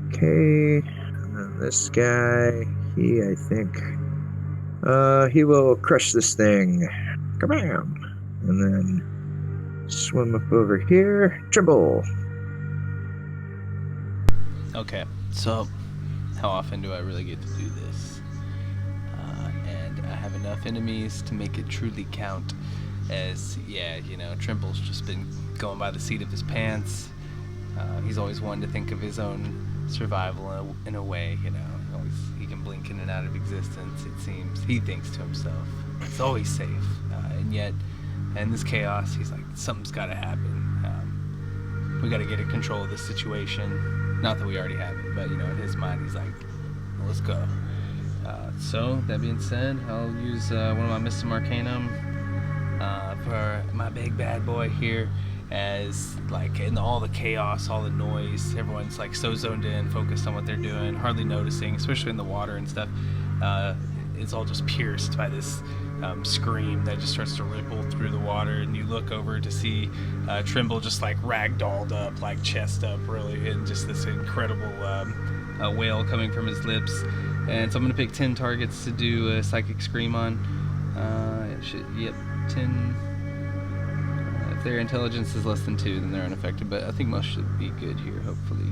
Okay, and then this guy, I think, he will crush this thing. Kabam! And then swim up over here. Trimble. Okay, so how often do I really get to do this? And I have enough enemies to make it truly count. As, yeah, Trimble's just been going by the seat of his pants. He's always wanted to think of his own survival in a way, he can blink in and out of existence, it seems. He thinks to himself, it's always safe. And yet, in this chaos, he's like, something's got to happen. We got to get in control of this situation. Not that we already have it, but, in his mind, he's like, well, let's go. So, that being said, I'll use one of my Mystic Arcanum for my big bad boy here. As like in all the chaos, all the noise, everyone's like so zoned in, focused on what they're doing, hardly noticing, especially in the water and stuff. It's all just pierced by this scream that just starts to ripple through the water, and you look over to see Trimble just like ragdolled up, like chest up, really, and just this incredible wail coming from his lips. And so I'm gonna pick 10 targets to do a psychic scream on. 10. If their intelligence is less than 2, then they're unaffected, but I think most should be good here, hopefully.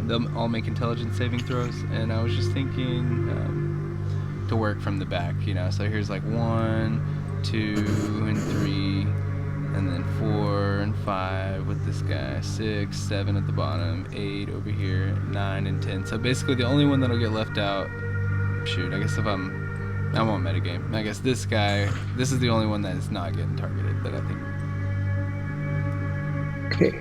They'll all make intelligence saving throws, and I was just thinking to work from the back, so here's like 1, 2, and 3, and then 4 and 5 with this guy, 6, 7 at the bottom, 8 over here, 9 and 10. So basically the only one that'll get left out, I guess if I won't metagame. I guess this guy, this is the only one that is not getting targeted that I think. Okay.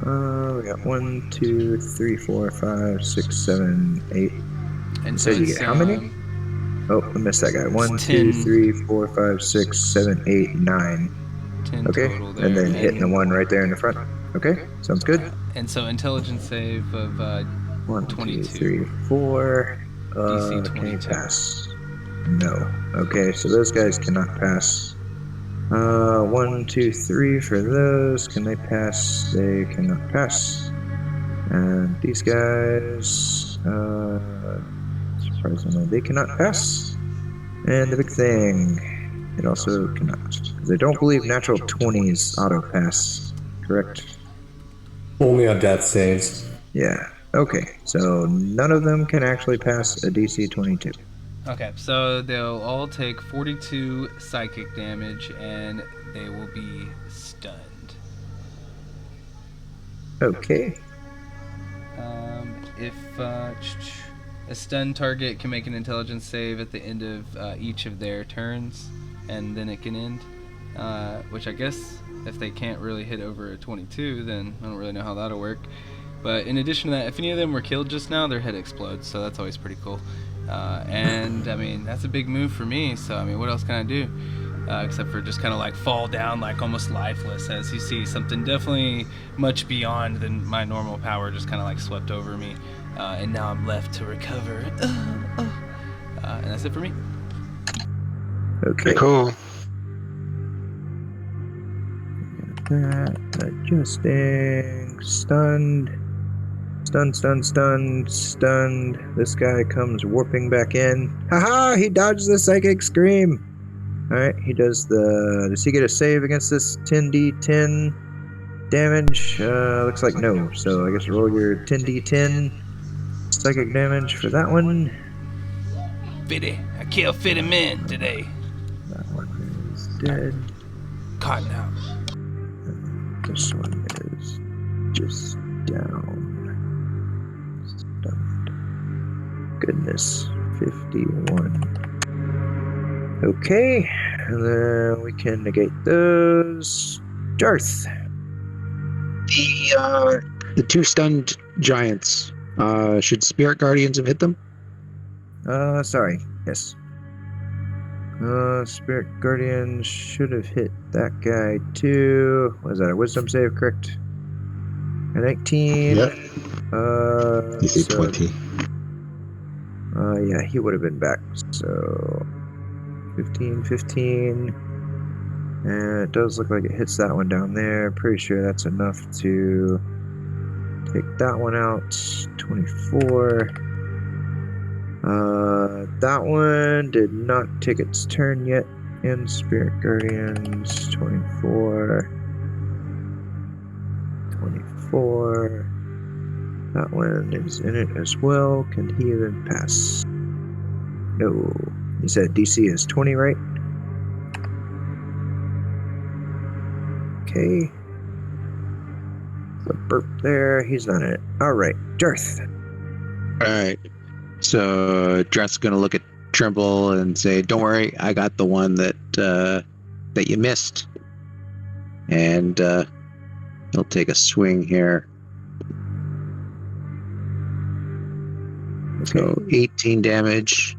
We got 1, 2, 3, 4, 5, 6, 7, 8. And so you get how many? Oh, I missed that guy. 1, 2, 3, 4, 5, 6, 7, 8, 9. 10 okay. total there. And then hitting the one right there in the front. Okay, sounds good. And so intelligence save of 1, 22. 2, 3, 4. DC 22. Can you pass? No. Okay, so those guys cannot pass. 1, 2, 3 for those. Can they pass? They cannot pass. And these guys, surprisingly, they cannot pass. And the big thing, it also cannot. Because I don't believe natural 20s auto pass. Correct? Only on death saves. Yeah. Okay, so none of them can actually pass a DC 22. Okay, so they'll all take 42 psychic damage, and they will be stunned. Okay. If a stunned target can make an intelligence save at the end of each of their turns, and then it can end, which I guess if they can't really hit over a 22, then I don't really know how that'll work. But in addition to that, if any of them were killed just now, their head explodes, so that's always pretty cool. And I mean, that's a big move for me, so I mean, what else can I do? Except for just kind of like fall down like almost lifeless, as you see something definitely much beyond than my normal power just kind of like swept over me, and now I'm left to recover. And that's it for me. Okay. Cool. That, adjusting, stunned, Stunned. This guy comes warping back in. Haha! He dodged the psychic scream. Alright, he does Does he get a save against this 10d10 damage? Looks like no. So I guess roll your 10d10 psychic damage for that one. Fitty. I killed Fitty Men today. That one is dead. Caught now. This one is just down. Stunned. Goodness. 51. Okay. And then we can negate those. Darth. The two stunned giants. Should Spirit Guardians have hit them? Sorry. Yes. Spirit Guardian should have hit that guy too. Was that a wisdom save, correct? A 19. Yep. DC So, 20. yeah, he would have been back. So 15. And it does look like it hits that one down there. Pretty sure that's enough to take that one out. 24. That one did not take its turn yet in Spirit Guardians. 24. That one is in it as well. Can he even pass? No. You said DC is 20, right? Okay. The burp there. He's not in it. Alright. Darth. Alright. So Dreth's gonna look at Trimble and say, "Don't worry, I got the one that you missed." And he'll take a swing here. So 18 damage.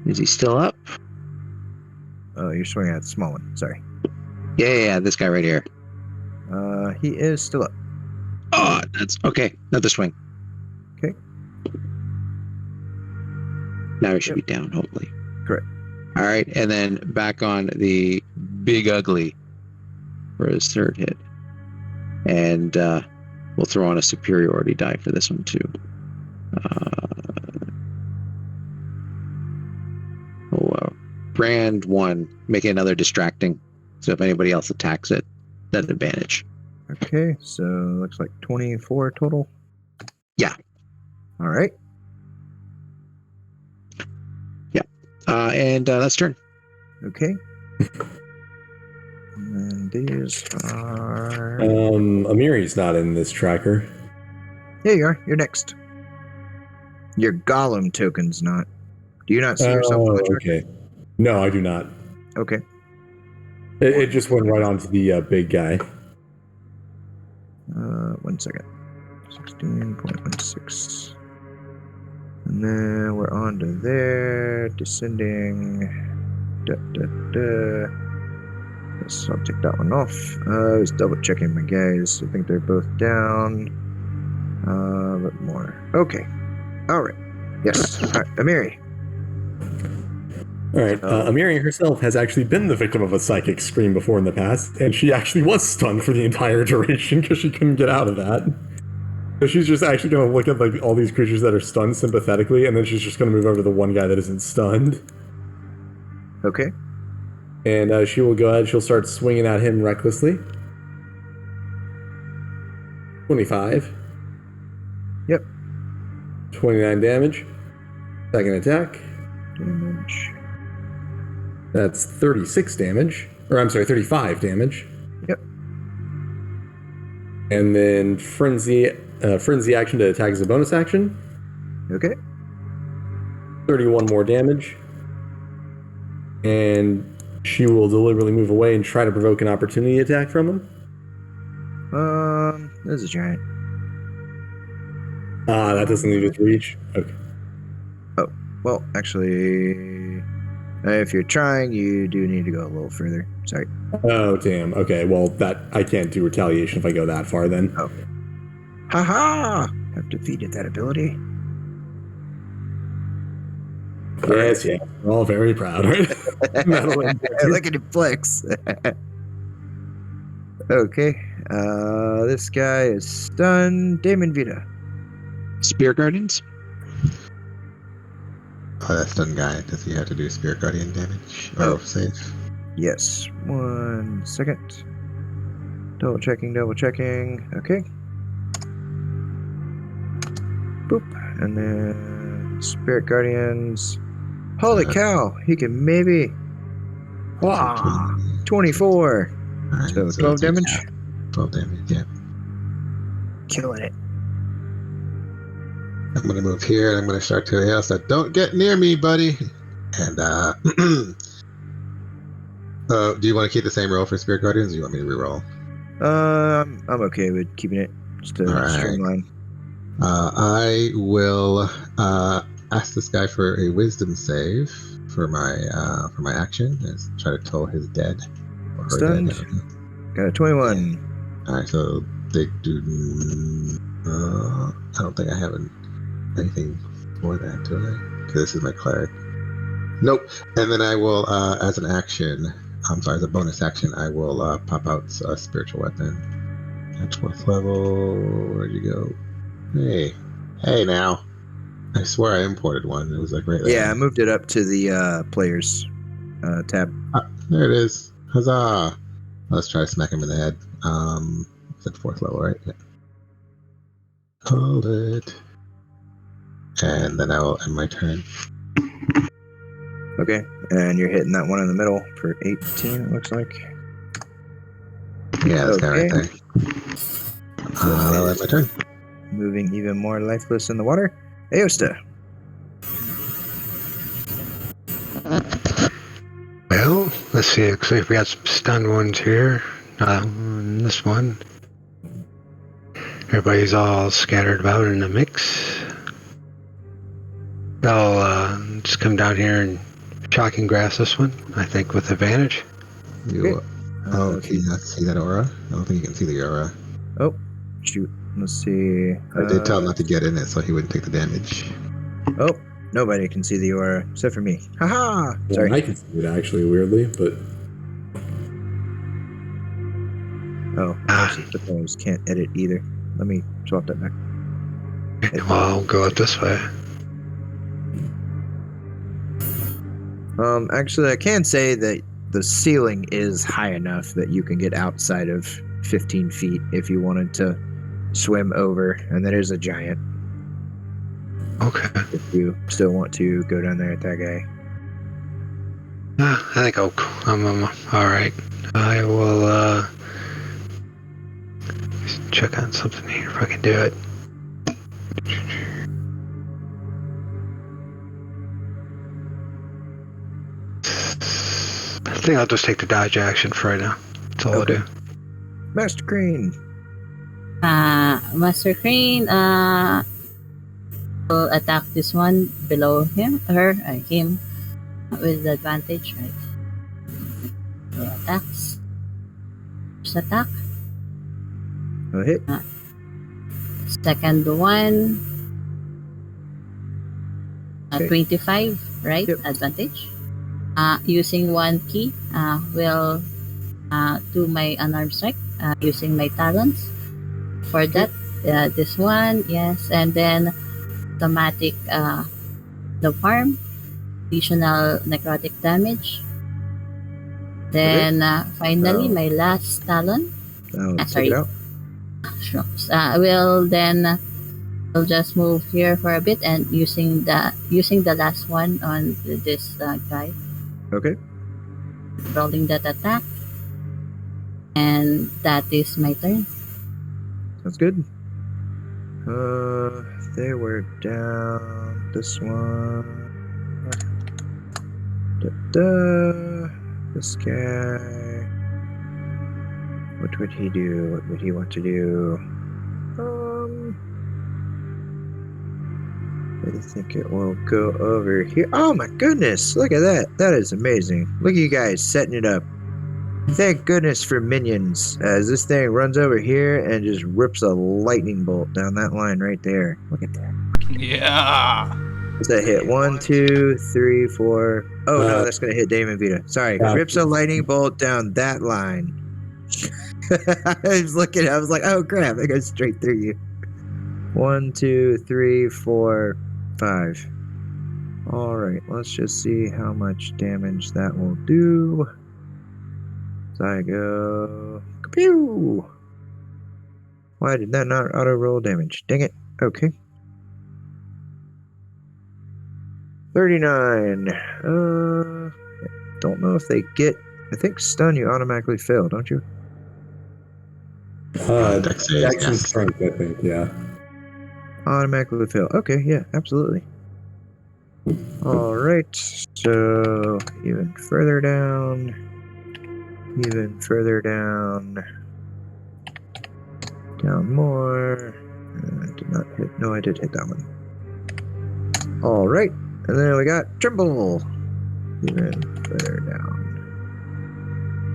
Is he still up? Oh, you're swinging at the small one. Sorry. Yeah, this guy right here. He is still up. Oh, that's okay. Another swing. Okay. Now he should be down, hopefully. Correct. All right, and then back on the big ugly for his third hit. And we'll throw on a superiority die for this one, too. Brand 1, make it another distracting. So if anybody else attacks it, that's an advantage. Okay, so looks like 24 total. Yeah. All right. Yeah. And that's turn. Okay. And these are. Amiri's not in this tracker. There you are. You're next. Your Gollum token's not. Do you not see yourself on the tracker? Okay. No, I do not. Okay. It just went right onto the big guy. 1 second. 16.16. And then we're on to there. Descending. Yes, I'll take that one off. I was double checking my guys. I think they're both down. But more. Okay. Alright. Yes. Alright. Amiri. All right. Amiri herself has actually been the victim of a psychic scream before in the past, and she actually was stunned for the entire duration because she couldn't get out of that. So she's just actually going to look at like all these creatures that are stunned sympathetically, and then she's just going to move over to the one guy that isn't stunned. Okay. And she will go ahead. She'll start swinging at him recklessly. 25. Yep. 29 damage. Second attack. Damage. That's 36 damage. Or I'm sorry, 35 damage. Yep. And then frenzy action to attack as a bonus action. Okay. 31 more damage. And she will deliberately move away and try to provoke an opportunity attack from him. This is a giant. That doesn't leave its reach. Okay. Oh, well, actually, if you're trying, you do need to go a little further. Sorry. Oh, damn. Okay, well, that I can't do retaliation if I go that far then. Oh. Haha! I've defeated that ability. Yes, yeah. We're all very proud, right? Look at him flex. Okay. This guy is stunned. Damon Vita. Spirit Guardians? Oh, that stun guy. Does he have to do Spirit Guardian damage? Or save? Yes. 1 second. Double checking. Okay. Boop. And then Spirit Guardians. Holy cow! He can maybe. Wow. 24. Alright, So so 12 it takes damage. half. 12 damage, yeah. Killing it. I'm gonna move here and I'm gonna start to yell, so don't get near me, buddy. And do you want to keep the same roll for Spirit Guardians, or do you want me to reroll? I'm okay with keeping it just to Alright. streamline. I will ask this guy for a Wisdom save for my action. And try to toll his dead or her Stunned. dead. I don't know. Got a 21. All right, so they do. I don't think I have anything for that, do I? Because this is my cleric. Nope. And then I will, as an action, as a bonus action, I will pop out a spiritual weapon. At 4th level, where'd you go? Hey now. I swear I imported one. It was like right there. Yeah, I moved it up to the players tab. There it is. Huzzah! Let's try to smack him in the head. It's at 4th level, right? Yeah. Hold it. And then I will end my turn. Okay, and you're hitting that one in the middle for 18, it looks like. Yeah, this guy right there. I'll end my turn. Moving even more lifeless in the water. Aosta. Well, let's see. Looks like we got some stunned ones here. This one. Everybody's all scattered about in the mix. I'll just come down here and shocking grass this one, I think, with advantage. You, can you not see that aura? I don't think you can see the aura. Oh, shoot. Let's see. I did tell him not to get in it so he wouldn't take the damage. Oh, nobody can see the aura except for me. Haha! Yeah, Sorry. I can see it actually, weirdly, but Oh, I suppose can't edit either. Let me swap that back. Well, I'll go up this way. Actually, I can say that the ceiling is high enough that you can get outside of 15 feet if you wanted to swim over, and that is a giant. Okay. If you still want to go down there at that guy. I think I'm all right. I will check on something here if I can do it. I think I'll just take the dodge action for right now. That's all Okay. I'll do. Master Crane. Master Crane will attack this one below him, him with advantage, right? So attacks. First attack. No hit. Second one. Okay. 25, right? Yep. Advantage. Using one key, will do my unarmed strike using my talons. For that, this one, yes, and then automatic the farm, additional necrotic damage. Then finally, my last talon. I'll take Sorry. it out. Sure. We'll just move here for a bit and using the last one on this guy. Okay. Rolling that attack, and that is my turn. That's good. They were down this one. This guy. What would he do? What would he want to do? I think it will go over here. Oh my goodness! Look at that. That is amazing. Look at you guys setting it up. Thank goodness for minions, as this thing runs over here and just rips a lightning bolt down that line right there. Look at that. Yeah. What's that hit? 1, 2, 3, 4. Oh no, that's gonna hit Damon Vita. Sorry. Rips a lightning bolt down that line. I was looking, I was like, oh crap, it goes straight through you. 1, 2, 3, 4, 5. Alright, let's just see how much damage that will do. So I go... Pew! Why did that not auto-roll damage? Dang it. Okay. 39. Don't know if they get... I think stun you automatically fail, don't you? Dex save, Dex and yes. strength, I think, yeah. Automatically fail. Okay, yeah, absolutely. Alright, so even further down. Even further down. Down more. Did not hit. No, I did hit that one. Alright, and then we got Trimble. Even further down.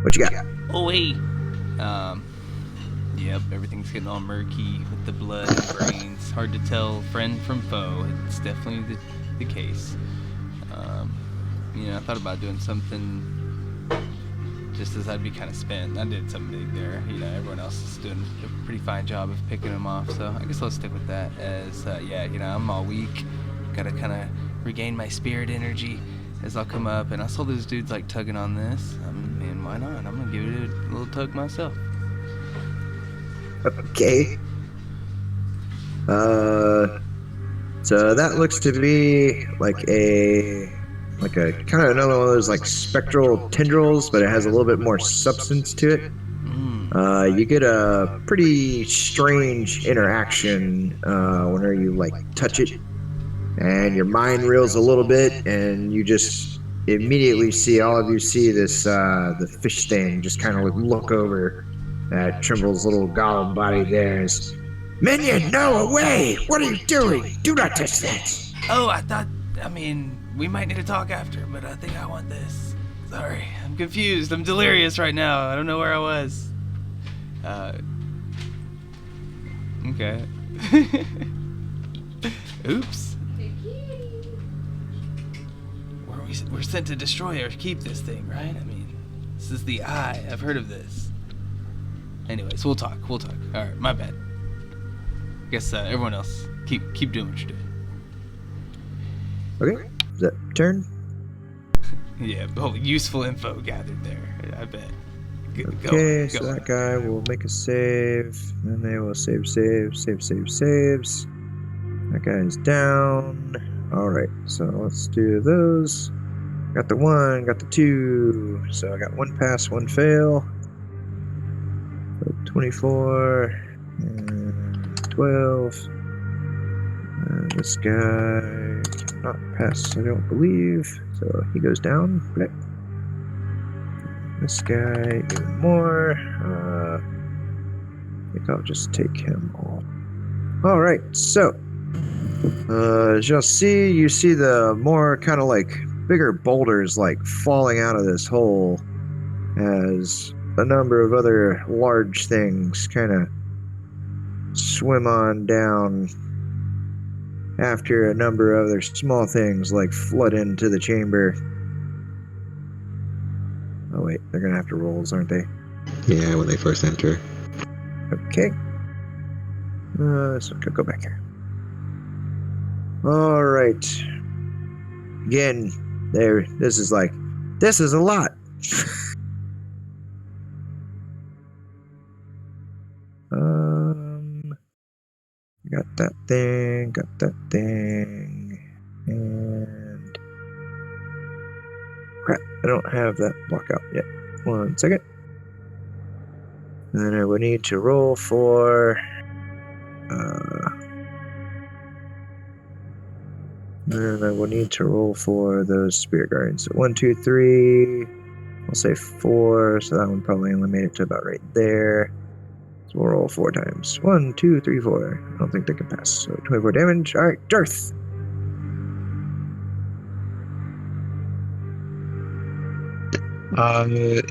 What you got? Oh, hey. Yep, everything's getting all murky with the blood and brains. Hard to tell friend from foe. It's definitely the case. I thought about doing something just as I'd be kind of spent. I did something big there. Everyone else is doing a pretty fine job of picking them off, so I guess I'll stick with that as, I'm all weak. Gotta kind of regain my spirit energy as I'll come up, and I saw those dudes, like, tugging on this. And why not? I'm gonna give it a little tug myself. Okay. So that looks to be like a kind of another one of those like spectral tendrils, but it has a little bit more substance to it. You get a pretty strange interaction whenever you like touch it, and your mind reels a little bit, and you just immediately see this the fish thing just kind of look over at Trimble's little golem body there. Is, Minion, no, away! What are you doing? Do not touch that! Oh, we might need to talk after, but I think I want this. Sorry, I'm confused. I'm delirious right now. I don't know where I was. Okay. Oops. We're sent to destroy or keep this thing, right? This is the Eye. I've heard of this. Anyways, we'll talk. Alright, my bad. Guess everyone else, keep doing what you're doing. Okay, is that turn? Yeah, useful info gathered there, I bet. Okay, so that guy will make a save, and they will saves. That guy is down. Alright, so let's do those. Got the 1, got the 2, so I got 1 pass, 1 fail. So 24, and 12. This guy cannot pass, I don't believe, so he goes down. Okay. This guy even more. I think I'll just take him off. Alright, so as you'll see, you see the more kind of like bigger boulders like falling out of this hole as a number of other large things kind of swim on down after a number of other small things like flood into the chamber. Oh wait, they're gonna have to roll, aren't they? Yeah, when they first enter. Okay. So go back here. All right. Again, there. This is a lot. Got that thing, and crap, I don't have that block out yet. 1 second. And then I would need to roll for those spirit guardians. So 1, 2, 3. I'll say 4, so that one probably only made it to about right there. So we'll roll 4 times. 1, 2, 3, 4. I don't think they can pass. So 24 damage. Alright, Darth.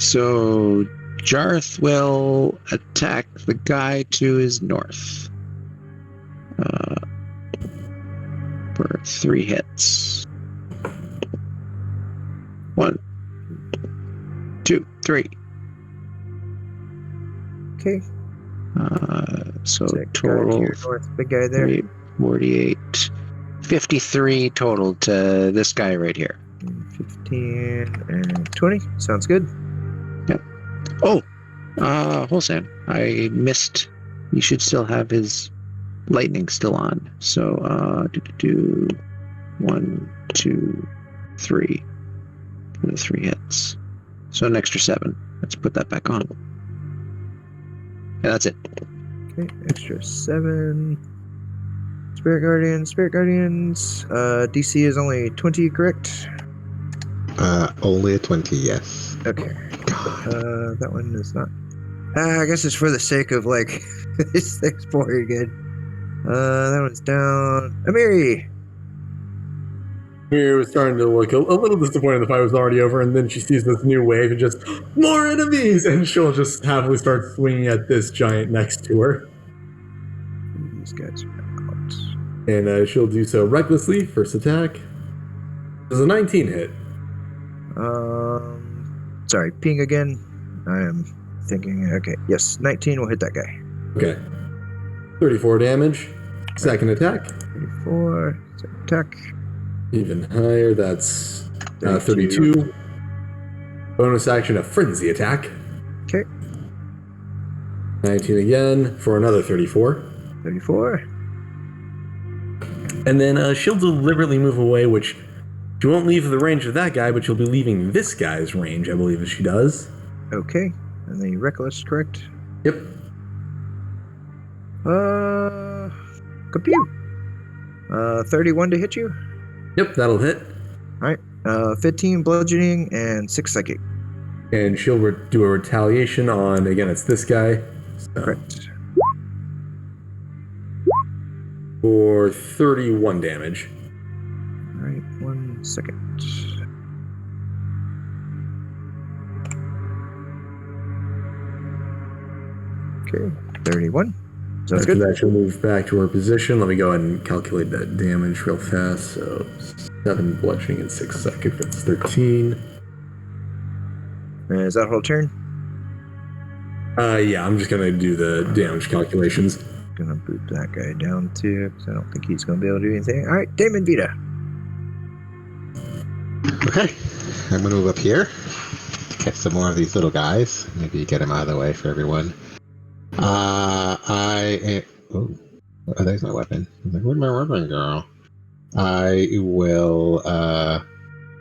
So Jarth will attack the guy to his north. For 3 hits. 1, 2, 3. Okay. So Sick. total Your north, big guy there. 48, 53 total to this guy right here. 15 and 20. Sounds good. Oh, Holsan, I missed. He should still have his lightning still on. So, 1, 2, 3. The 3 hits. So an extra 7. Let's put that back on. And that's it. Okay, extra 7. Spirit Guardians. DC is only 20, correct? Only a 20, yes. Okay. That one is not. I guess it's for the sake of like this thing's boring good. That one's down. Amiri. Miri was starting to look a little disappointed the fight was already over, and then she sees this new wave and just, more enemies! And she'll just happily start swinging at this giant next to her. These guys are out. And she'll do so recklessly. First attack. Does a 19 hit? Sorry, ping again. I am thinking, okay, yes, 19 will hit that guy. Okay. 34 damage. Second attack. 34, second attack. Even higher, that's 32. Bonus action, a frenzy attack. Okay. 19 again for another 34. 34. And then she'll deliberately move away, which she won't leave the range of that guy, but she'll be leaving this guy's range, I believe, if she does. Okay. And the reckless, correct? Yep. Compute. 31 to hit you. Yep, that'll hit. Alright. 15 bludgeoning and 6 psychic. And she'll do a retaliation on, again, it's this guy. So, Correct. for 31 damage. Alright, 1 second. Okay, 31. Sounds After good. that, she'll move back to her position. Let me go ahead and calculate that damage real fast. So 7 bludgeoning and 6 psychic. That's 13. Is that whole turn? Yeah, I'm just gonna do the damage calculations. Gonna boot that guy down too, because I don't think he's gonna be able to do anything. Alright, Damon Vita. Okay. I'm going to move up here. Catch some more of these little guys. Maybe get them out of the way for everyone. Oh, there's my weapon. I was like, where'd my weapon go? I will,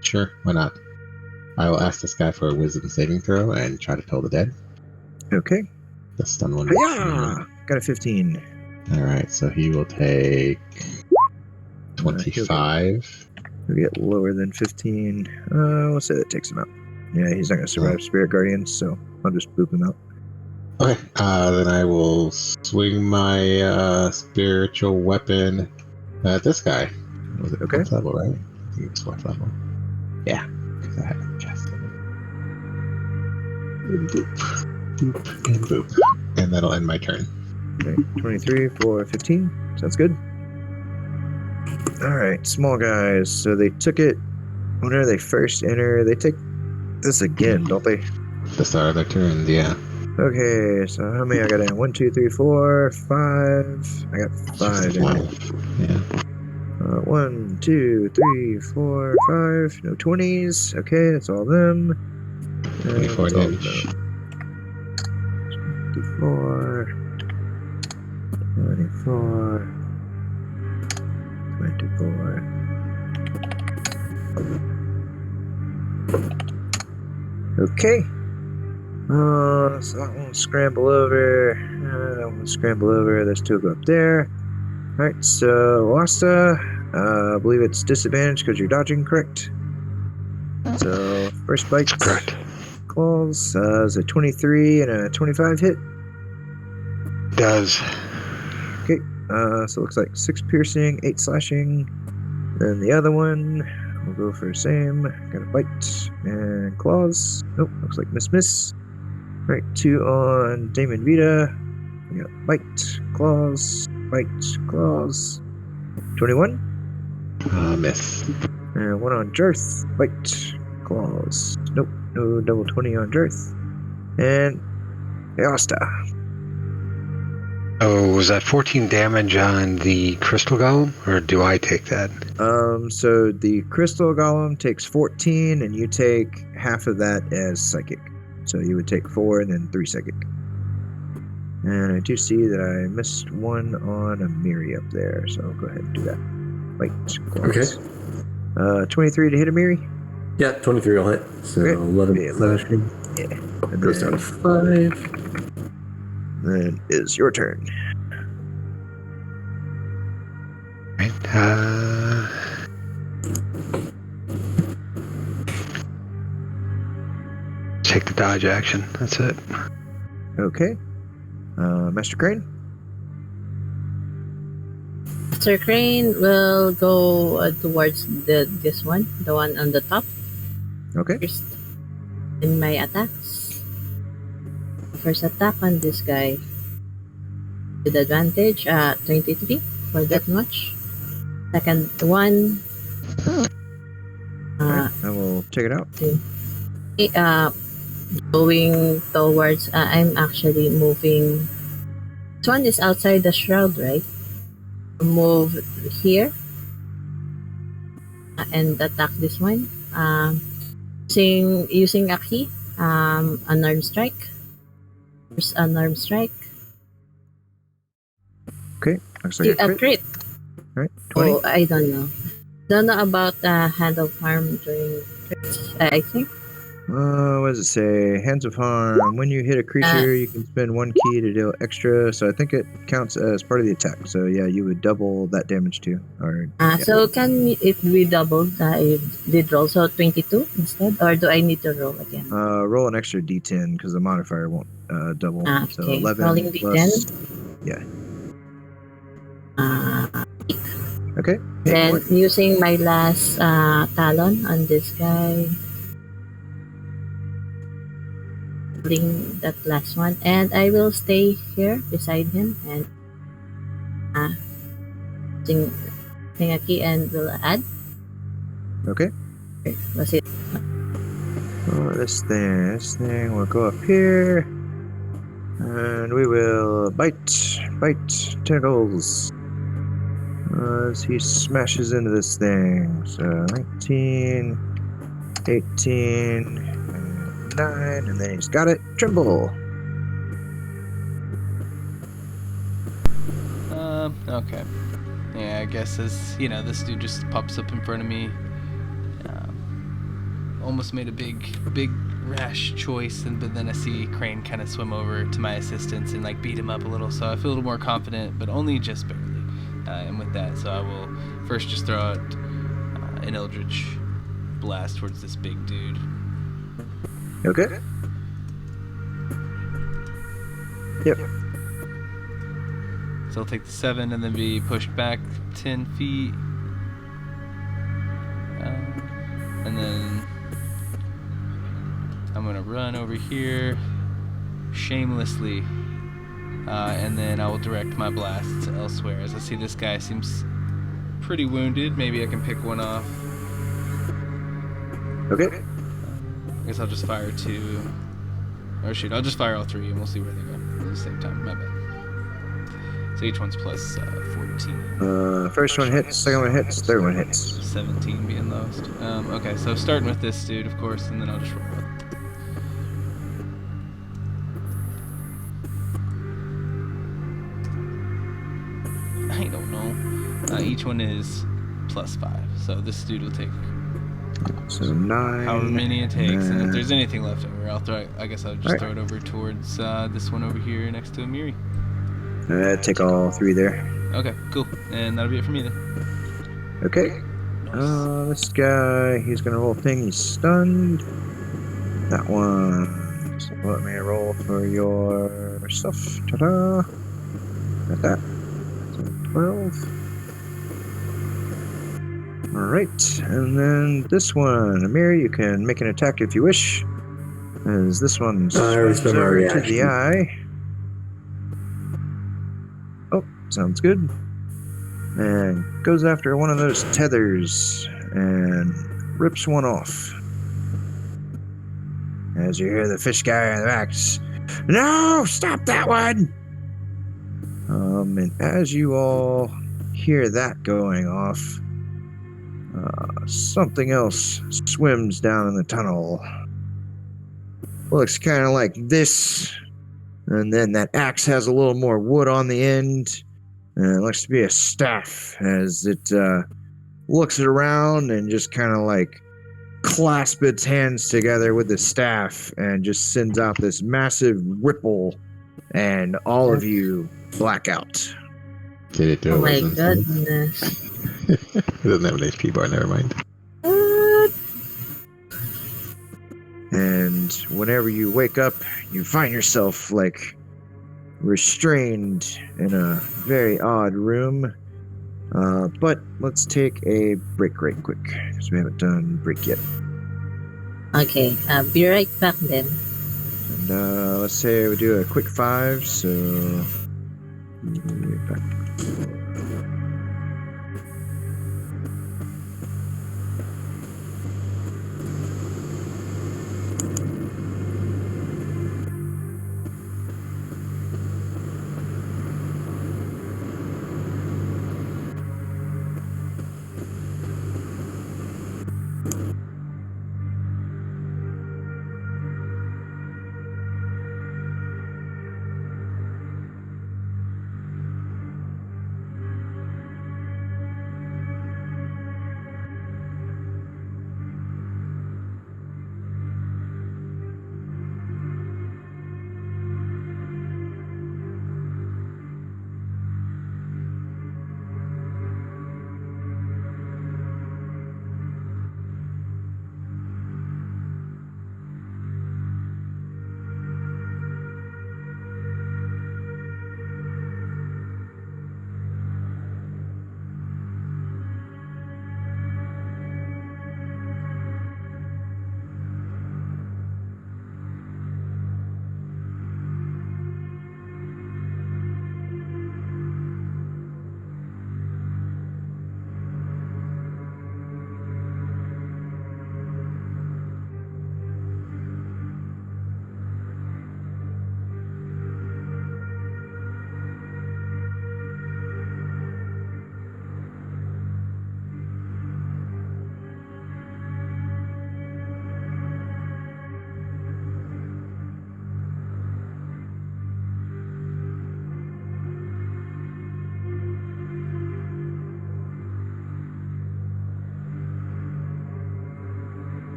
sure, why not? I will ask this guy for a wisdom saving throw and try to kill the dead. Okay. The stun one. Hiya! Got a 15. Alright, so he will take 25. He'll get lower than 15. We'll say that takes him out. Yeah, he's not gonna survive Spirit Guardians, so I'll just boop him out. Okay, then I will swing my spiritual weapon at this guy. Was it Okay. 4th level, right? I think it's 4th level. Yeah, because I haven't cast it. Boop, boop, and boop. And that'll end my turn. Okay, 23 for 15. Sounds good. Alright, small guys. So they took it whenever they first enter. They take this again, don't they? The start of their turns, yeah. Okay, so how many I got in? 1, 2, 3, 4, 5. I got 5 in. 5. Yeah. 1, 2, 3, 4, 5. No 20s. Okay, that's all them. 24 That's all damage. them. 24. 24. 24. Okay. So that one will scramble over. That one will scramble over. There's 2 go up there. Alright, so Wasta, I believe it's disadvantage because you're dodging, correct? So, first bite. Correct. Claws. Is a 23 and a 25 hit. Does. Okay. So it looks like 6 piercing, 8 slashing. Then the other one, we'll go for same. Got a bite and claws. Nope, looks like miss. Right, 2 on Damon Vita. We got bite, claws, 21. Miss. And 1 on Jarth, bite, claws. Nope, no double 20 on Jarth. And Eosta. Oh, was that 14 damage on the crystal golem, or do I take that? So the crystal golem takes 14, and you take half of that as psychic. So you would take 4 and then 3 psychic. And I do see that I missed one on a Miri up there, so I'll go ahead and do that. Wait, Okay. 23 to hit a Miri. Yeah, 23 will hit. So Okay. 11 Yeah, slashing. Yeah. It goes down to 5. Then is your turn. Right. Take the dodge action. That's it. Okay. Master Crane. Master Crane will go towards this one, the one on the top. Okay. First, in my attacks. First attack on this guy with advantage, 23 for that much. Second one, Alright, I will check it out. going towards, I'm actually moving. This one is outside the shroud, right? Move here and attack this one. Using a key, unarmed strike. First unarmed strike. Okay. Looks like A crit. Alright, 20. Oh, I don't know. Don't know about hand of harm during crits, I think. What does it say? Hands of harm. When you hit a creature, you can spend 1 key to deal extra. So I think it counts as part of the attack. So yeah, you would double that damage too. Or yeah. So can it be doubled? I did roll, so 22 instead, or do I need to roll again? Roll an extra d10 because the modifier won't double. Okay. So 11 Rolling plus. Yeah. Okay. Then using my last talon on this guy. Bring that last one, and I will stay here beside him and sing a key and will add. Okay. Was it? Oh, this thing will go up here, and we will bite tentacles as he smashes into this thing. So 19, 18. 9, and then he's got it. Tremble. Okay. Yeah, I guess as this dude just pops up in front of me. Almost made a big rash choice, but then I see Crane kind of swim over to my assistance and like beat him up a little. So I feel a little more confident, but only just barely. And with that, so I will first just throw out an Eldritch blast towards this big dude. Okay. Yep. So I'll take the 7 and then be pushed back 10 feet. And then I'm going to run over here shamelessly. And then I will direct my blasts elsewhere. As I see this guy seems pretty wounded. Maybe I can pick one off. Okay. I guess I'll just fire 2. Or shoot, I'll just fire all 3 and we'll see where they go at the same time. My bad. So each one's plus 14. First one hits, second one hits, third one hits. 17 being lowest. Okay, so starting with this dude, of course, and then I'll just roll it. I don't know. Each one is plus 5. So this dude will take So 9. however many it takes, and if there's anything left over, I'll throw it. I guess I'll just throw it over towards this one over here next to Amiri. Take all 3 there. Okay, cool. And that'll be it for me then. Okay. Nice. This guy, he's gonna roll a thing. He's stunned. That one. So let me roll for your stuff. Ta-da! Got that. So 12. Alright, and then this one. Amir, you can make an attack if you wish. As this one swings spent my over to reaction. the eye. Oh, sounds good. And goes after one of those tethers and rips one off. As you hear the fish guy in the back, "No, stop that one!" And as you all hear that going off, something else swims down in the tunnel. Looks kind of like this, and then that axe has a little more wood on the end, and it looks to be a staff as it looks around and just kind of like clasp its hands together with the staff and just sends out this massive ripple, and all of you black out. Did it do Oh it? my Wasn't goodness. it doesn't have an HP bar. Never mind. What? And whenever you wake up, you find yourself like restrained in a very odd room. But let's take a break right quick because we haven't done break yet. Okay, be right back then. And let's say we do a quick 5. So be right back.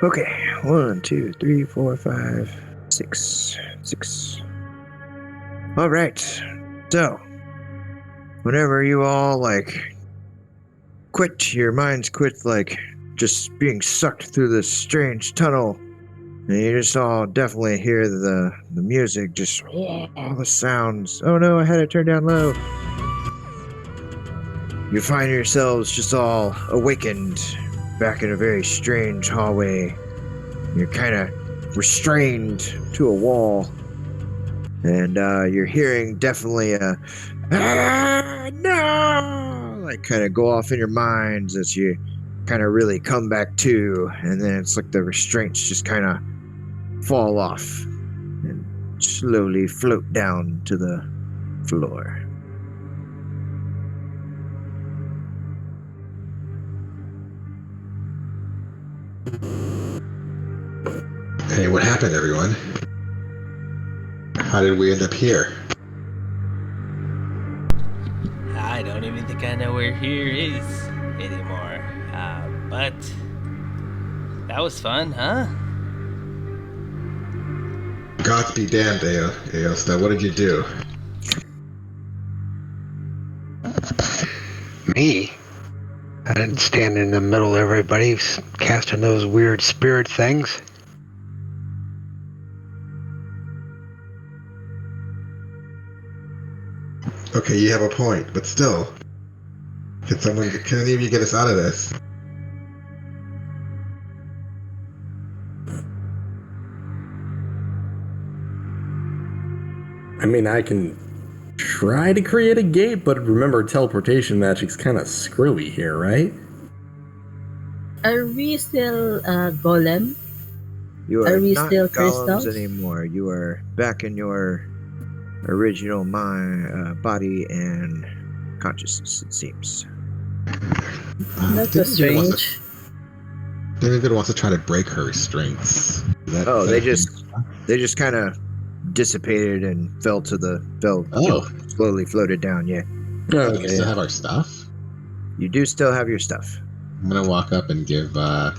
Okay, 1, 2, 3, 4, 5, 6, 6. All right. So, whenever you all quit, your minds quit just being sucked through this strange tunnel, and you just all definitely hear the music, just all the sounds. Oh no, I had it turned down low. You find yourselves just all awakened back in a very strange hallway. You're kind of restrained to a wall, and you're hearing definitely a no, kind of go off in your minds as you kind of really come back to, and then it's like the restraints just kind of fall off and slowly float down to the floor. Hey, what happened, everyone? How did we end up here? I don't even think I know where here is anymore. But that was fun, huh? Gods be damned, Eos. Now, what did you do? Me? I didn't stand in the middle of everybody casting those weird spirit things. Okay, you have a point, but still. Can any of you get us out of this? I mean, I can try to create a gate, but remember, teleportation magic's kind of screwy here, right? Are we still golem? You Are are we not still golems crystals? anymore. You are back in your original body and consciousness, it seems. That's so strange. David wants to try to break her restraints. Oh, they just kind of dissipated and fell, slowly floated down. Yeah, Do we still have our stuff? you do still have your stuff. I'm gonna walk up and give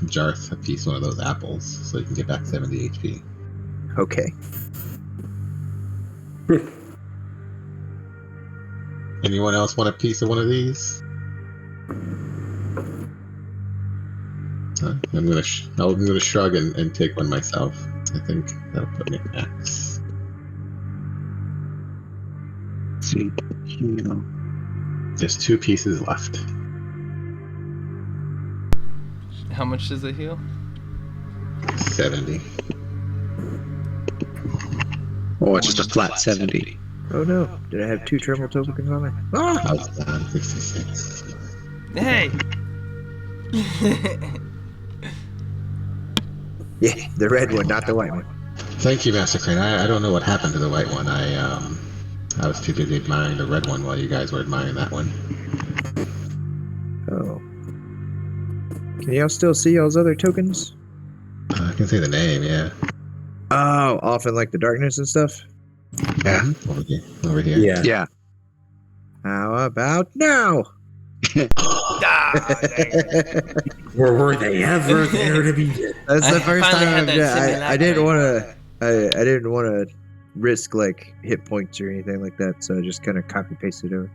Jarth a piece of one of those apples so he can get back 70 HP. Okay. Anyone else want a piece of one of these? I'm gonna shrug and take one myself. I think that'll put me at max. Let's see, there's 2 pieces left. How much does it heal? 70. Oh, it's just a flat 70. Oh no! Did I have 2 thermal tokens on me? Ah! I was down 66. Hey! Yeah, the red one, not the white one. Thank you, Master Crane. I don't know what happened to the white one. I was too busy admiring the red one while you guys were admiring that one. Oh. Can y'all still see y'all's other tokens? I can say the name, yeah. Oh, off in the darkness and stuff? Yeah. Over here. Yeah. How about now? Or were they ever there to be? That's the I first finally time. had that Yeah, I didn't simulacrum. want to. I didn't want to risk hit points or anything like that, so I just kind of copy pasted over.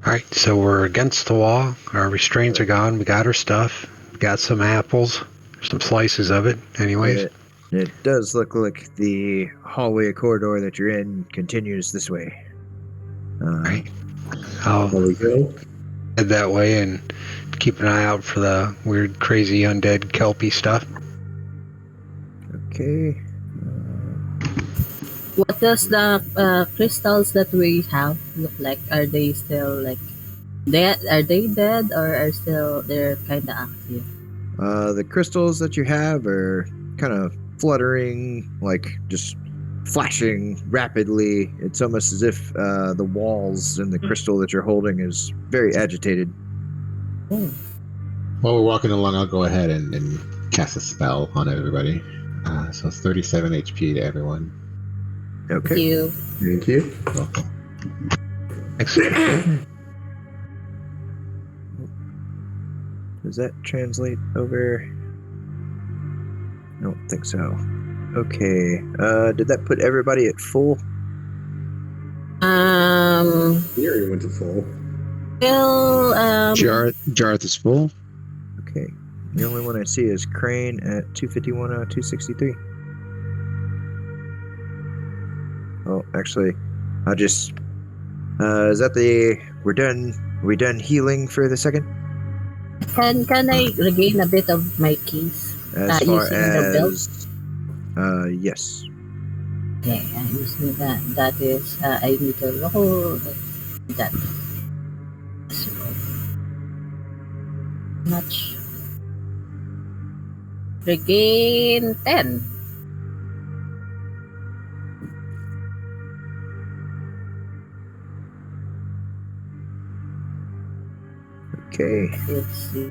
All right, so we're against the wall. Our restraints are gone. We got our stuff. We got some apples, some slices of it. Anyways, It does look like the hallway corridor that you're in continues this way. right. I'll There we go. head that way and keep an eye out for the weird, crazy, undead kelpie stuff. Okay. What does the crystals that we have look like? Are they still like dead? Are they dead or are still they're kind of active? The crystals that you have are kind of fluttering, like just flashing rapidly. It's almost as if the walls and the crystal that you're holding is very agitated. While we're walking along, I'll go ahead and cast a spell on everybody. So it's 37 HP to everyone. Thank Okay. you. Thank you. Welcome. Excellent. Does that translate over? I don't think so. Okay. Did that put everybody at full? Theory went to full. Still Jareth is full. Okay. The only one I see is Crane at 251 out of 263. Oh, actually, I'll just. Is that the. We're done. Are we done healing for the second? can I regain a bit of my keys? As far Using the belt? as. Yes. Okay, I'm using that. That is, I need to roll that. So much. Regain 10. Okay. Let's see.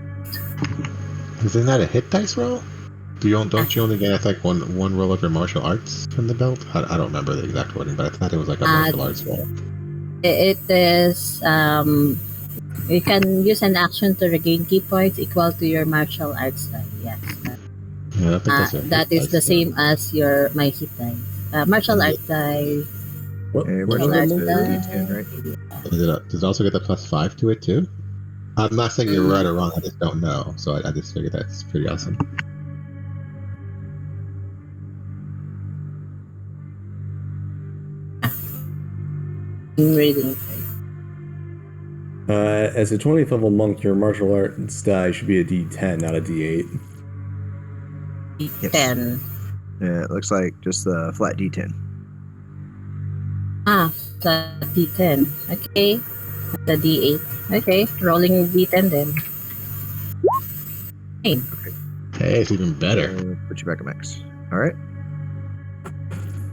Isn't that a hit dice roll? Don't you only get like one roll of your martial arts from the belt? I don't remember the exact wording, but I thought it was like a martial arts roll. It is, you can use an action to regain key points equal to your martial arts die. Yes. Yeah, I think that's a hit That is dice the roll. same as my hit die. Martial arts die. What? We're Martial going arts to die. D10, right? Does it also get the +5 to it too? I'm not saying you're right or wrong. I just don't know. So I just figured that's pretty awesome. I'm reading. As a 20th level monk, your martial arts die should be a D10, not a D8. Yes. 10. Yeah, it looks like just the flat D10. The D10. Okay. The D8. Okay. Rolling D10 then. Hey. Hey, it's even better. Put you back at max. All right.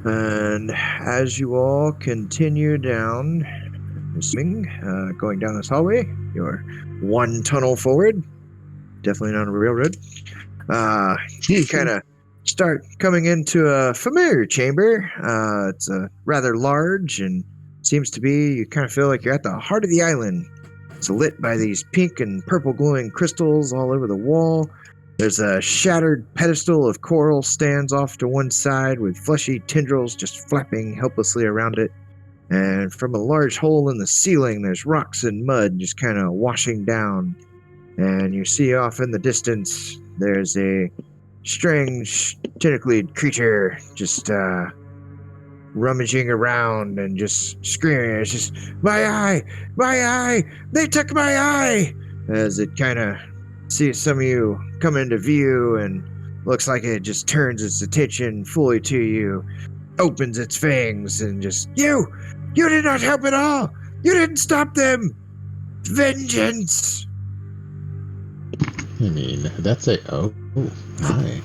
And as you all continue down, going down this hallway, you're one tunnel forward, definitely not a railroad. You kind of start coming into a familiar chamber. It's rather large and seems to be, you kind of feel like you're at the heart of the island. It's lit by these pink and purple glowing crystals all over the wall. There's a shattered pedestal of coral stands off to one side with fleshy tendrils just flapping helplessly around it. And from a large hole in the ceiling, there's rocks and mud just kind of washing down. And you see off in the distance, there's a strange tentacled creature just rummaging around and just screaming. It's just, my eye, they took my eye! As it kind of sees some of you come into view and looks like it just turns its attention fully to you, opens its fangs and just, you did not help at all! You didn't stop them! Vengeance! I mean, that's a hi.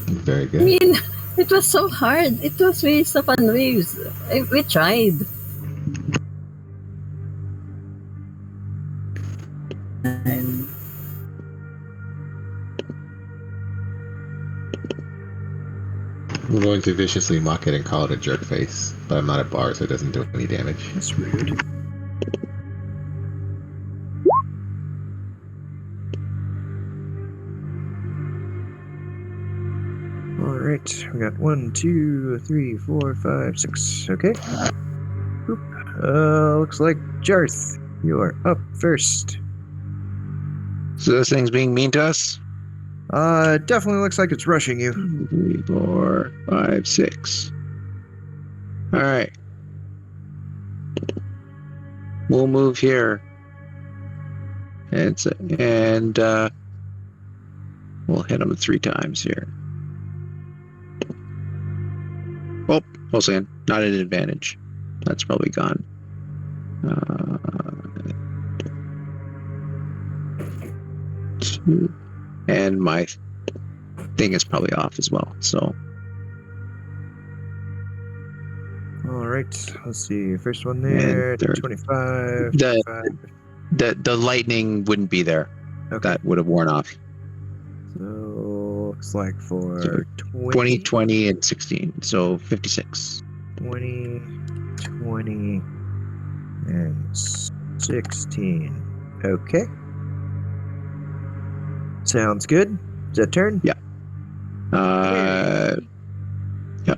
Very I good. mean, it was so hard. It was waves upon waves. We tried. And I'm going to viciously mock it and call it a jerk face, but I'm not a bard, so it doesn't do any damage. That's rude. Alright, we got 1, 2, 3, 4, 5, 6. Okay. Boop. Looks like Jarth, you are up first. So this thing's being mean to us? Definitely looks like it's rushing you. 3, 4, 5, 6. All right. We'll move here. And we'll hit him 3 times here. Oh, hold on. Not an advantage. That's probably gone. Two. And my thing is probably off as well. So. All right. Let's see. First one there. 25. The lightning wouldn't be there. Okay. That would have worn off. So looks like for 20, 20, and 16. So 56. 20, 20, and 16. Okay. Sounds good. Is that turn? Yeah. Yeah.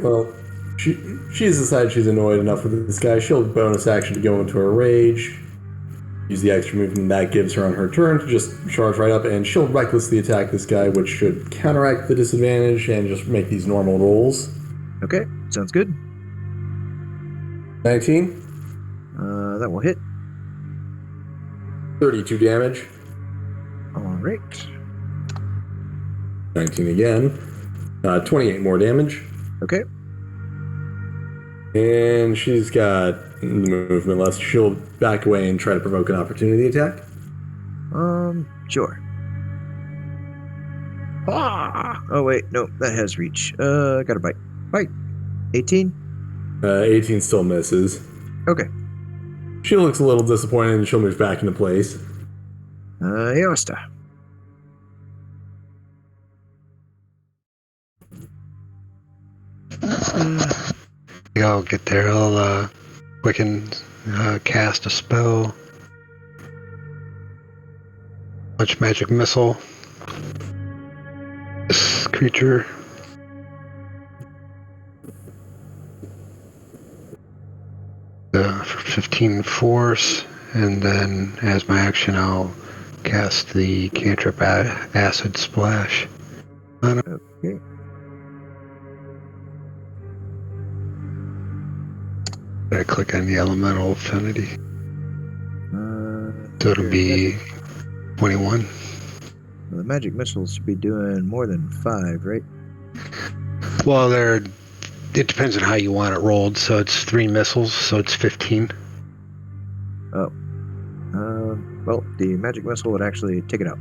Well, she's decided she's annoyed enough with this guy. She'll bonus action to go into her rage. Use the extra movement that gives her on her turn to just charge right up, and she'll recklessly attack this guy, which should counteract the disadvantage and just make these normal rolls. Okay. Sounds good. 19. That will hit. 32 damage. All right. 19 again. 28 more damage. Okay. And she's got movement left. She'll back away and try to provoke an opportunity attack. Sure. Ah! Oh, wait. No, that has reach. Got a bite. Bite. 18? 18 still misses. Okay. She looks a little disappointed and she'll move back into place. Yosta. I'll get there. I'll quicken, cast a spell. Punch magic missile. This creature. For 15 force, and then as my action, I'll cast the cantrip acid splash. Okay. I click on the elemental affinity. So it'll Sure. be 21. The magic missiles should be doing more than 5, right? Well, it depends on how you want it rolled. So it's 3 missiles, so it's 15. Oh. Well, the magic missile would actually take it out.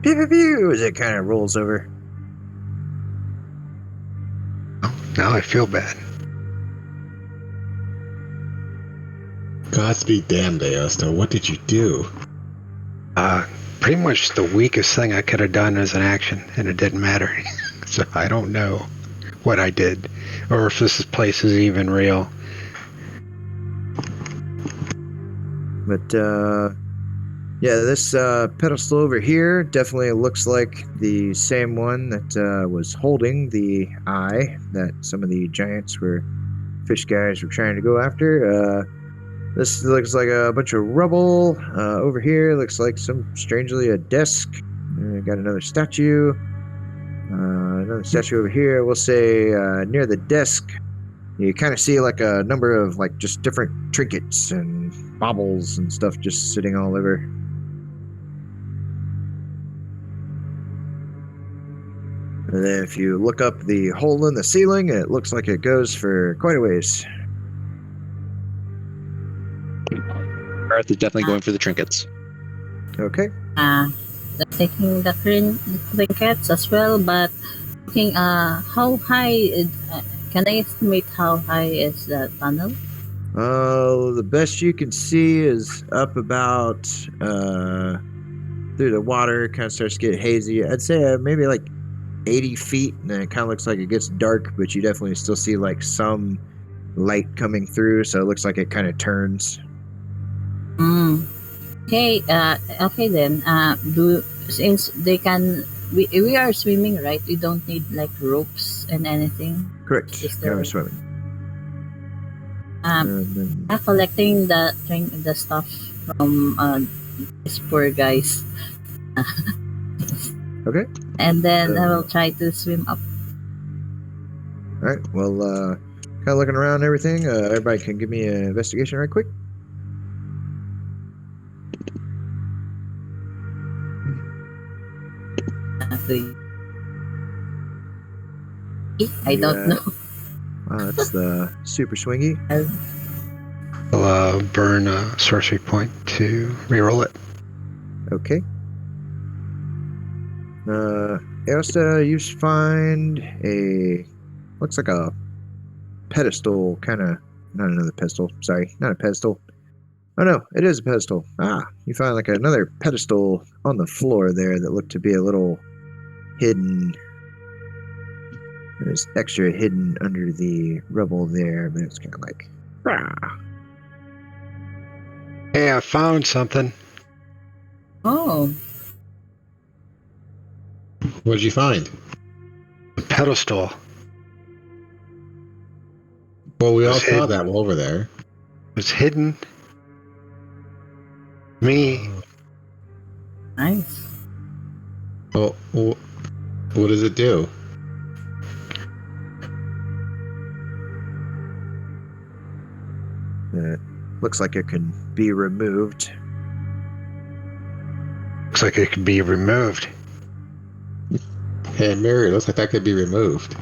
Pew pew pew as it kind of rolls over. Now I feel bad. Godspeed damned, Aosta. What did you do? Pretty much the weakest thing I could have done as an action, and it didn't matter. So I don't know what I did, or if this place is even real. But, yeah, this pedestal over here definitely looks like the same one that was holding the eye that some of the giants fish guys were trying to go after. This looks like a bunch of rubble. Over here looks like strangely a desk. Got another statue. Another statue over here. We'll say near the desk, you kind of see like a number of like just different trinkets and baubles and stuff just sitting all over. And then if you look up the hole in the ceiling, it looks like it goes for quite a ways. Earth is definitely going for the trinkets. Okay. Taking the trinkets as well, but looking how high can I estimate how high is the tunnel? The best you can see is up about through the water. It kind of starts to get hazy. I'd say maybe like 80 feet, and then it kind of looks like it gets dark, but you definitely still see like some light coming through, so it looks like it kind of turns. Okay. Okay then. since we are swimming, right? We don't need like ropes and anything. Correct. Is Yeah, there- we're swimming. Um, And then, collecting the stuff from these poor guys, okay. and then I will try to swim up. All right. Well, kind of looking around and everything. Everybody can give me an investigation right quick. I don't know. That's the super swingy. I'll burn a sorcery point to reroll it. Okay. Aosta, you find looks like a pedestal, kind of, not another pedestal, sorry, not a pedestal. Oh no, it is a pedestal. You find like another pedestal on the floor there that looked to be a little hidden. There's extra hidden under the rubble there, but it's kind of like, Hey, I found something. Oh, What did you find? A pedestal. Well, we all Was saw hidden. that over there. It was hidden. Me. nice. Well, what does it do? looks like it can be removed. Looks like it could be removed. Hey, Mary, it looks like that could be removed.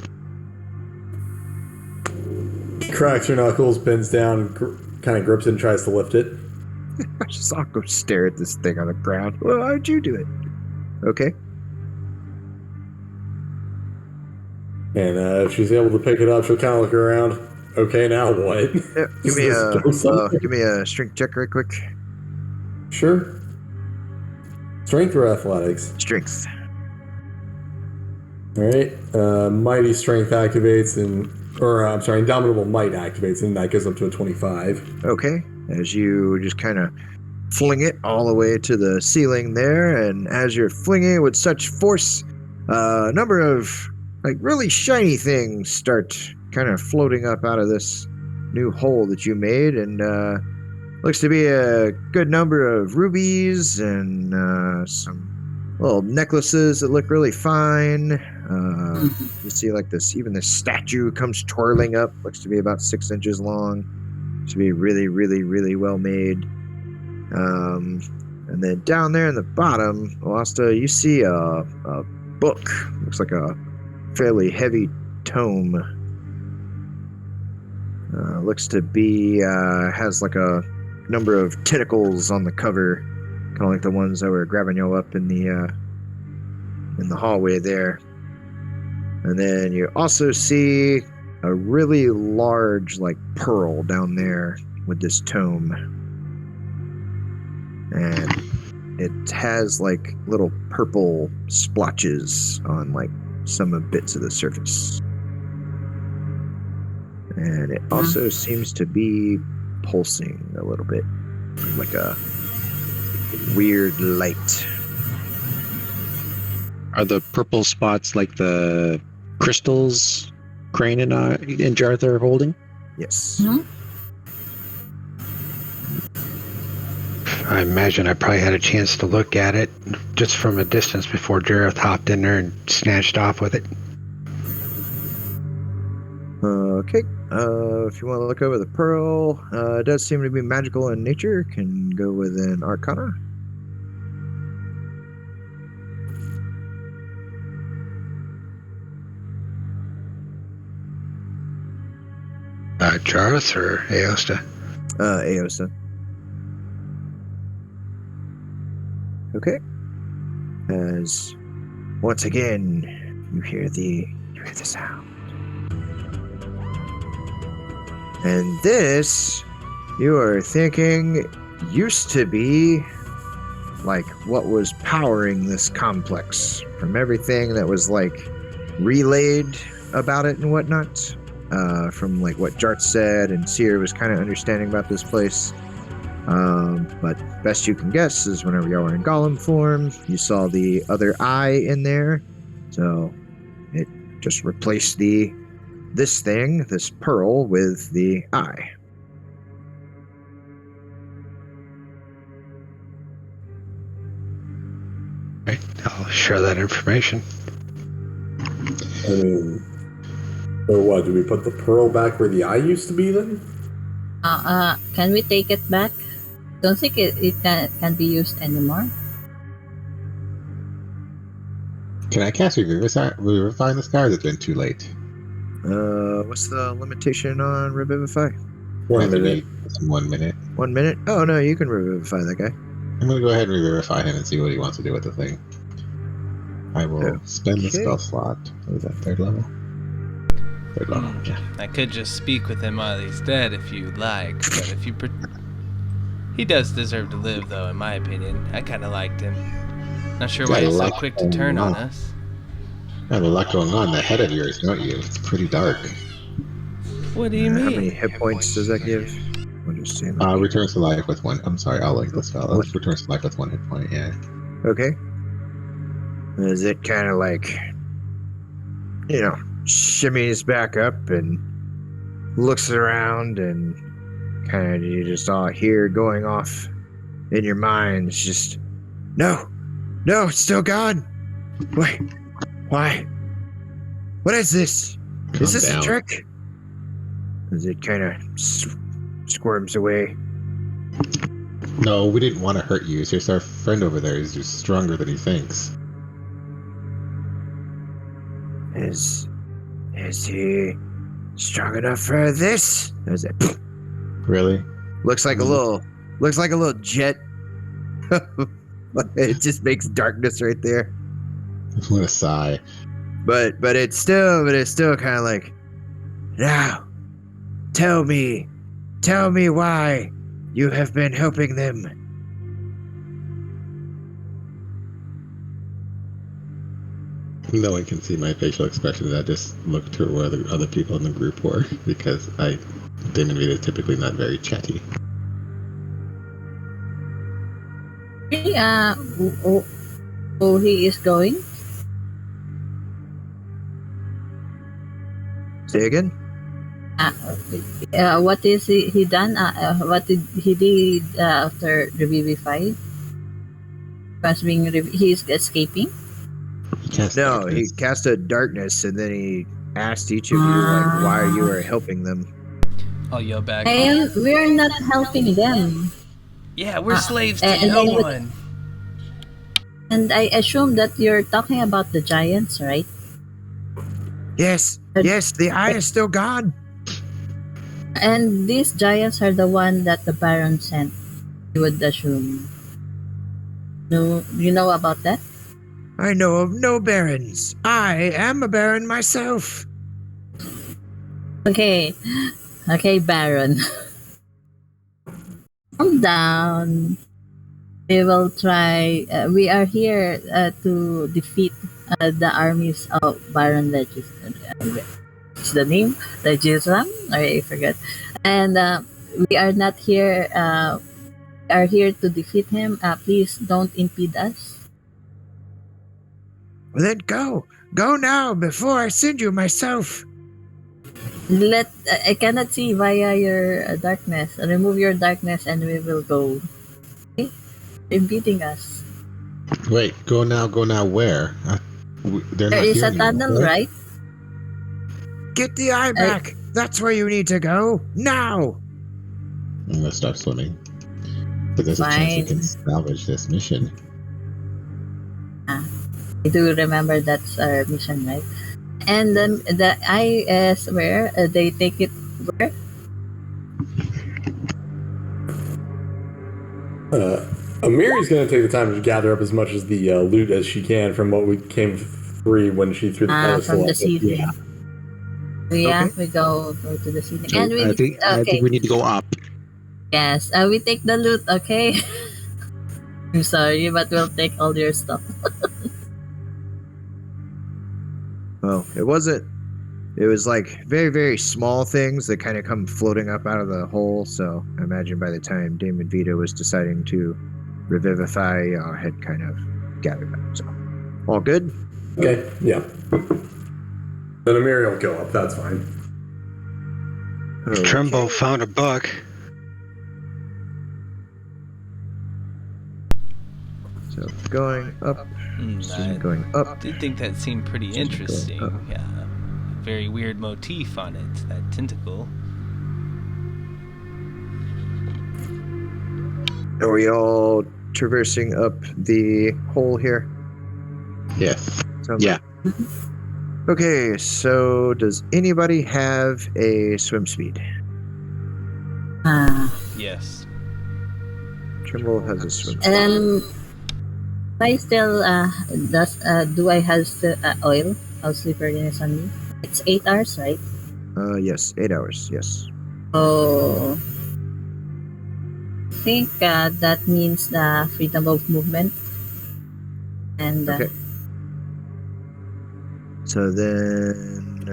Cracks her knuckles, bends down, kind of grips it and tries to lift it. I just saw him go stare at this thing on the ground. Well, how'd you do it? Okay. And if she's able to pick it up, she'll kind of look around. Okay, now what? Yeah, give me a strength check right quick. Sure. Strength or athletics? Strength. All right. Mighty strength activates, indomitable might activates, and that goes up to a 25. Okay. As you just kind of fling it all the way to the ceiling there, and as you're flinging it with such force, a number of like really shiny things start kind of floating up out of this new hole that you made, and looks to be a good number of rubies and some little necklaces that look really fine. You see like even this statue comes twirling up, looks to be about 6 inches long, to be really, really, really well made. And then down there in the bottom, Oasta, you see a book, looks like a fairly heavy tome. Looks to be has like a number of tentacles on the cover, kind of like the ones that were grabbing you up in the hallway there. And then you also see a really large like pearl down there with this tome, and it has like little purple splotches on like some bits of the surface. And it also seems to be pulsing a little bit, like a weird light. Are the purple spots like the crystals Crane and Jarth are holding? Yes. Hmm? I imagine I probably had a chance to look at it just from a distance before Jareth hopped in there and snatched off with it. Okay. If you want to look over the pearl, it does seem to be magical in nature. Can go with an Arcana. Jareth or Aosta? Aosta. Okay. As once again you hear the sound. And this, you are thinking, used to be like what was powering this complex, from everything that was like relayed about it and whatnot, from like what Jart said and Seer was kind of understanding about this place. But best you can guess is whenever y'all were in golem form, you saw the other eye in there. So it just replaced this pearl with the eye. Right. I'll share that information. I mean, so what? Do we put the pearl back where the eye used to be then? Can we take it back? Don't think it can be used anymore. Can I cast Revivify in this guy, or has it been too late? What's the limitation on Revivify? 1 minute. 1 minute. 1 minute? Oh, no, you can Revivify that guy. I'm going to go ahead and Revivify him and see what he wants to do with the thing. I will spend the spell slot. What is that, third level? Third level, yeah. I could just speak with him while he's dead if you like, but if you... He does deserve to live, though, in my opinion. I kind of liked him. Not sure why he's so quick to turn on us. I have a lot going on in the head of yours, don't you? It's pretty dark. What do you mean? How many hit points does that give? We'll just see. Returns to life with one. I'm sorry, I'll link this spell. Returns to life with 1 hit point, yeah. Okay. Is it kind of like, shimmies back up and looks around and kind of you just all hear going off in your mind. It's just, no, it's still gone. Wait, why? What is this? Is this a trick? As it kind of squirms away. No, we didn't want to hurt you. It's just our friend over there is just stronger than he thinks. Is he strong enough for this? Is it? Really? Looks like a little jet. It just makes darkness right there. What a sigh. But it's still kind of like, now, tell me why you have been helping them. No one can see my facial expressions. I just looked to where the other people in the group were because Demon Reed is typically not very chatty. He is going. Say again? What is he done? What did he did after Revivify? He's escaping? He casted darkness and then he asked each of you why you were helping them. I'll yell back. We're not helping them. Yeah, we're slaves to no one. And I assume that you're talking about the giants, right? Yes, the eye is still gone. And these giants are the one that the Baron sent, you would assume. No, you know about that? I know of no barons. I am a baron myself. Okay, Baron. Calm down. We will try. We are here to defeat the armies of Baron What's the name? Legislam? I forget. And we are not here. We are here to defeat him. Please don't impede us. Well, then go now before I send you myself. I cannot see via your darkness. Remove your darkness, and we will go. Okay? Impeding us. Wait, go now where? There is a tunnel, right? Get the eye back. That's where you need to go now. I'm gonna start swimming. But there's a chance we can salvage this mission. I do remember that's our mission, right? And then the eye is where they take it. Where? Amiri's going to take the time to gather up as much as the loot as she can from what we came free when she threw the pedestal. From the ceiling. Yeah. We go to the ceiling. So and I think we need to go up. Yes, we take the loot, okay? I'm sorry, but we'll take all your stuff. Well, it wasn't It was like very, very small things that kind of come floating up out of the hole. So I imagine by the time Damon Vito was deciding to revivify, had kind of gathered up. So all good? Okay, yeah. Then Amiri will go up, that's fine. Okay. Trimble found a book. So going up, going I up. did think that seemed pretty interesting. Yeah, very weird motif on it, that tentacle. Are we all traversing up the hole here? Yes. Sounds Yeah. like- Okay, so does anybody have a swim speed? Yes. Trimble has a swim speed. I still do I have oil of slipperiness on me? It's 8 hours, right? Yes, 8 hours. Yes. Oh, I think that means the freedom of movement. And Okay. So then,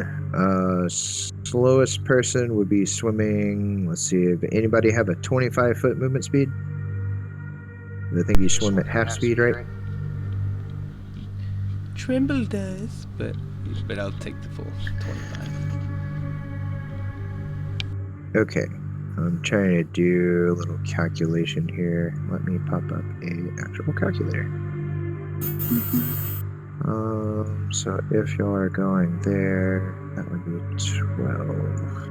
slowest person would be swimming. Let's see. If anybody have a 25-foot movement speed? I think you swim at half speed, right? Trimble does, but I'll take the full 25. Okay. I'm trying to do a little calculation here. Let me pop up a actual calculator. So if y'all are going there, that would be 12.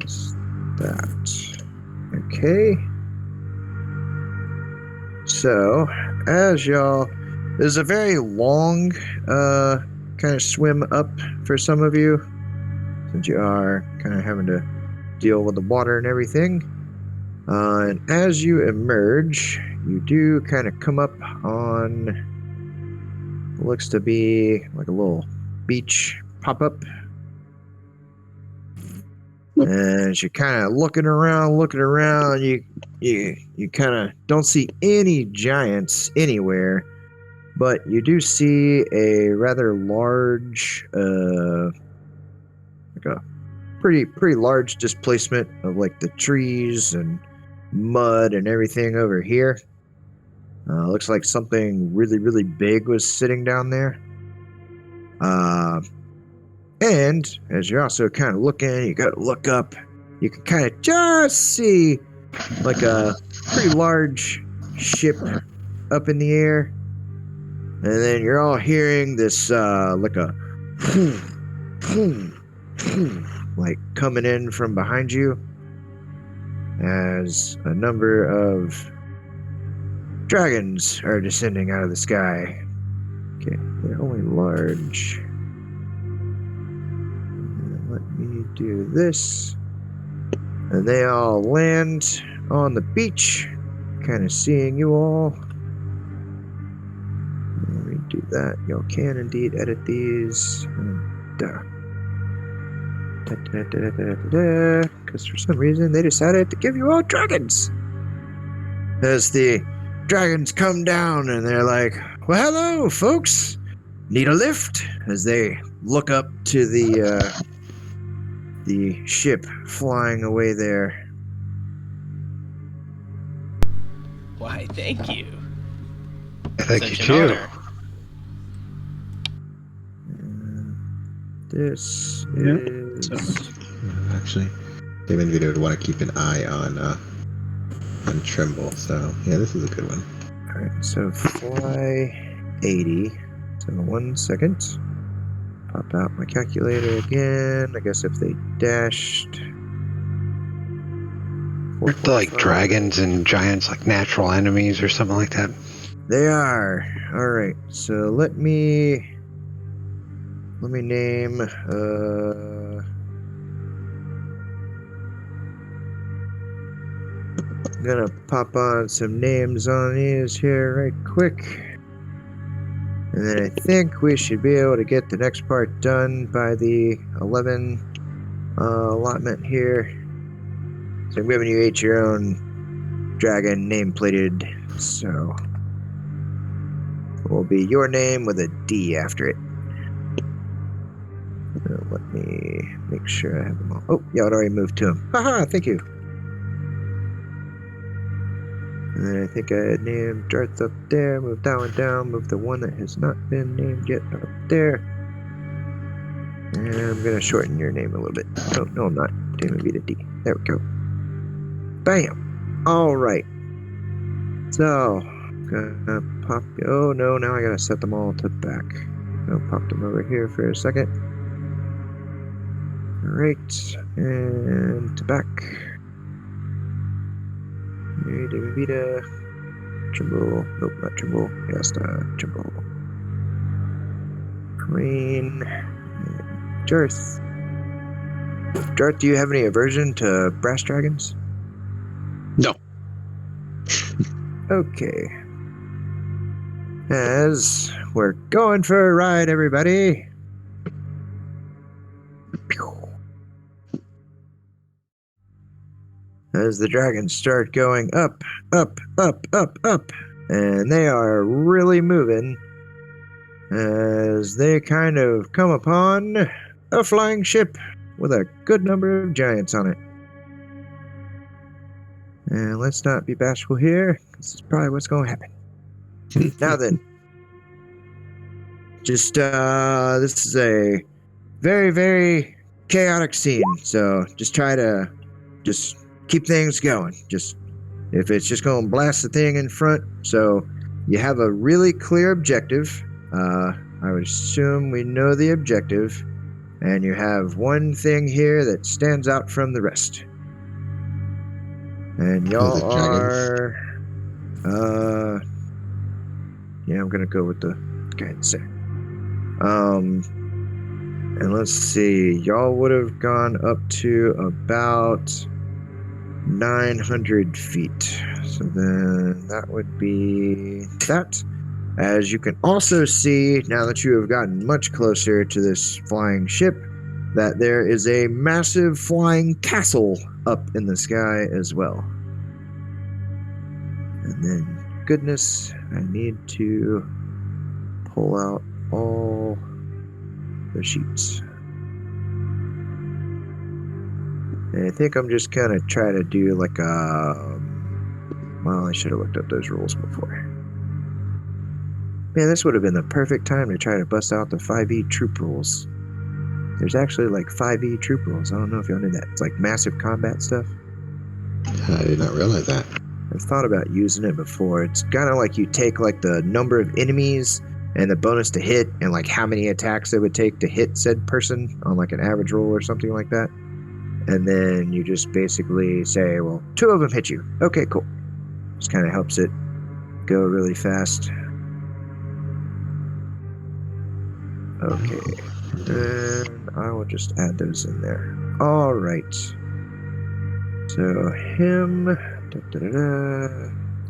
Is that. Okay. So, as y'all, there's a very long kind of swim up for some of you, since you are kind of having to deal with the water and everything. And as you emerge, you do kind of come up on what looks to be like a little beach pop-up. And as you're kind of looking around, you kind of don't see any giants anywhere, but you do see a rather large, like a pretty large displacement of like the trees and mud and everything over here. Looks like something really, really big was sitting down there. And as you're also kind of looking, you got to look up. You can kind of just see like a pretty large ship up in the air. And then you're all hearing this like a like coming in from behind you as a number of dragons are descending out of the sky. Okay, they're only large. Let me do this. And they all land on the beach, kind of seeing you all. Let me do that. Y'all can indeed edit these. Because for some reason they decided to give you all dragons. As the dragons come down and they're like, well, hello, folks. Need a lift? As they look up to the ship flying away there. Why, thank you. Thank Such you an too. honor. This Yeah. is... Actually, Damon Vito would want to keep an eye on Trimble. So yeah, this is a good one. Alright, so fly 80. So 1 second. Pop out my calculator again. I guess if they dashed... Aren't like 4.5. dragons and giants like natural enemies or something like that? They are. Alright, so let me name I'm gonna pop on some names on these here right quick. And then I think we should be able to get the next part done by the 11 allotment here. So I'm giving you each your own dragon name plated. So it will be your name with a D after it. Let me make sure I have them all. Oh, yeah, it already moved to him. Haha, thank you. And then I think I had named Darth up there, move that one down, move the one that has not been named yet up there. And I'm going to shorten your name a little bit. Oh, no, I'm not. Damn, be the D. There we go. Bam! All right. So, gonna pop. Oh, no, now I gotta set them all to back. I'll pop them over here for a second. All right, and to back. Vita. Trimble. Nope, not Trimble. Yes, Trimble. Green. Jarth. Jarth, do you have any aversion to brass dragons? No. Okay. As we're going for a ride, everybody. As the dragons start going up, up, up, up, up, and they are really moving as they kind of come upon a flying ship with a good number of giants on it. And let's not be bashful here. This is probably what's going to happen. Now then, just this is a very, very chaotic scene. So just try to just keep things going. Just if it's just going to blast the thing in front. So you have a really clear objective. I would assume we know the objective. And you have one thing here that stands out from the rest. And y'all The dragons. are, yeah, I'm gonna go with the guidance there. And let's see, y'all would have gone up to about 900 feet. So then that would be that. As you can also see, now that you have gotten much closer to this flying ship, that there is a massive flying castle up in the sky as well. And then, goodness, I need to pull out all the sheets. And I think I'm just gonna try to do like a... Well, I should have looked up those rules before. Man, this would have been the perfect time to try to bust out the 5e troop rules. There's actually like 5e troop rules. I don't know if y'all knew that. It's like massive combat stuff. I did not realize that. I've thought about using it before. It's kind of like you take like the number of enemies and the bonus to hit and like how many attacks it would take to hit said person on like an average roll or something like that. And then you just basically say, well, 2 of them hit you. Okay, cool. Just kind of helps it go really fast. Okay. And I will just add those in there. All right. So him,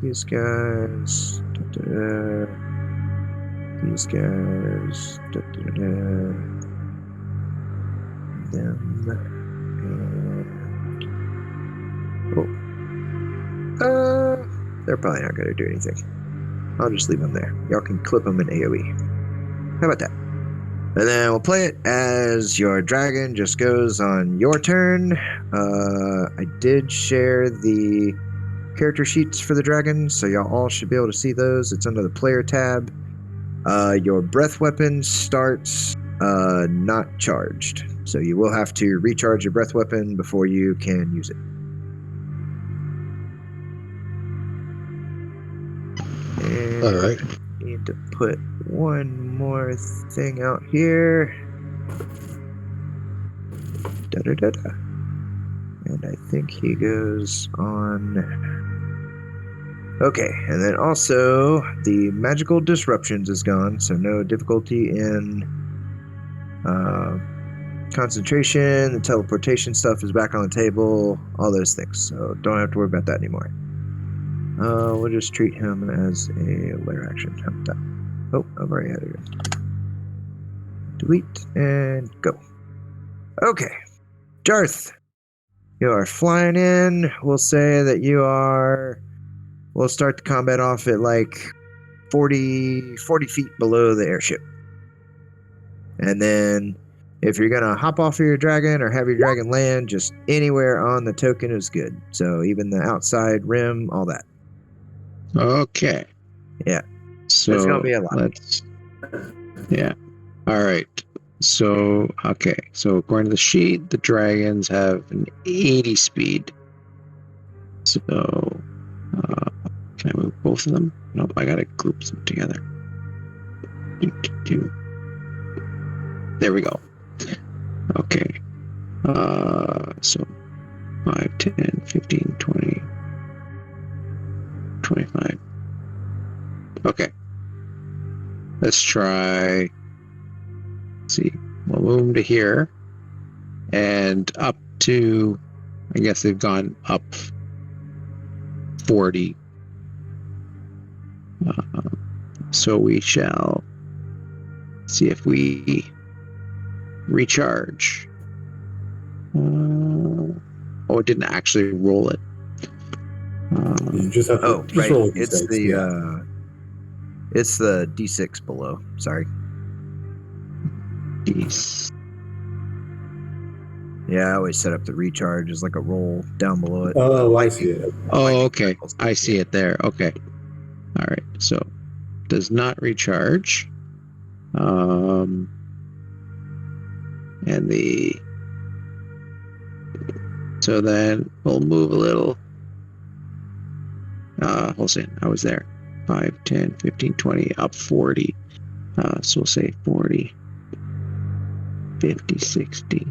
these guys, these guys, them, and they're probably not going to do anything. I'll just leave them there. Y'all can clip them in AoE. How about that? And then we'll play it as your dragon just goes on your turn. I did share the character sheets for the dragon, so y'all all should be able to see those. It's under the player tab. Your breath weapon starts not charged, so you will have to recharge your breath weapon before you can use it. And All right. need to put one more thing out here. Da-da-da-da. And I think he goes on. Okay, and then also the magical disruptions is gone, so no difficulty in concentration. The teleportation stuff is back on the table, all those things, so don't have to worry about that anymore. We'll just treat him as a lair action. How about that? Oh, I've already had it. Delete and go. Okay, Darth, you are flying in. We'll say that you are. We'll start the combat off at like 40 feet below the airship. And then If you're gonna hop off of your dragon or have your dragon land, just anywhere on the token is good. So even the outside rim, all that. Okay. Yeah. So It's gonna be a lot. Yeah. All right. So okay. So according to the sheet, the dragons have an 80 speed. So can I move both of them? Nope. I gotta group them together. There we go. Okay. So 5, 10, 15, 20, 25. Okay. Let's try. Let's see. We'll move them to here and up to. I guess they've gone up 40. So we shall see if we recharge. Oh, it didn't actually roll it. You just have to just roll a It's D6, the yeah. it's the D6 below. Sorry. Jeez. Yeah, I always set up the recharge as like a roll down below it. Oh, I see it. Oh, okay. I see it there. Okay. All right. So does not recharge. And so then we'll move a little. Hold on. I was there. 5, 10, 15, 20, up 40. So we'll say 40, 50, 60.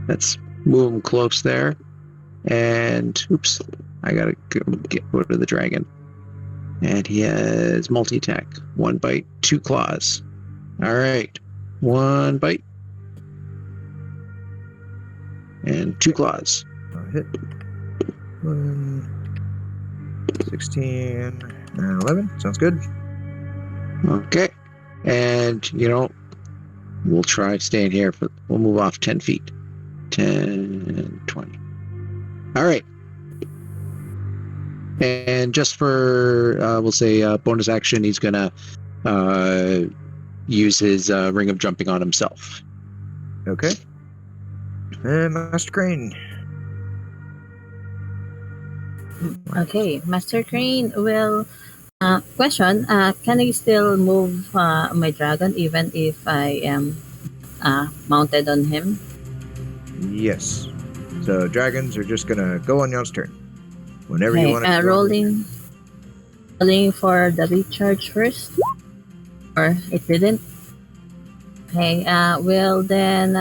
Let's move him close there. And oops, I gotta go to the dragon. And he has multi-attack. 1 bite, 2 claws. All right. 1 bite. And 2 claws. Hit. 16 and 11. Sounds good. Okay. And, we'll try staying here. We'll move off 10 feet. 10, 20. All right. And just for, we'll say, bonus action, he's going to use his Ring of Jumping on himself. Okay. And Master Crane. Okay, Master Crane will. Question: can I still move my dragon even if I am mounted on him? Yes. So dragons are just gonna go on y'all's turn. Whenever you want to. Rolling for the recharge first, or it didn't. Okay. Will then.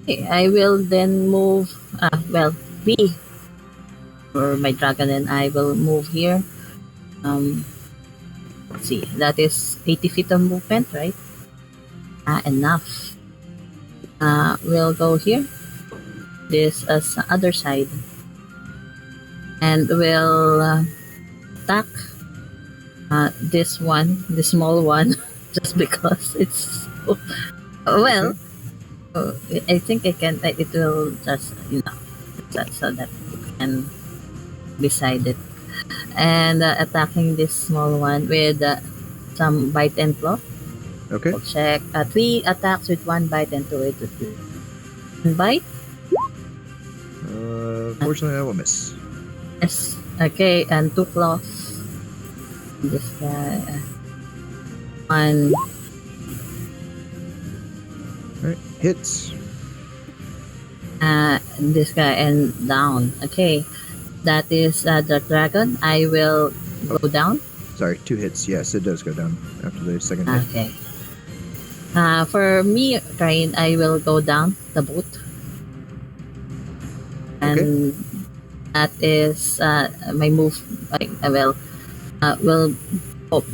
Okay, I will then move. B. For my dragon, and I will move here. Let's see, that is 80 feet of movement, right? Enough. We'll go here. This is the other side. And we'll attack this one, the small one, just because it's so, well. I think I can. It will just so that it can beside it, and attacking this small one with some bite and claw. Okay. We'll check 3 attacks with 1 bite and 2 with 1 bite. Fortunately, I will miss. Yes. Okay, and 2 claws. This guy. 1. Alright, hits. This guy and down. Okay, that is the dragon. I will go down. Sorry, 2 hits. Yes, it does go down after the second hit. Okay. For me, Crane, I will go down the boat. And that is my move. I will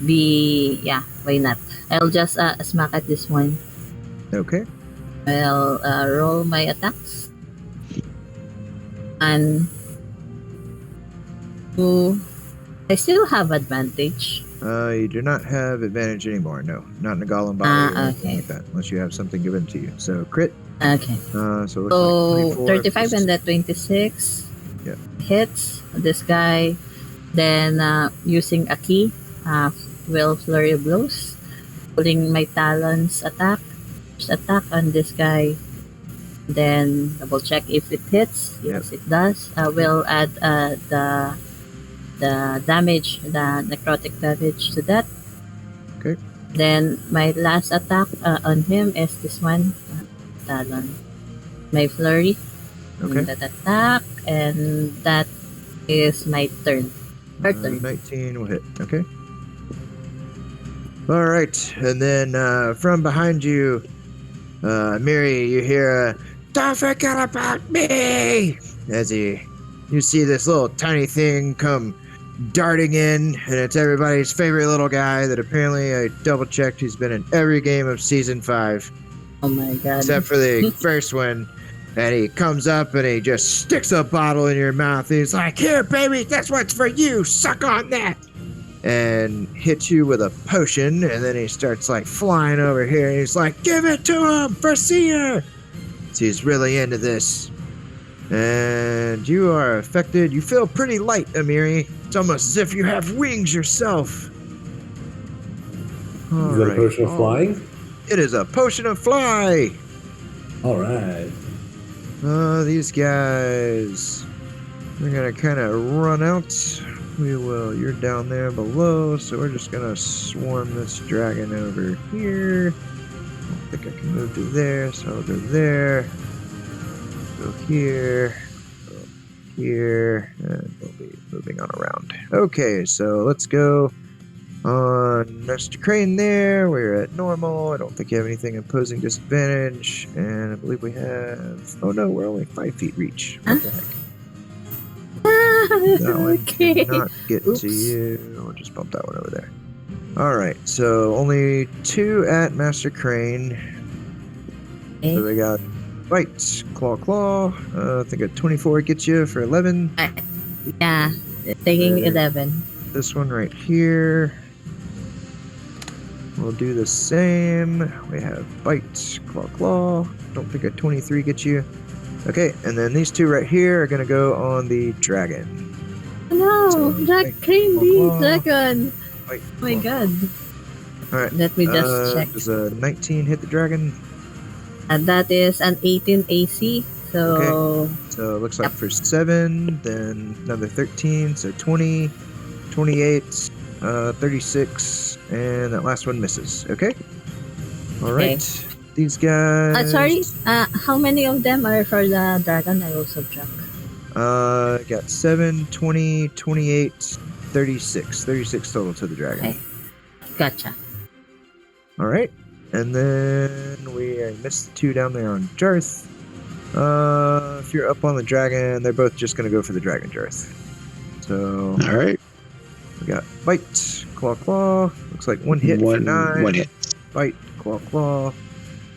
be, why not? I'll just smack at this one. Okay. I'll roll my attacks. And I still have advantage. You do not have advantage anymore. No, not in a golem body or anything Okay. like that, unless you have something given to you. So crit. Okay. So it looks like 35 and that 26 hits this guy. Then using a key, will flurry of blows, pulling my talons attack. attack on this guy. Then double check if it hits. Yes, it does. I will add the damage, the necrotic damage to that. Okay. Then my last attack on him is this one, Talon. My flurry. Okay. That attack, and that is my turn. Her turn. 19 will hit. Okay. All right, and then from behind you, Miri, you hear "Don't forget about me!" as you see this little tiny thing come darting in, and it's everybody's favorite little guy that apparently I double checked. He's been in every game of season 5. Oh my god! Except for the first one. And he comes up and he just sticks a bottle in your mouth. He's like, "Here, baby, that's what's for you. Suck on that." And hits you with a potion. And then he starts like flying over here. And he's like, "Give it to him for Seer." So he's really into this. And you are affected. You feel pretty light, Amiri. It's almost as if you have wings yourself. Is that a potion of flying? It is a potion of fly. All right. These guys, they're gonna kind of run out. You're down there below, so we're just gonna swarm this dragon over here. I don't think I can move to there, so I'll go there. Go here. Go here. And we'll be moving on around. Okay, so let's go on Mr. Crane there. We're at normal. I don't think you have anything imposing disadvantage. And I believe we have... Oh no, we're only 5 feet reach. What the heck? That one Okay. cannot get Oops. to you. We'll just bump that one over there. Alright, so only 2 at Master Crane. Okay. So we got Bite, Claw. I think a 24 gets you for 11. Yeah, taking 11. This one right here. We'll do the same. We have Bite, Claw. Don't think a 23 gets you. Okay, and then these 2 right here are going to go on the dragon. No, So, Crane the claw. dragon. Bite, Oh my god. Alright, Let me just check. does a 19 hit the dragon? And that is an 18 AC. So So it looks like for 7, then another 13, so 20, 28, 36, and that last one misses. Okay? Alright. These guys... sorry. How many of them are for the dragon? I will subtract. Got 7, 20, 28, 36. 36 total to the dragon. Okay. Gotcha. Alright. And then we missed the 2 down there on Jarth. If you're up on the dragon, they're both just going to go for the dragon, Jarth. So... Alright. We got Bite, Claw. Looks like 1 hit for 9. 1 hit. Bite, Claw.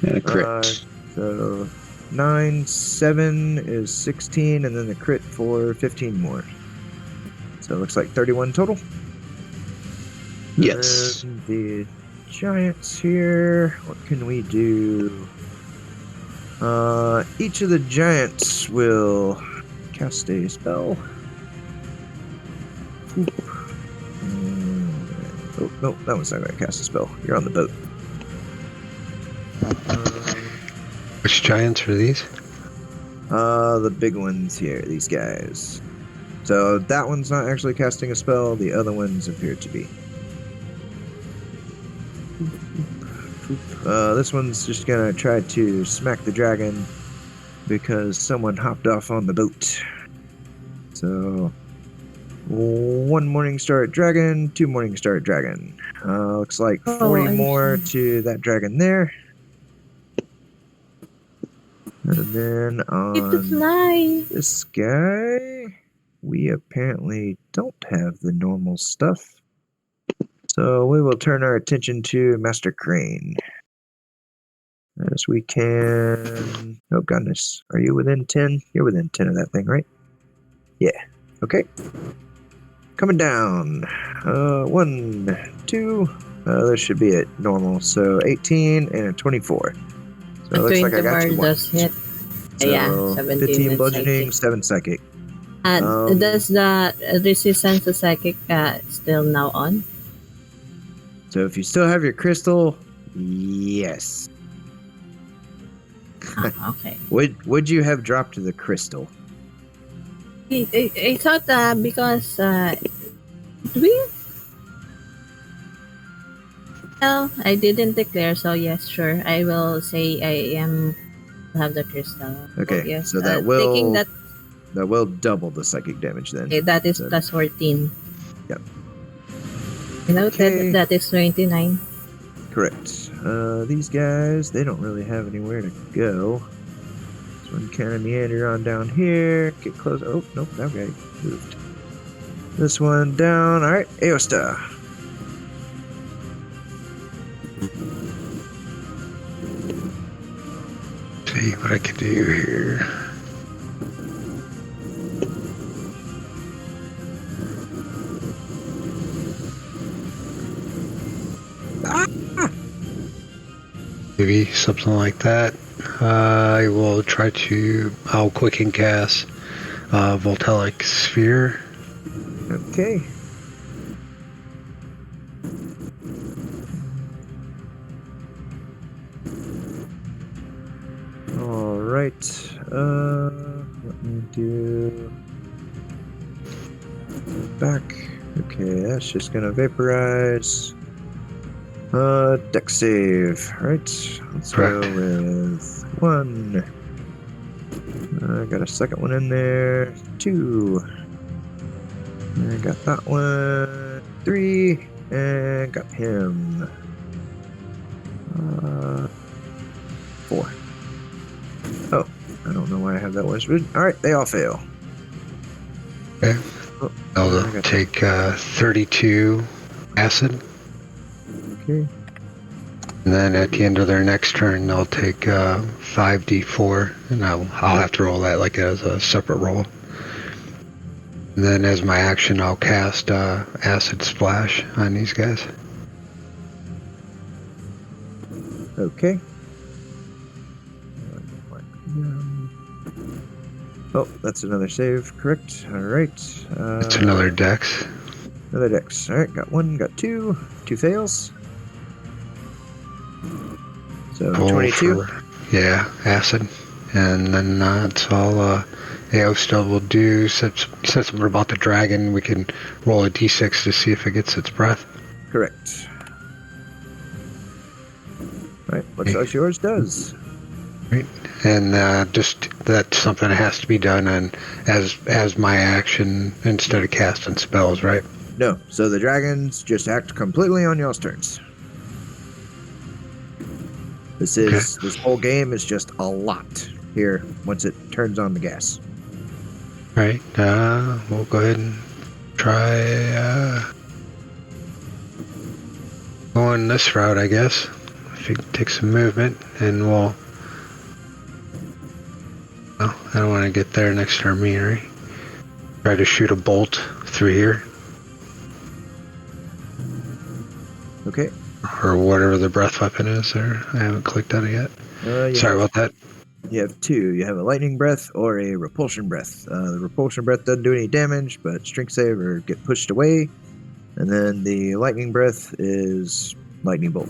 And a crit. So 9, 7 is 16, and then the crit for 15 more. So it looks like 31 total. Yes. And the giants here. What can we do? Each of the giants will cast a spell. Oh, no, that one's not going to cast a spell. You're on the boat. Which giants are these? The big ones here, these guys. So that one's not actually casting a spell. The other ones appear to be. This one's just gonna try to smack the dragon because someone hopped off on the boat. So 1 morning star dragon, 2 morning star dragon. Looks like 40 more to that dragon there. And then on fly. this guy, we apparently don't have the normal stuff. So we will turn our attention to Master Crane. As we can... Oh, goodness. Are you within 10? You're within 10 of that thing, right? Yeah. Okay. Coming down. 1, 2. This should be at normal. So 18 and a 24. So it looks like I got you does hit. So Yeah, 17 15 and bludgeoning, psychic. 7 psychic. Does the resistance to psychic still now on? So if you still have your crystal, yes. Okay. Would you have dropped the crystal? I thought because we well, I didn't declare, so yes, sure. I will say I am have the crystal. Okay, yes. so that Taking will double the psychic damage then. okay, that is So- plus 14. Yep. You know, Okay. that is 29. Correct. These guys, they don't really have anywhere to go. So one kind of meander on down here. Get close. Oh, nope, that guy moved. This one down. All right, Aosta. See what I can do here. Maybe something like that. I will try to. I'll quicken cast Voltaic Sphere. Okay. All right. Let me do back. Okay, that's just gonna vaporize. Dex save. All right. Let's go Correct. with 1. I got a second one in there. 2. I got that one. 3. And got him. 4. Oh, I don't know why I have that whispered. Alright, they all fail. Okay. Oh, I I'll got- take 32 acid, Okay. and then at the end of their next turn, they'll take 5d4, and I'll have to roll that like as a separate roll. And then as my action, I'll cast acid splash on these guys. Okay. Oh, that's another save, correct. Alright. It's another dex. Another dex. Alright, got 1, got 2. 2 fails. So Roll 22. for, yeah, acid. And then that's all Aosta will do. Since we're about the dragon, we can roll a d6 to see if it gets its breath. Correct. Alright, looks like yours does. And just that's something that has to be done and as my action instead of casting spells, right? No, so the dragons just act completely on y'all's turns. This whole game is just a lot here once it turns on the gas. Right. We'll go ahead and try going this route, I guess. If you can take some movement, and we'll. Oh, I don't want to get there next turn, me, right? Try to shoot a bolt through here, Okay. or whatever the breath weapon is. There, I haven't clicked on it yet. Sorry about that. You have 2. You have a lightning breath or a repulsion breath. The repulsion breath doesn't do any damage, but strength save or get pushed away. And then the lightning breath is lightning bolt.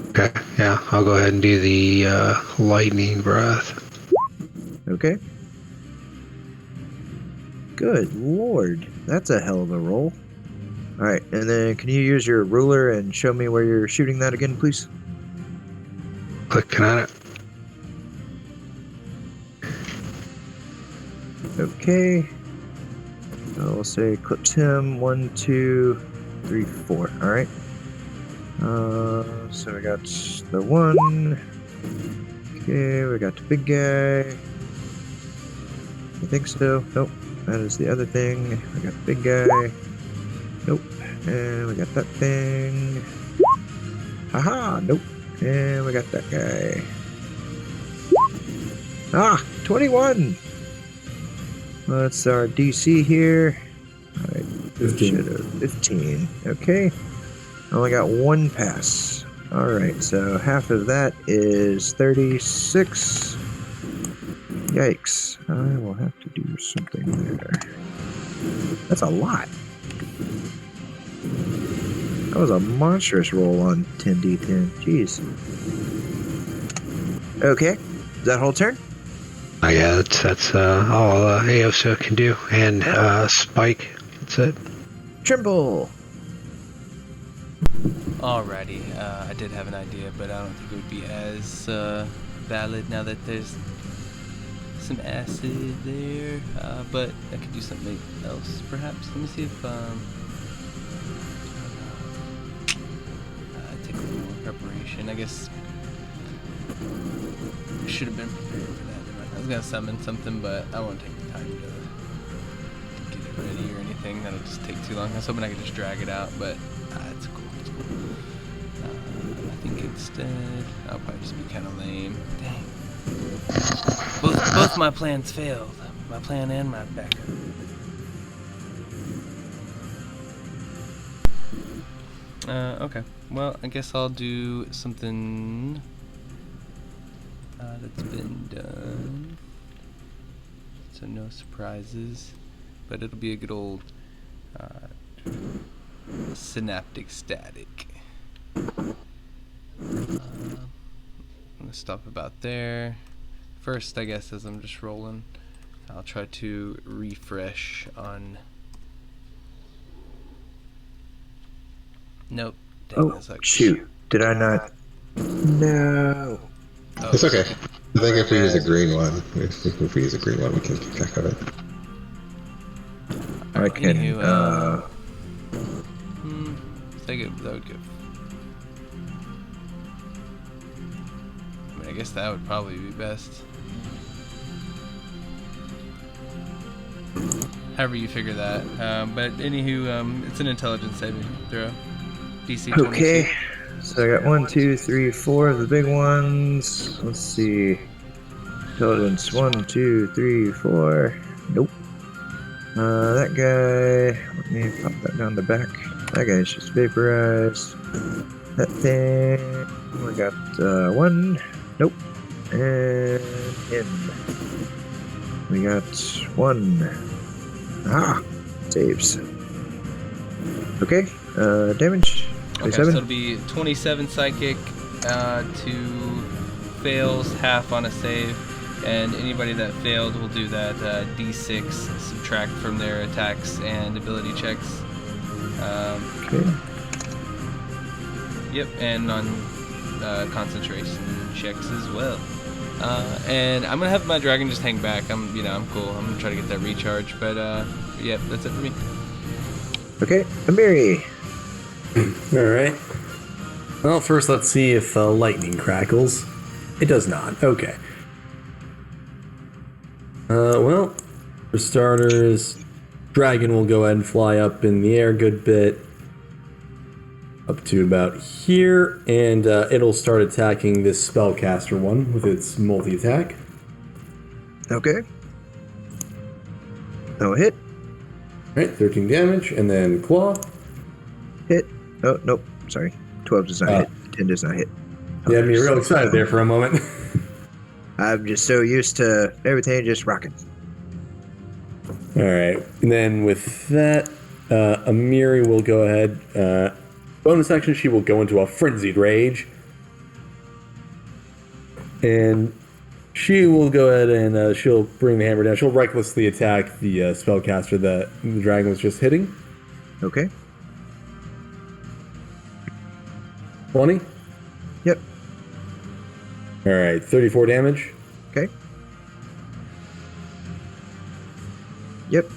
Okay, yeah, I'll go ahead and do the lightning breath. Okay. Good lord, that's a hell of a roll. All right, and then can you use your ruler and show me where you're shooting that again, please? Clicking on it. Okay. I'll say clips him 1, 2, 3, 4. All right. So we got the 1. Okay, we got the big guy. I think so. Nope. That is the other thing. We got the big guy. Nope. And we got that thing. Haha. Nope. And we got that guy. Ah, 21. That's our DC here. Alright, 15. Okay. Only got 1 pass. Alright, so half of that is 36. Yikes. I will have to do something there. That's a lot. That was a monstrous roll on 10d10. Jeez. Okay. that whole turn? Yeah, that's all Aosa can do. And Spike, that's it. Trimble. Alrighty, I did have an idea, but I don't think it would be as valid now that there's some acid there. But I could do something else, perhaps. Let me see if take a little more preparation. I guess I should have been prepared for that. I was gonna summon something, but I won't take the time to get it ready or anything. That'll just take too long. I was hoping I could just drag it out, but it's cool. It's cool. I think instead I'll probably just be kind of lame. Dang. Both my plans failed. My plan and my backup. Okay. Well, I guess I'll do something that's been done. So no surprises. But it'll be a good old synaptic static. I'm gonna stop about there. First, I guess, as I'm just rolling, I'll try to refresh on. Nope. Dang, Oh, that's like shoot. Did I not? No. Oh, It's okay. I think if we use a green one, if we use a green one, we can keep track of it. I can, Anywho, I think that would go. I mean, I guess that would probably be best. However you figure that. But anywho, it's an intelligence saving throw. DC 22. Okay. So I got 1, 2, 3, 4 of the big ones. Let's see. Intelligence 1, 2, 3, 4. Nope. That guy. Let me pop that down the back. That guy's just vaporized. That thing. We got 1. Nope. And in. We got 1. Ah, saves. Okay. Damage. Okay, so it'll be 27 psychic to fails half on a save, and anybody that failed will do that d6 subtract from their attacks and ability checks. Okay. Yep, and on concentration checks as well. And I'm gonna have my dragon just hang back. I'm cool. I'm gonna try to get that recharge, but yep, that's it for me. Okay, Amiri. Alright. Well, first let's see if lightning crackles. It does not. Okay. Well, for starters, dragon will go ahead and fly up in the air a good bit. Up to about here, and it'll start attacking this spellcaster one with its multi-attack. Okay. No hit. Alright, 13 damage, and then claw. Hit. Oh, nope. Sorry. 12 does not hit. 10 does not hit. Yeah, I'm real excited there for a moment. I'm just so used to everything just rocking. Alright, and then with that, Amiri will go ahead. Bonus action, she will go into a frenzied rage. And she will go ahead and she'll bring the hammer down. She'll recklessly attack the spellcaster that the dragon was just hitting. Okay. 20? Yep. Alright, 34 damage. Okay. Yep.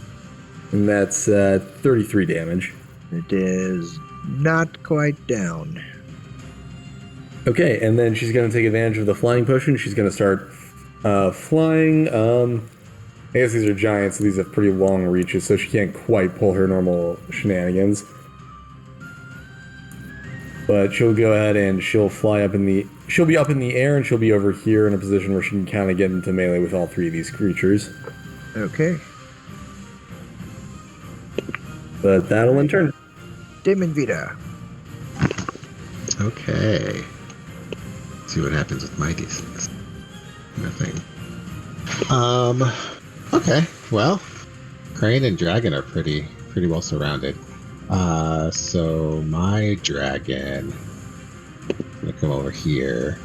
And that's 33 damage. It is not quite down. Okay, and then she's going to take advantage of the flying potion. She's going to start flying. I guess these are giants, so these have pretty long reaches, so she can't quite pull her normal shenanigans. But she'll go ahead and she'll fly up in the... She'll be up in the air, and she'll be over here in a position where she can kind of get into melee with all three of these creatures. Okay. But that'll in turn. Damon Vita. Okay. Let's see what happens with my d6. Nothing. Okay. Well, Crane and Dragon are pretty well surrounded. So my dragon, I'm gonna come over here.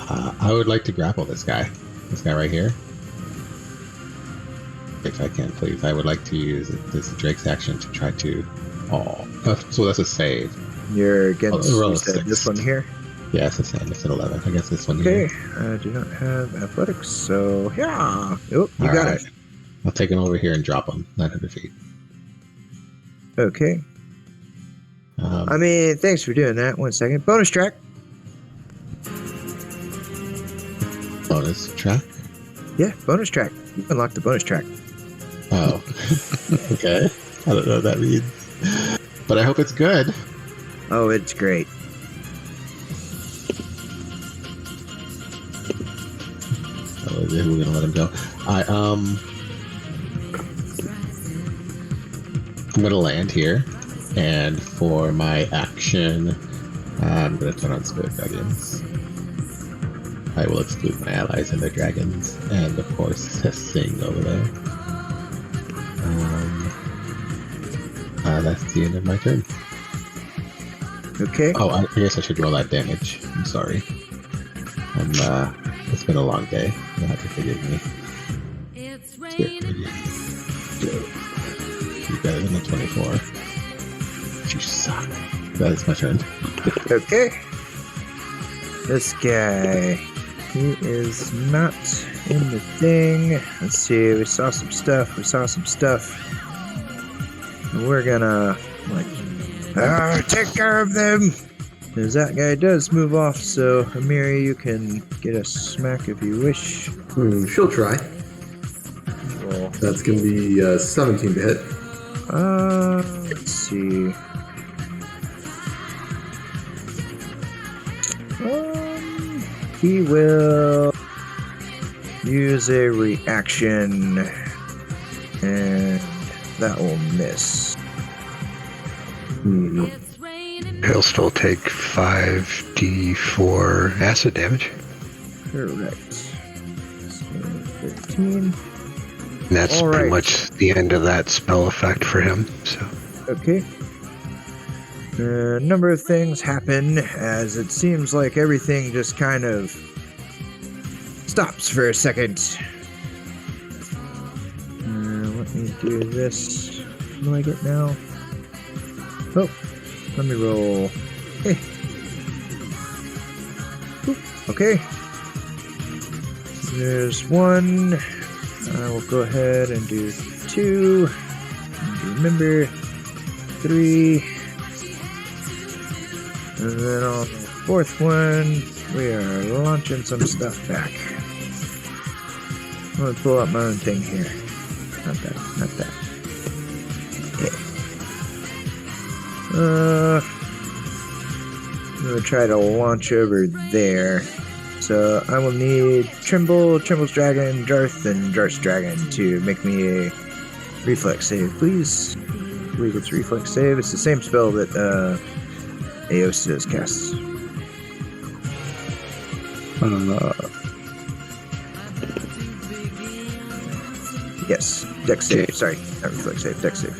I would like to grapple this guy. This guy right here. If I can, please. I would like to use this Drake's action to try to... so that's a save. You're against roll you a said this 6. one here? Yeah, it's the same. It's an 11. I guess this one Okay, here. I do not have athletics, so yeah. Oh, you All got right. it. I'll take him over here and drop him 900 feet. Okay. I mean, thanks for doing that. 1 second. Bonus track. Bonus track? Yeah, bonus track. You unlocked the bonus track. Oh. Okay. I don't know what that means. But I hope it's good. Oh, it's great. Oh, we're gonna let him go. I'm gonna land here, and for my action, I'm gonna turn on Spirit Guardians. I will exclude my allies and their dragons, and of course, Sing over there. That's the end of my turn. Okay. Oh, I guess I should roll that damage. I'm sorry. It's been a long day. You'll have to forgive me. Spirit Guardians. You better than a 24. You suck. That is my turn. Okay. This guy, he is not in the thing. Let's see, we saw some stuff. And we're gonna, take care of them. Because that guy does move off, so Amiri, you can get a smack if you wish. She'll try. Roll. That's going to be 17 to hit. Let's see. He will use a reaction, and that will miss. He'll still take 5d4 acid damage. Correct. So 15. And that's All pretty right. much the end of that spell effect for him. So Okay. A number of things happen as it seems like everything just kind of stops for a second. Let me do this. What do I get now? Oh, let me roll. Hey. Oop, okay. There's 1. I will go ahead and do 2. And remember, 3. And then on the 4th one, we are launching some stuff back. I'm gonna pull up my own thing here. Not that. Okay. I'm gonna try to launch over there. So I will need Trimble's dragon, Jarth, and Jarth's dragon to make me a reflex save, please. I believe it's reflex save. It's the same spell that Aosis casts. Yes, dex save. Okay. Sorry, not reflex save, dex save.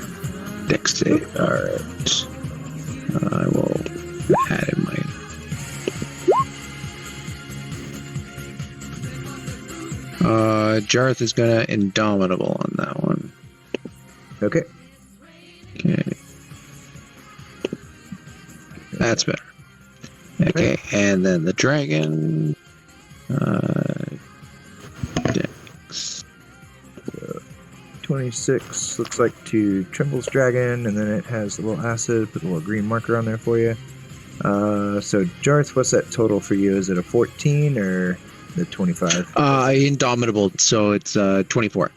Dex save. Alright. I will add in my... Jarth is gonna Indomitable on that one. Okay. Okay. That's better. Okay, and then the dragon. Dex. 26 looks like to Trimble's dragon, and then it has a little acid. Put a little green marker on there for you. So Jarth, what's that total for you? Is it a 14 or the 25? Indomitable, so it's 24.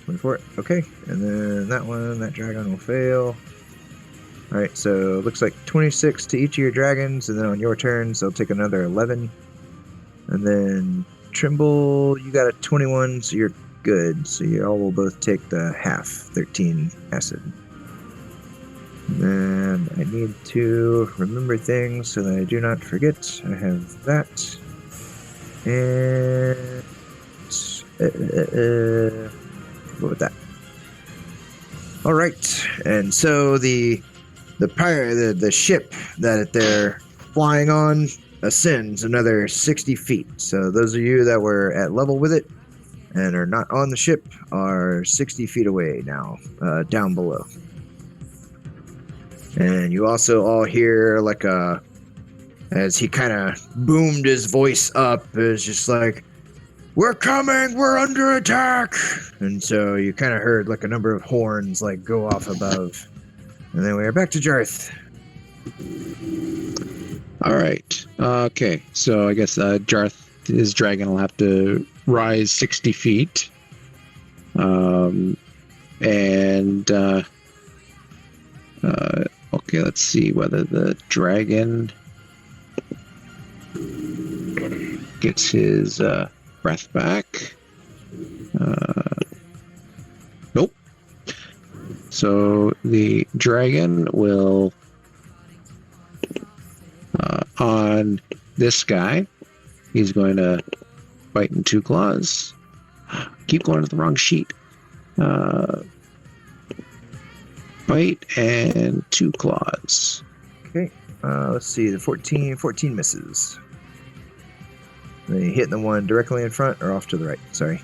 24. Okay, and then that dragon will fail. All right, so it looks like 26 to each of your dragons, and then on your turns, they'll take another 11. And then Trimble, you got a 21, so you're good. So you all will both take the half, 13 acid. And I need to remember things so that I do not forget. I have that. And go with that. All right, and so the ship that they're flying on ascends another 60 feet. So those of you that were at level with it and are not on the ship are 60 feet away now, down below. And you also all hear like as he kind of boomed his voice up, is just like, "We're coming! We're under attack!" And so you kind of heard like a number of horns like go off above. And then we are back to Jarth. All right. Okay. So I guess Jarth, his dragon, will have to rise 60 feet. Okay, let's see whether the dragon gets his breath back. Nope. So the dragon will on this guy. He's going to bite in 2 claws. Keep going to the wrong sheet. Bite and 2 claws. Okay, let's see. The 14 misses. Then you hit the one directly in front or off to the right? Sorry.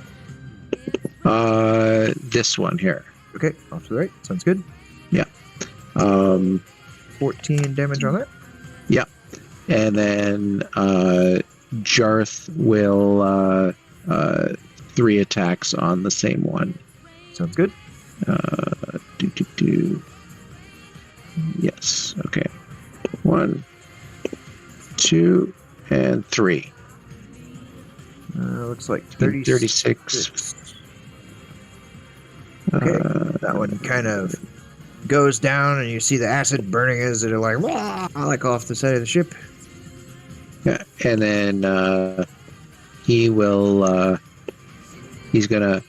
This one here. Okay, off to the right. Sounds good. Yeah. 14 damage on that. Yeah. And then Jarth will 3 attacks on the same one. Sounds good. Yes. Okay. 1, 2, and 3. Looks like 36. Okay, that one kind of goes down, and you see the acid burning as it like off the side of the ship. Yeah, and then he will. He's gonna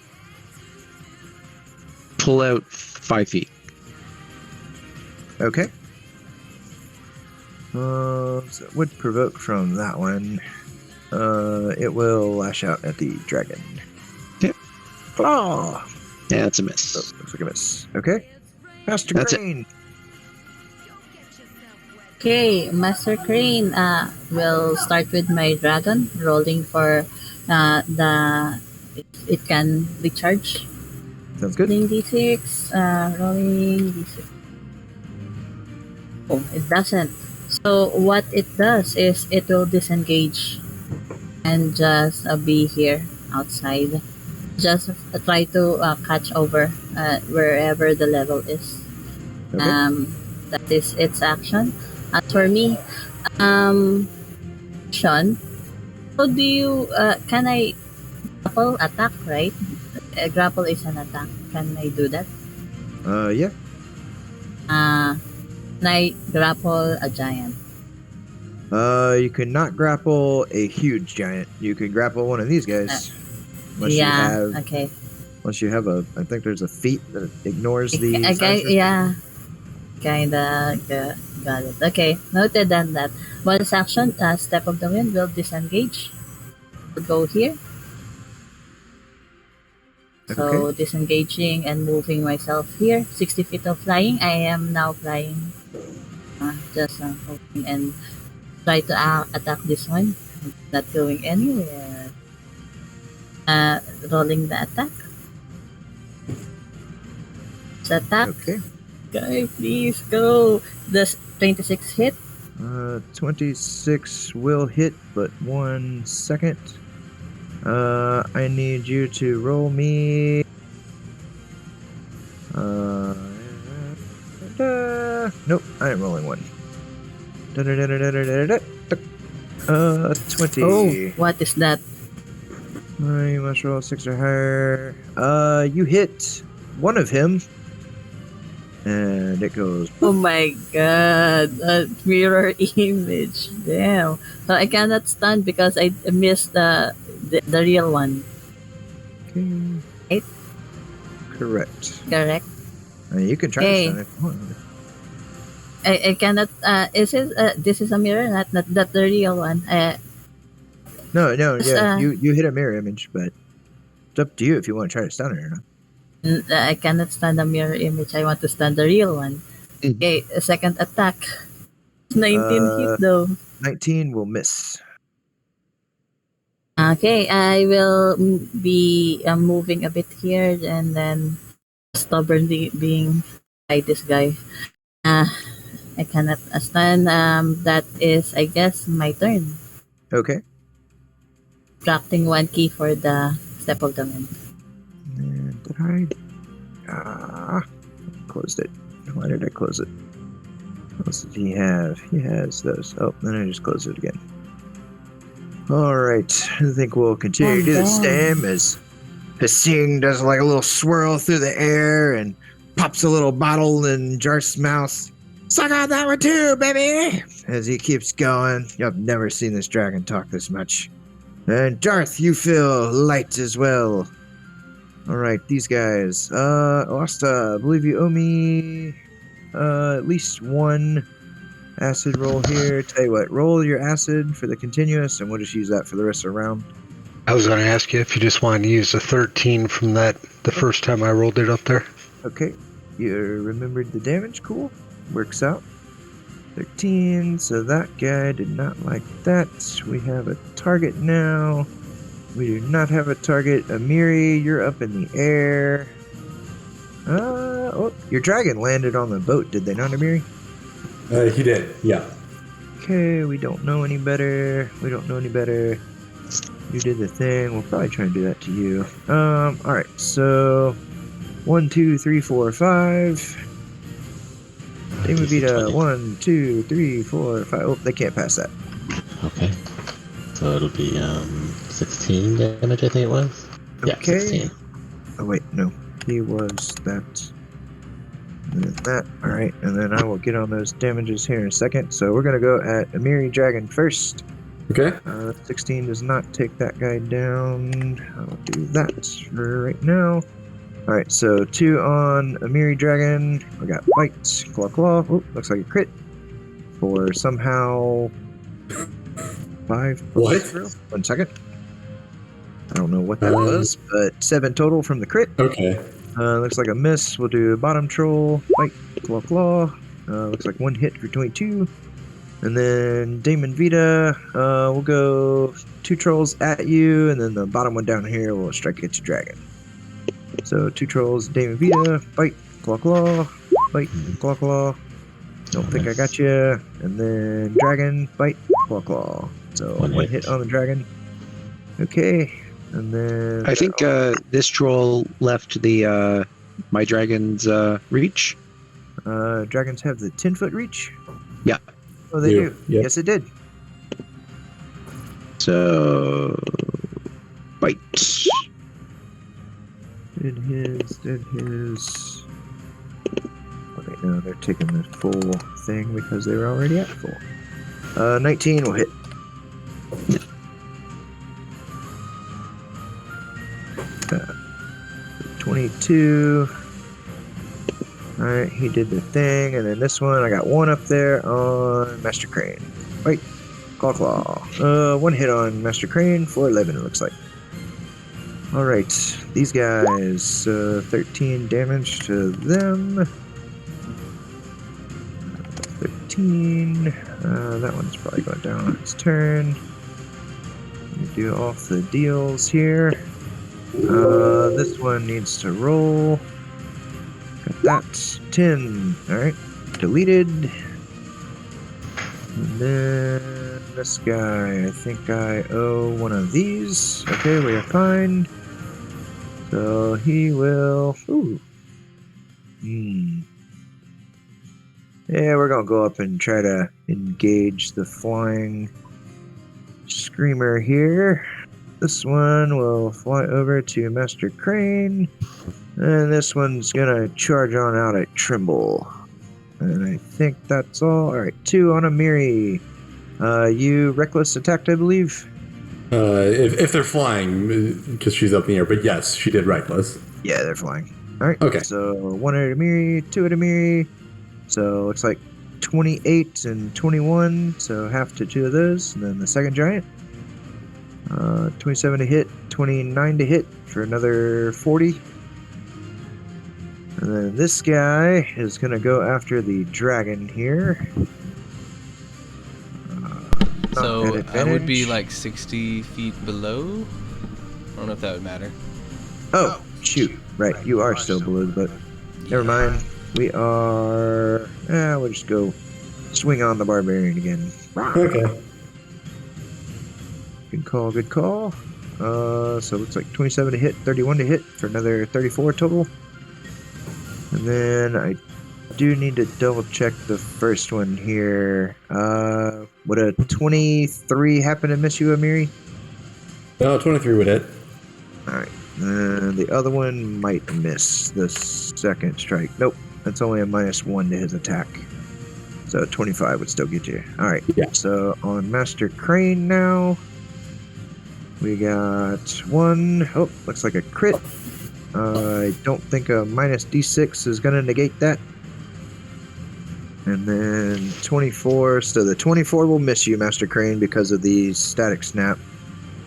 pull out 5 feet. Okay. So it would provoke from that one. It will lash out at the dragon. Yeah. Claw. Yeah, that's a miss. Oh, looks like a miss. Okay. Master That's it. Crane. Okay, Master Crane will start with my dragon, rolling for it can recharge. Sounds good. Rolling d6, rolling d6. Oh, it doesn't. So what it does is it will disengage and just be here outside. Just try to catch over wherever the level is. Okay. That is its action. As for me, Sean, how do you can I grapple attack, right? Grapple is an attack. Can I do that? Yeah. Can I grapple a giant? You could not grapple a huge giant. You could grapple one of these guys. Unless Okay. Unless you have I think there's a feat that ignores the. Yeah. Kinda got it. Okay, noted on that. Bonus action, Step of the Wind will disengage. We'll go here. So disengaging and moving myself here. 60 feet of flying. I am now flying. Just hoping and try to attack this one. Not going anywhere. Rolling the attack. Attack. Okay. Guy, please go. Does 26 hit? 26 will hit, but 1 second. I need you to roll me. Nope, I am rolling one. 20. Oh, what is that? You must roll 6 or higher. You hit one of him. And it goes. Oh my god, a mirror image. Damn. So I cannot stun because I missed the real one. Okay. Right? Correct. Correct. You can try to stun it if you want. I cannot. This is a mirror, not the real one. No, yeah. You hit a mirror image, but it's up to you if you want to try to stun it or not. I cannot stand the mirror image. I want to stand the real one. Okay, a second attack. 19 hit though. 19 will miss. Okay, I will be moving a bit here and then stubbornly being by this guy. Uh, I cannot stand. That is, I guess, my turn. Okay. Subtracting 1 key for the step of the wind. And did I? Closed it. Why did I close it? What else does he have? He has those. Oh, then I just closed it again. Alright, I think we'll continue to do the same as Hasing does like a little swirl through the air and pops a little bottle in Jarth's mouth. Suck on that one too, baby! As he keeps going. I've never seen this dragon talk this much. And Jarth, you feel light as well. Alright, these guys. Osta, I believe you owe me at least one acid roll here. Tell you what, roll your acid for the continuous, and we'll just use that for the rest of the round. I was going to ask you if you just wanted to use the 13 from the first time I rolled it up there. Okay, you remembered the damage. Cool, works out. 13. So that guy did not like that. We have a target now. We do not have a target. Amiri, you're up in the air. Oh, your dragon landed on the boat, did they not, Amiri? He did, yeah. Okay, we don't know any better. You did the thing. We'll probably try and do that to you. Alright, so 1, 2, 3, 4, 5. Demon Vita, 1, 2, 3, 4, 5. Oh, they can't pass that. Okay. So it'll be 16 damage, I think it was. Yeah, Okay. 16. Oh wait, no. He was that. And then that. Alright, and then I will get on those damages here in a second. So we're gonna go at Amiri Dragon first. Okay. 16 does not take that guy down. I'll do that for right now. Alright, so 2 on Amiri Dragon. We got Bite, Claw Claw. Oh, looks like a crit. For somehow 5. What? 1 second. I don't know what that was, but 7 total from the crit. Okay. Looks like a miss. We'll do Bottom Troll, Bite, Claw Claw. Looks like 1 hit for 22. And then Damon Vita, we'll go 2 trolls at you, and then the bottom one down here will strike at your dragon. So 2 trolls, Damon Vita, Bite, Claw Claw, Bite, Claw Claw. Don't think I got you. And then Dragon, Bite, Claw Claw. So 1 hit on the dragon. Okay. And then I think this troll left the my dragon's reach. Dragons have the 10-foot reach? Yeah. Oh, they do. Yep. Yes, it did. So bite. Did his. Okay, no, they're taking the full thing because they were already at full. 19 will hit. Uh, 22. Alright, he did the thing, and then this one, I got 1 up there on Master Crane. Wait, Claw Claw. 1 hit on Master Crane for 11, it looks like. Alright, these guys, 13 damage to them. 13. That one's probably going down on its turn. Let me do off the deals here. This one needs to roll. Got that. 10. Alright. Deleted. And then this guy, I think I owe 1 of these. Okay, we are fine. So he will. Ooh. Yeah, we're gonna go up and try to engage the flying screamer here. This one will fly over to Master Crane. And this one's gonna charge on out at Trimble. And I think that's all. Alright, 2 on Amiri. You reckless attacked, I believe? If they're flying, because she's up in the air, but yes, she did reckless. Yeah, they're flying. Alright, Okay. So 1 at Amiri, 2 at Amiri. So it's like 28 and 21, so half to 2 of those. And then the second giant. 27 to hit, 29 to hit for another 40. And then this guy is going to go after the dragon here. So At I would be advantage. like 60 feet below. I don't know if that would matter. Oh, shoot. Right, you are still below the boat. Never mind. We are... we'll just go swing on the barbarian again. Okay. Good call, good call. So it looks like 27 to hit, 31 to hit for another 34 total. And then I do need to double check the first one here. Would a 23 happen to miss you, Amiri? No, 23 would hit. Alright. The other one might miss the second strike. Nope. That's only a -1 to his attack. So 25 would still get you. Alright. Yeah. So on Master Crane now. We got one. Oh, looks like a crit. I don't think a -d6 is going to negate that. And then 24. So the 24 will miss you, Master Crane, because of the static snap.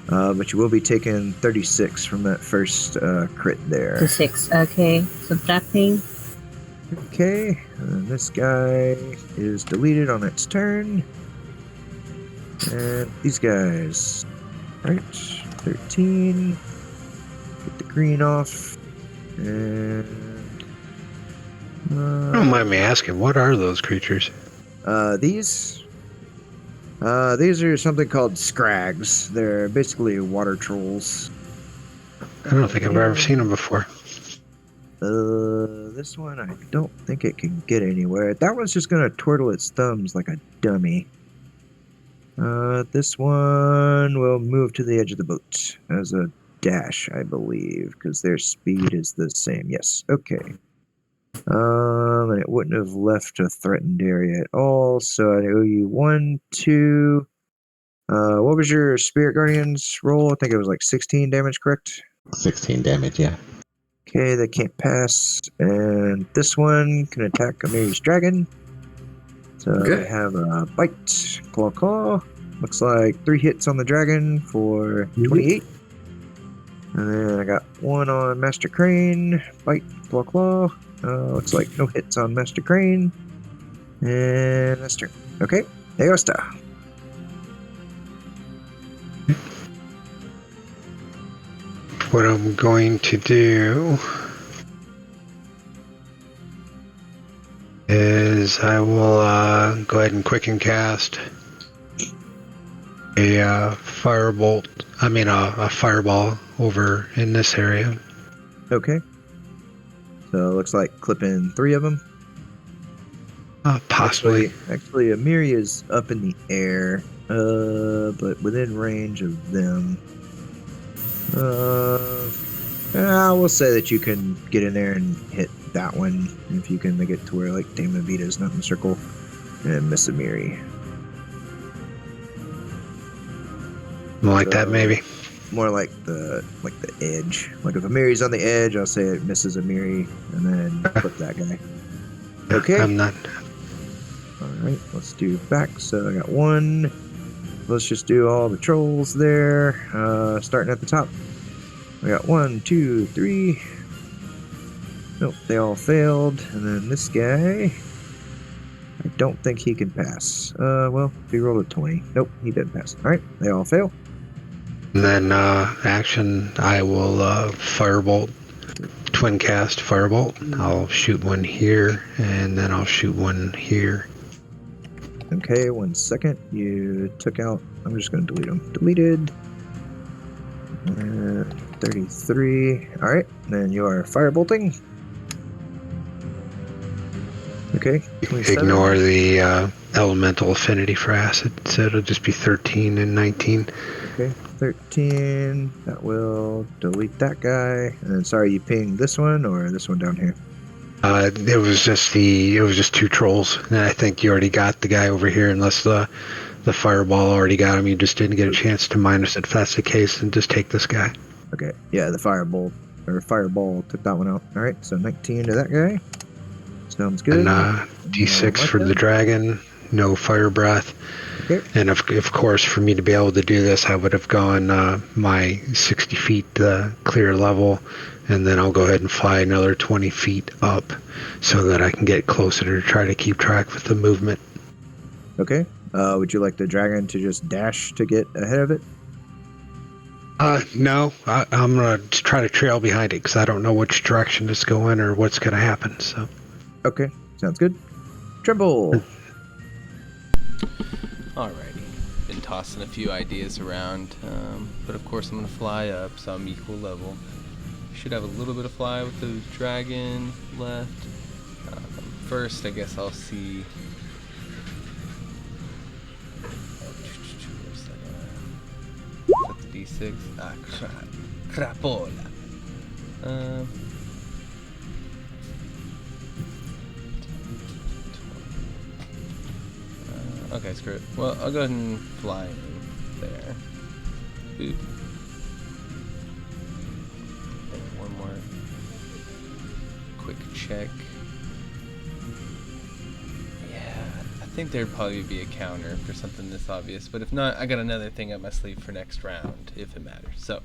But you will be taking 36 from that first crit there. To 6. Okay. Subtracting. Okay. And this guy is deleted on its turn. And these guys. Alright. 13. Get the green off. And Don't mind me asking, what are those creatures? these are something called scrags. They're basically water trolls. I don't think I've ever seen them before. This one I don't think it can get anywhere. That one's just gonna twirl its thumbs like a dummy. This one will move to the edge of the boat as a dash, I believe, because their speed is the same. Yes, okay. And it wouldn't have left a threatened area at all, so I owe you 1, 2. What was your Spirit Guardian's roll? I think it was like 16 damage, correct? 16 damage, yeah. Okay, they can't pass. And this one can attack Amiri's dragon. So Okay. they have a bite, claw. Looks like 3 hits on the dragon for 28. And then I got 1 on Master Crane, bite, claw. Looks like no hits on Master Crane. And that's turn. Okay, Aosta. What I'm going to do is I will go ahead and quicken cast a firebolt. I mean a fireball over in this area. Okay. So it looks like clipping 3 of them. Possibly. Actually, Amiri is up in the air, but within range of them. I will say that you can get in there and hit that one if you can make it to where like Damon Vita's not in the circle and miss Amiri. Like that, maybe. More like the edge. Like if Amiri's on the edge, I'll say it misses Amiri and then flip that guy. Okay. I'm not. All right, let's do back. So I got 1. Let's just do all the trolls there. Starting at the top. I got 1, 2, 3. Nope, they all failed. And then this guy, I don't think he can pass. Well, he rolled a 20. Nope, he didn't pass. All right, they all fail. And then action, I will firebolt, twin cast firebolt. I'll shoot one here, and then I'll shoot one here. Okay, 1 second. You took out. I'm just going to delete them. Deleted. 33. All right, then you are firebolting. Okay. 27. Ignore the elemental affinity for acid, so it'll just be 13 and 19. Okay, 13. That will delete that guy. And then, sorry, you pinged this one or this one down here? It was just 2 trolls, and I think you already got the guy over here, unless the fireball already got him. You just didn't get a chance to minus it. If that's the case, and just take this guy. Okay, yeah, the fireball took that one out. All right, so 19 to that guy. Sounds good. And D6 for the dragon. No fire breath. Okay. And of course, for me to be able to do this, I would have gone my 60 feet clear level, and then I'll go ahead and fly another 20 feet up so that I can get closer to try to keep track with the movement. Okay, Would you like the dragon to just dash to get ahead of it? No, I'm gonna try to trail behind it because I don't know which direction it's going or what's gonna happen. So. Okay, sounds good. Tremble. Alrighty. Been tossing a few ideas around, but of course I'm gonna fly up, so I'm equal level. Should have a little bit of fly with the dragon left. First, I guess I'll see. Where's that? Is that the D6? Ah, crapola. Okay, screw it. Well, I'll go ahead and fly in there. Boop. And one more quick check. Yeah, I think there'd probably be a counter for something this obvious, but if not, I got another thing up my sleeve for next round, if it matters. So,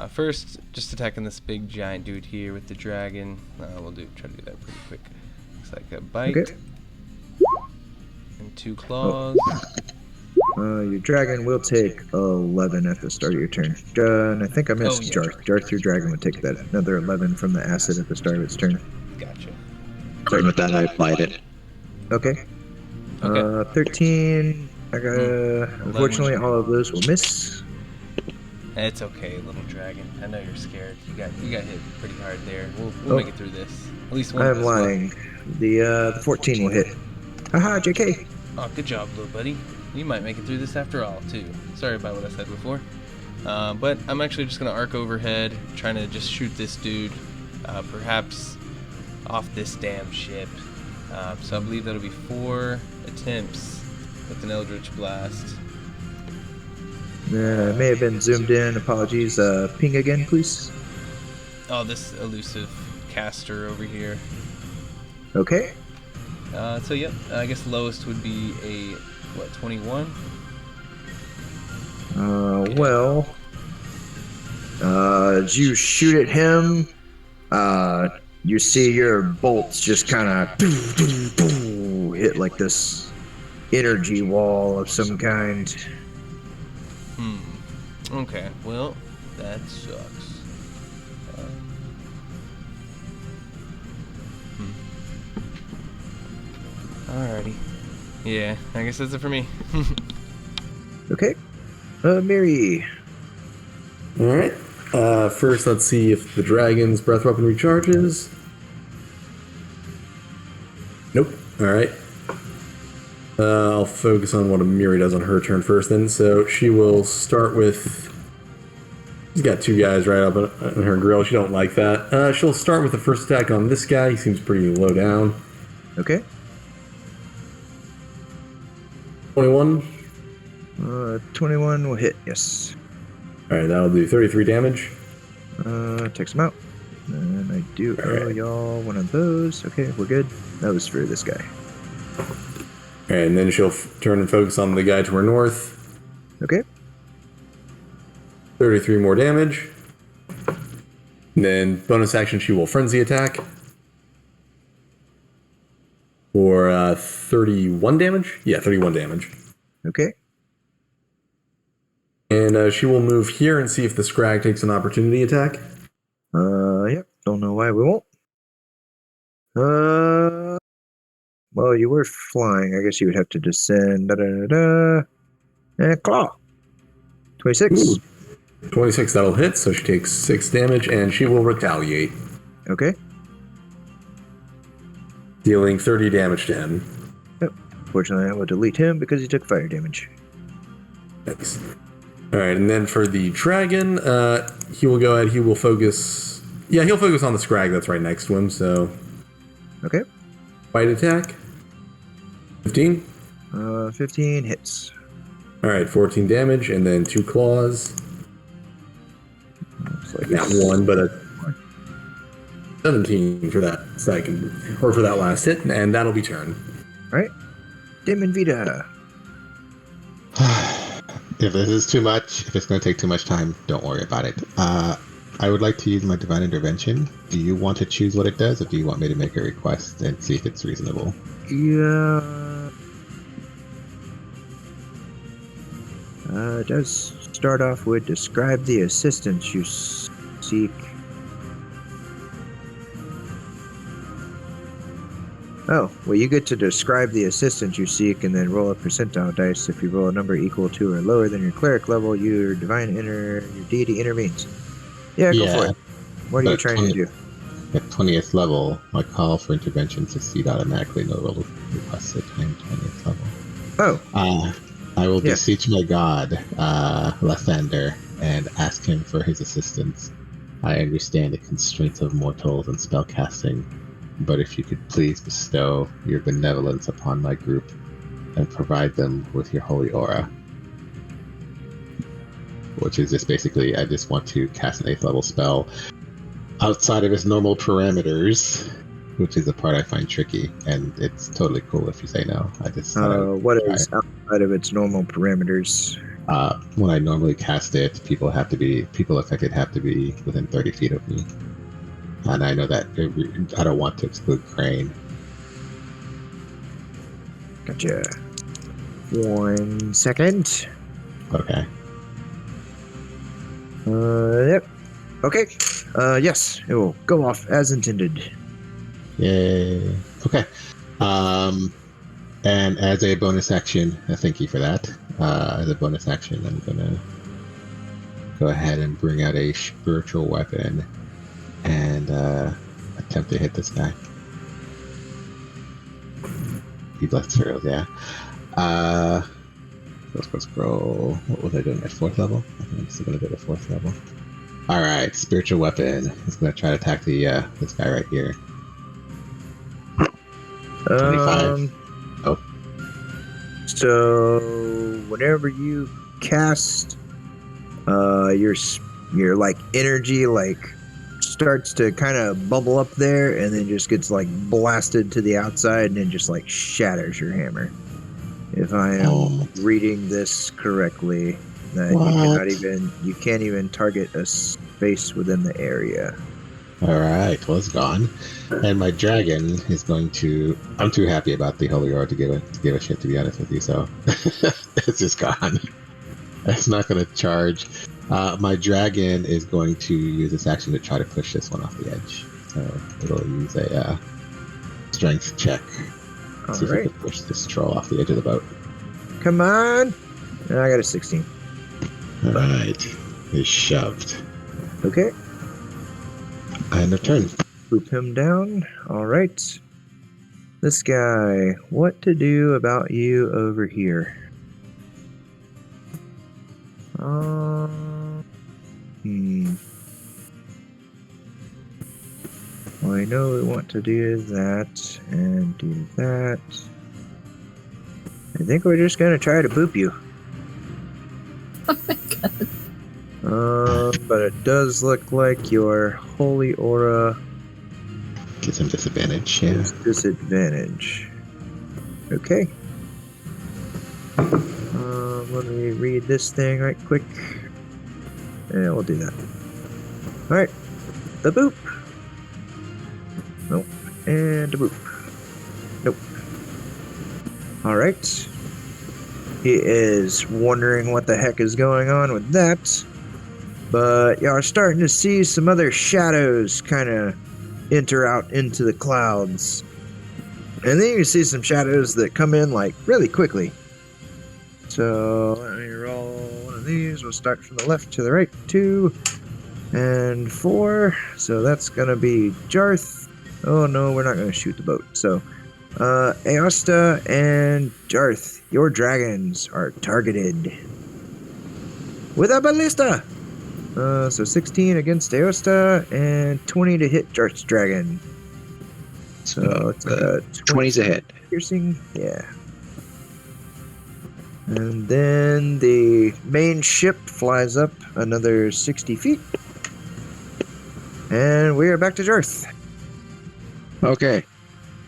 first, just attacking this big giant dude here with the dragon. We'll try to do that pretty quick. Looks like a bite. Okay. And 2 claws. Your dragon will take 11 at the start of your turn. And I think I missed yeah. Jarth. Jarth, your dragon would take that. Another 11 from the acid at the start of its turn. Gotcha. Sorry about that. I applied it. Okay. Okay. 13. Unfortunately, all of those will miss. It's okay, little dragon. I know you're scared. You got hit pretty hard there. We'll make it through this. At least one. I of am us lying. The 14 will hit. Haha, JK. Oh, good job, little buddy. You might make it through this after all, too. Sorry about what I said before. But I'm actually just going to arc overhead, trying to just shoot this dude, perhaps off this damn ship. So I believe that'll be 4 attempts with an Eldritch Blast. May have been zoomed in. Apologies. Ping again, please. Oh, this elusive caster over here. Okay. So yep, I guess the lowest would be a, 21? Well, as you shoot at him, you see your bolts just kind of hit like this energy wall of some kind. Okay, well, that sucks. Alrighty. Yeah, I guess that's it for me. Okay. Mary. Alright. First, let's see if the dragon's breath weapon recharges. Nope. Alright. I'll focus on what Amiri does on her turn first then. So she will start with... She's got 2 guys right up on her grill. She don't like that. She'll start with the first attack on this guy. He seems pretty low down. Okay. 21. 21 will hit, yes. Alright, that'll do 33 damage. Takes him out. And I do owe y'all one of those. Okay, we're good. That was for this guy. Alright, and then she'll turn and focus on the guy to her north. Okay. 33 more damage. And then bonus action, she will frenzy attack. For 31 damage? Yeah, 31 damage. Okay. And she will move here and see if the Scrag takes an opportunity attack. Yep. Don't know why we won't. Well, you were flying. I guess you would have to descend. And claw. 26. Ooh. 26, that'll hit, so she takes 6 damage, and she will retaliate, Okay. dealing 30 damage to him. Yep. Fortunately, I will delete him because he took fire damage. Thanks. Alright, and then for the dragon, he will go ahead, he will focus... Yeah, he'll focus on the Scrag that's right next to him, so... Okay. Bite attack. 15. 15 hits. Alright, 14 damage, and then 2 claws. Looks like Not 1, but a 17 for that second, or for that last hit, and that'll be turn. Alright. Demon Vita. If this is too much, if it's going to take too much time, don't worry about it. I would like to use my Divine Intervention. Do you want to choose what it does, or do you want me to make a request and see if it's reasonable? Yeah. It does start off with describe the assistance you seek. Oh, well, you get to describe the assistance you seek and then roll a percentile dice. If you roll a number equal to or lower than your cleric level, your your deity intervenes. Yeah, go for it. What are you trying to do? At 20th level, my call for intervention succeed automatically. No roll requested. I'm 20th level. Oh. I will beseech my god, Lathander, and ask him for his assistance. I understand the constraints of mortals and spellcasting, but if you could please bestow your benevolence upon my group and provide them with your holy aura. Which is just basically, I just want to cast an 8th level spell outside of its normal parameters, which is the part I find tricky, and it's totally cool if you say no. I just what is outside of its normal parameters? When I normally cast it, people affected have to be within 30 feet of me, and I know that I don't want to exclude Crane. Gotcha. 1 second. Okay. Yep. Okay. Yes, it will go off as intended. Yay. Okay. And as a bonus action, thank you for that. As a bonus action, I'm gonna go ahead and bring out a spiritual weapon and attempt to hit this guy. He blessed heroes, yeah. Let's roll. What was I doing at 4th level? I think I'm still gonna go to 4th level. All right, spiritual weapon. He's gonna try to attack the this guy right here. 25. So whenever you cast, your like energy starts to kind of bubble up there, and then just gets blasted to the outside, and then just shatters your hammer. If I am reading this correctly, that you can't even target a space within the area. All right, well, it's gone, and my dragon is going to. I'm too happy about the holy aura to give a shit, to be honest with you. So it's just gone. It's not going to charge. My dragon is going to use this action to try to push this one off the edge. So it'll use a strength check. See if we can push this troll off the edge of the boat. Come on! I got a 16. All right, he's shoved. Okay. End of turn. Boop him down. All right. This guy, what to do about you over here? Well, I know we want to do that and do that. I think we're just gonna try to boop you. Oh my god. But it does look like your holy aura gives him disadvantage. Yeah. Disadvantage. Okay. Let me read this thing right quick. Yeah, we'll do that. Alright. The boop. Nope. And a boop. Nope. Alright. He is wondering what the heck is going on with that. But y'all are starting to see some other shadows kind of enter out into the clouds. And then you see some shadows that come in really quickly. So let me roll one of these. We'll start from the left to the right. 2 and 4. So that's going to be Jarth. Oh no, we're not going to shoot the boat. So Aosta and Jarth, your dragons are targeted with a ballista. So 16 against Aosta and 20 to hit Jarth's dragon. So it's a 20's a hit. Piercing, yeah. And then the main ship flies up another 60 feet. And we are back to Jarth. Okay.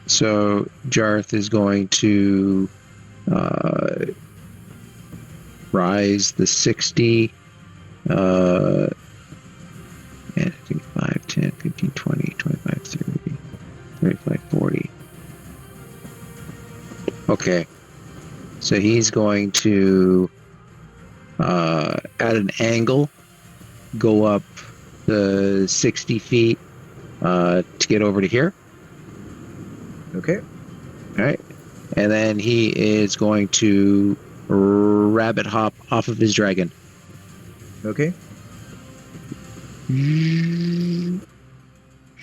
So Jarth is going to rise the 60. And I think 5, 10, 15, 20, 25, 30, 35, 40. Okay. So he's going to at an angle, go up the 60 feet to get over to here. Okay. All right. And then he is going to rabbit hop off of his dragon. Okay.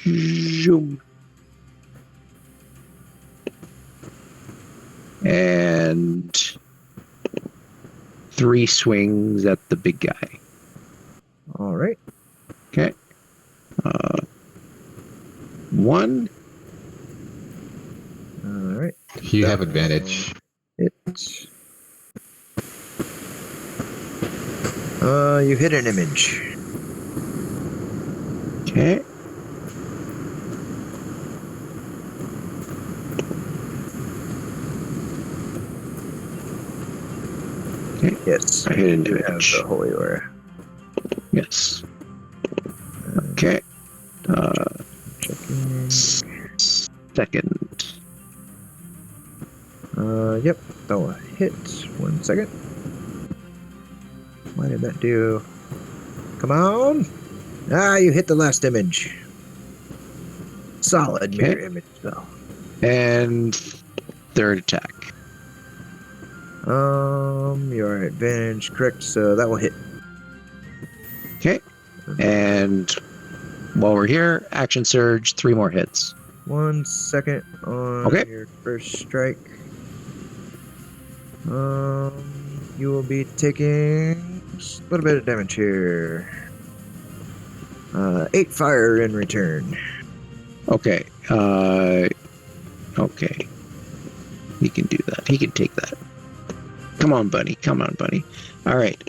Zoom. And 3 swings at the big guy. All right. Okay. 1. All right. You have advantage. It's. You hit an image. Okay. Yes. I hit an You have image. the holy aura. Yes. Okay. Checking. Second. Yep. That will hit. 1 second. Why did that do? Come on. You hit the last image. Solid mirror Okay. image, though. And third attack. Your advantage, correct? So that will hit. Okay. And while we're here, action surge, 3 more hits. 1 second on Okay. your first strike. You will be taking a little bit of damage here. 8 fire in return. Okay. Okay. He can do that. He can take that. Come on, buddy. Come on, buddy. All right.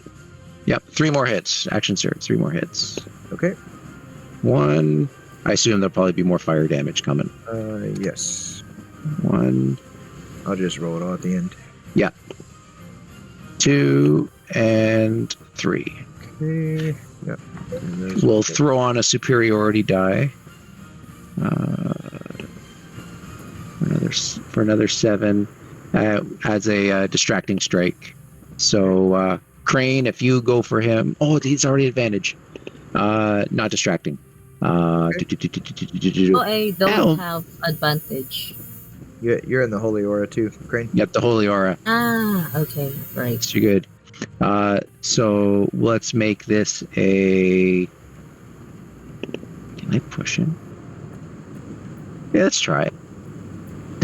Yep. 3 more hits. Action surge. 3 more hits. Okay. 1. I assume there'll probably be more fire damage coming. Yes. 1, I'll just roll it all at the end. 2, and 3. Okay. Yep. And those We'll will hit. throw on a superiority die. For another 7, as a distracting strike. So Crane, if you go for him, he's already advantage. Not distracting. Oh, I don't Ow. have advantage. You're in the holy aura too, Crane. Yep, the holy aura. Okay, right. So you're good. So let's make this a. Can I push him? Yeah, let's try it.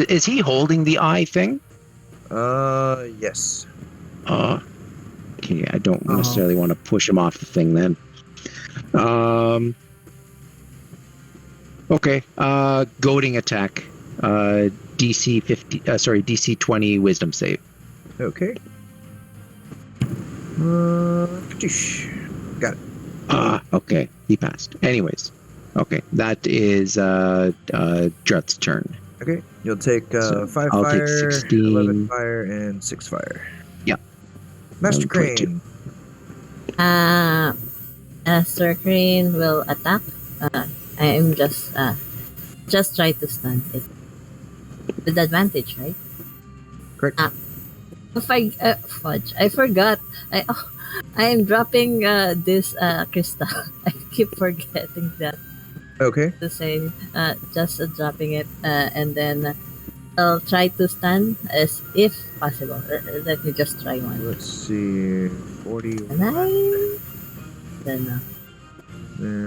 Is he holding the eye thing? Yes. Okay, I don't necessarily want to push him off the thing then. Okay. Goading attack. DC 50. DC 20 Wisdom save. Okay. Got it. Okay, he passed. Anyways, okay, that is Drut's turn. Okay. You'll take So 5 I'll take fire, 16. 11 fire, and 6 fire. Yeah. Master 22. Crane. Sir Crane will attack. I am just try to stun it with advantage, right? Correct. Fudge! I forgot. I am dropping this crystal. I keep forgetting that Okay. to say. Just dropping it, and then I'll try to stun as if possible. Let me just try one. Let's see. 40. And then.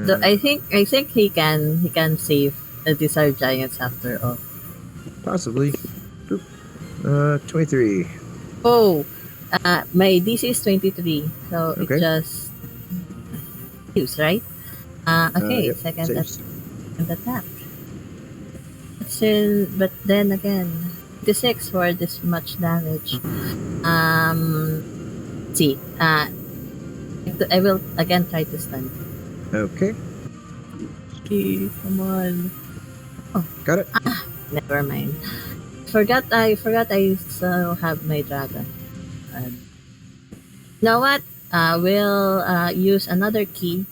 So I think he can save these are giants after all. Possibly. Boop. 23. Oh, my DC is 23, so Okay. it just use right. Okay, Yep, second saves. attack. Still, but then again, 6 for this much damage. See, I will again try to stun. Okay. Come on. Got it. Never mind. I forgot I still have my dragon. You know what? We'll use another key.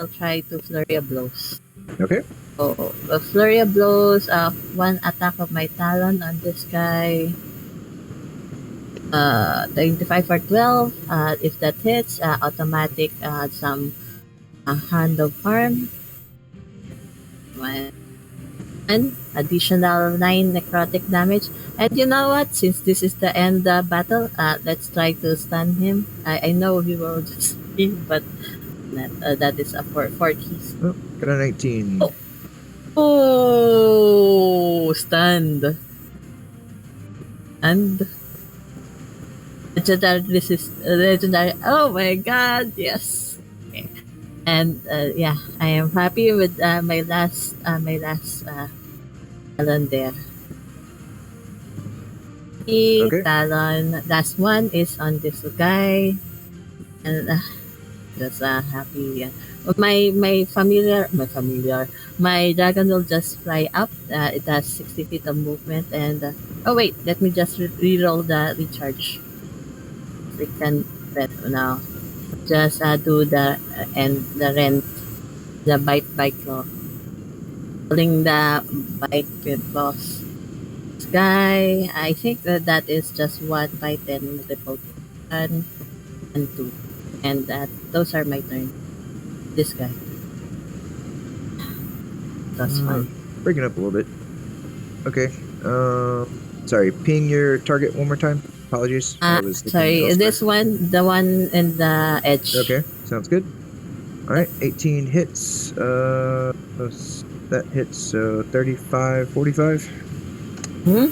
I'll try to flurry of blows. Okay. Oh, a flurry of blows. 1 attack of my talon on this guy. 25 for 12. If that hits, automatic some hand of harm. One additional 9 necrotic damage. And you know what? Since this is the end battle, let's try to stun him. I know he will just leave, but that is a 40. Oh, got an 18. Oh. Oh, stunned. And legendary. Oh my god, yes. Okay. And yeah, I am happy with my last talon there. Okay. Talon. Last one is on this guy, and that's happy. Yeah. My dragon will just fly up. It has 60 feet of movement, and oh wait, let me just re-roll the recharge. We can now just do the and the rent, the bite claw, pulling the bite with boss. This guy, I think that is just 1 bite and multiple 1 and 2, and those are my turn. This guy. That's fine. Breaking up a little bit. Okay. Sorry. Ping your target one more time. Apologies. I was looking Sorry, elsewhere. this one, the one in the edge. Okay, sounds good. All right, 18 hits. That hits, so 35, 45. Hmm?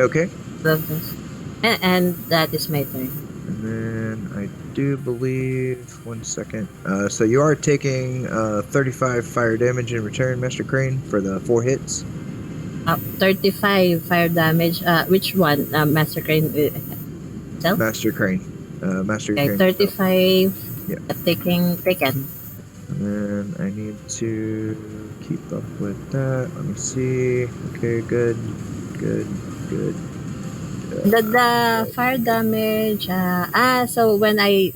Okay. Love this. And that is my turn. And then I do believe, 1 second. So you are taking 35 fire damage in return, Master Crane, for the 4 hits. 35 fire damage. Which one? Master Crane itself? Master Crane. Master Okay, Crane. 35. Yeah. Taken. And then I need to keep up with that. Let me see. Okay, good. The fire damage. So when I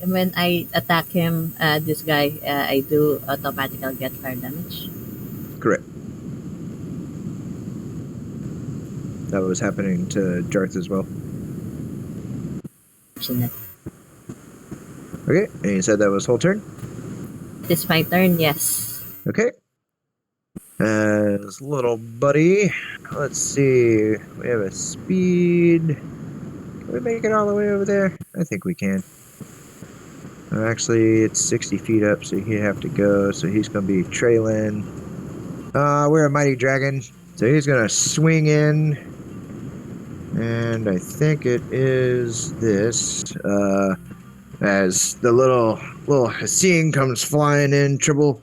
attack him, this guy, I do automatically get fire damage. Correct. That was happening to Jarth as well. Okay, and you said that was whole turn? It's my turn, yes. Okay. As little buddy, let's see. We have a speed. Can we make it all the way over there? I think we can. Actually, it's 60 feet up, so he'd have to go. So he's going to be trailing. We're a mighty dragon, so he's going to swing in. And I think it is this. As the little Hessine comes flying in, Tribble,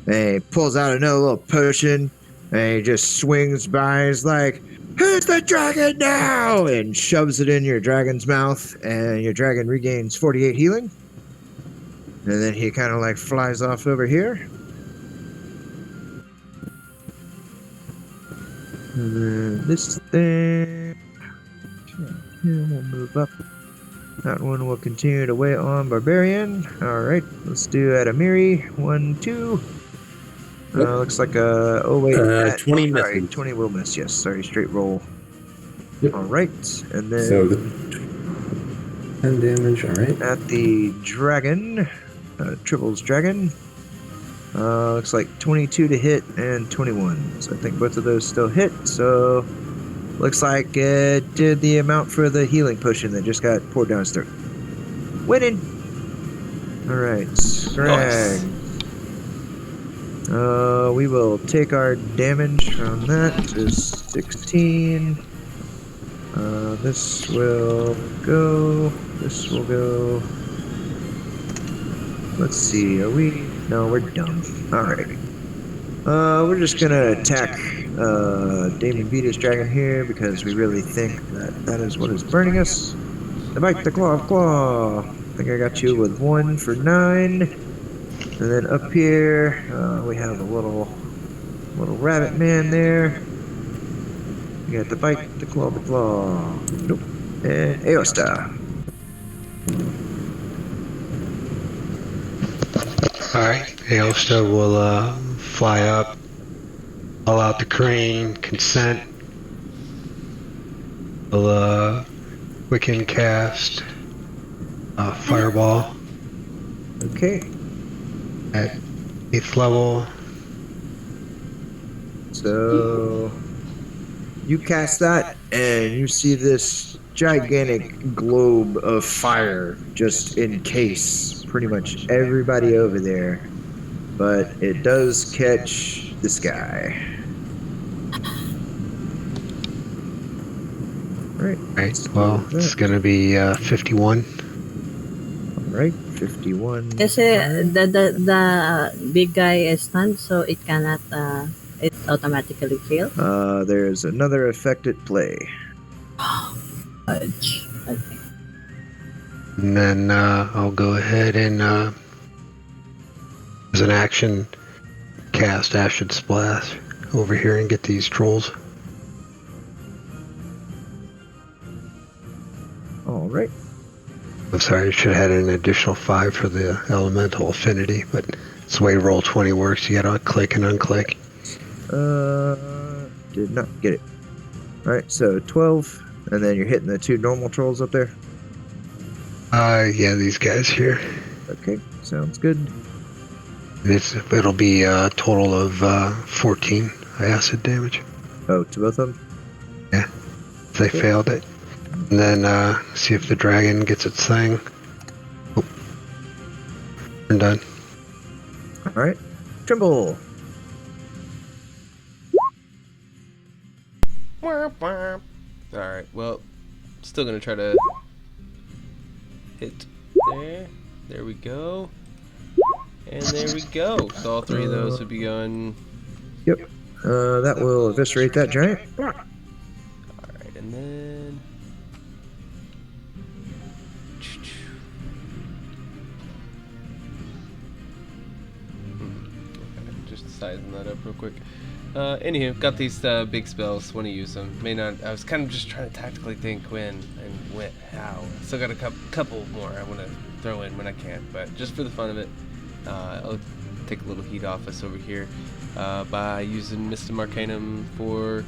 and he pulls out another little potion, and he just swings by. He's like, "Who's the dragon now?" and shoves it in your dragon's mouth, and your dragon regains 48 healing. And then he kind of like flies off over here. And then this thing, we'll move up. That one will continue to wait on Barbarian. Alright, let's do Adamiri. 1, 2. Looks like a... Oh, wait. 20 sorry, misses. 20 will miss, yes. Sorry, straight roll. Yep. Alright, and then... So, 10 damage, alright. At the dragon, Tribble's dragon, looks like 22 to hit and 21. So I think both of those still hit, so... Looks like it did the amount for the healing potion that just got poured down his throat. Winning! Alright, Scrag. We will take our damage from that to 16. This will go. This will go. Let's see, are we... No, we're done. Alright. We're just gonna attack Damien Vita's dragon here because we really think that is what is burning us. The bite, the claw of claw. I think I got you with 1 for 9. And then up here, we have a little rabbit man there. We got the bite, the claw, the claw. Nope. And Aosta. Alright, Aosta will fly up, pull out the crane, consent. Will we can cast a fireball Okay. at 8th level. So you cast that, and you see this gigantic globe of fire just encase pretty much everybody over there. But it does catch this guy. Right. Right. Well, it's going to be 51. All right. 51. Kasi the big guy is stunned, so it cannot it automatically fail. There's another effect at play. Fudge. Okay. And then I'll go ahead and, as an action, cast Acid Splash over here and get these trolls. All right. I'm sorry, I should have had an additional 5 for the elemental affinity, but it's the way Roll20 works. You gotta click and unclick. Did not get it. All right, so 12, and then you're hitting the 2 normal trolls up there. Yeah, these guys here. Okay, sounds good. It'll be a total of 14 acid damage. Oh, to both of them? Yeah, they failed it. And then see if the dragon gets its thing. Oh. I'm done. All right, Tremble. Alright, well, still gonna try to hit there. There we go. And there we go. So all 3 of those would be going. Yep. That will eviscerate that giant. Alright, and then. Okay, just sizing that up real quick. Anywho, got these big spells. Want to use them? May not. I was kind of just trying to tactically think when and how. Still got a couple more I want to throw in when I can, but just for the fun of it, I'll take a little heat off us over here by using Mystic Arcanum for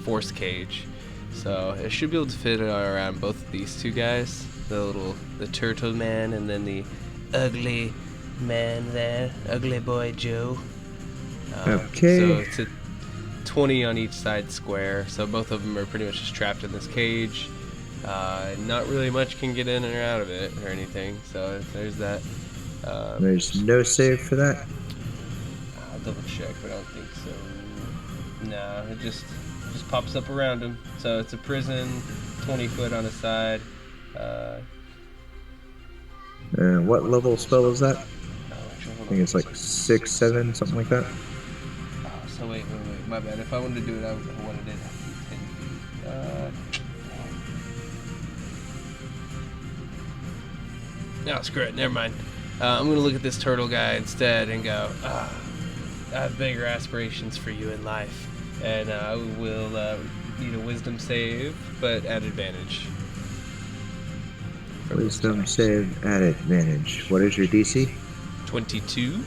Force Cage. So it should be able to fit around both of these 2 guys, the turtle man and then the ugly man there, ugly boy Joe. Okay. So it's a 20 on each side square, so both of them are pretty much just trapped in this cage. Not really much can get in or out of it or anything, so there's that. There's no save for that? I'll double check, but I don't think so. No, it just pops up around him. So it's a prison, 20 foot on a side. What level spell is that? Actually, I think it's like 6, 7, something like that. So wait, my bad. If I wanted to do it, I wanted it 10 feet. No, screw it. Never mind. I'm gonna look at this turtle guy instead and go, I have bigger aspirations for you in life, and I will need a wisdom save, but at advantage. Wisdom save at advantage. What is your DC? 22.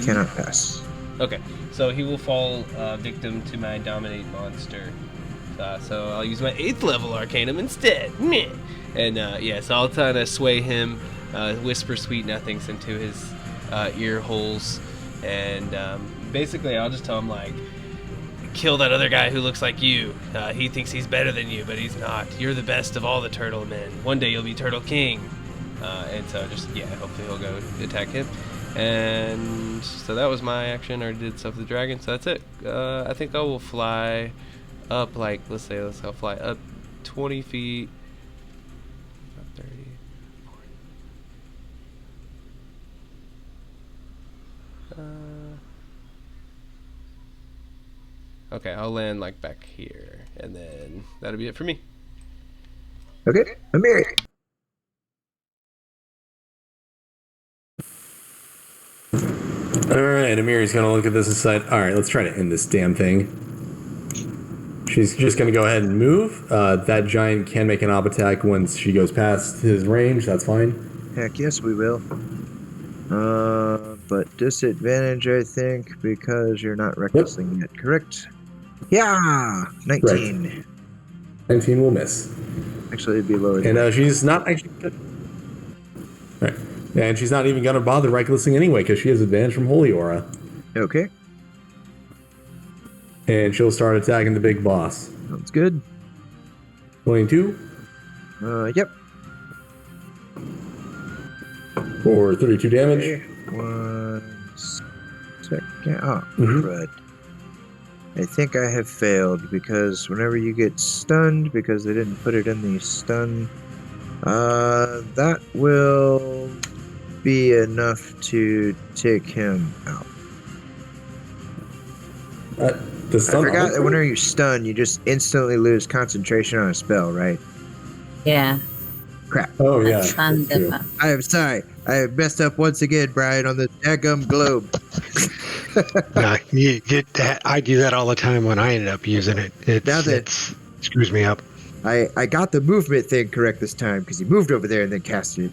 Cannot pass. Okay, so he will fall victim to my dominate monster. So I'll use my 8th level Arcanum instead. Meh. And yeah, so I'll try to sway him, whisper sweet nothings into his ear holes, and basically I'll just tell him, like, kill that other guy who looks like you. He thinks he's better than you, but he's not. You're the best of all the turtle men. One day you'll be Turtle King. And so just, yeah, hopefully he'll go attack him. And so that was my action. I already did stuff with the dragon, so that's it. I think I will fly up, like, I'll fly up 20 feet. 30, 40. Okay, I'll land, like, back here, and then that'll be it for me. Okay, Amiri. Alright, Amiri's gonna look at this and decide, alright, let's try to end this damn thing. She's just gonna go ahead and move. That giant can make an op attack once she goes past his range, that's fine. Heck yes, we will. But disadvantage, I think, because you're not recklessing yet, correct? Yeah! 19. Right. 19 will miss. Actually, it'd be lower than And she's not actually. Right. And she's not even going to bother recklessing anyway because she has advantage from Holy Aura. Okay, And she'll start attacking the big boss. sounds good. 22 Yep. for 32 damage. Okay. 1 second. Oh, Mhm. crud. I think I have failed because whenever you get stunned, because they didn't put it in the stun, that will be enough to take him out. The stun I forgot that auto- whenever you stun, you just instantly lose concentration on a spell, right? Yeah. Crap. Oh, yeah. That's stand that's true. them up. I am sorry. I have messed up once again, Brian, on this daggum globe. No, I do that all the time when I ended up using it. Now that- It screws me up. I got the movement thing correct this time because he moved over there and then casted it.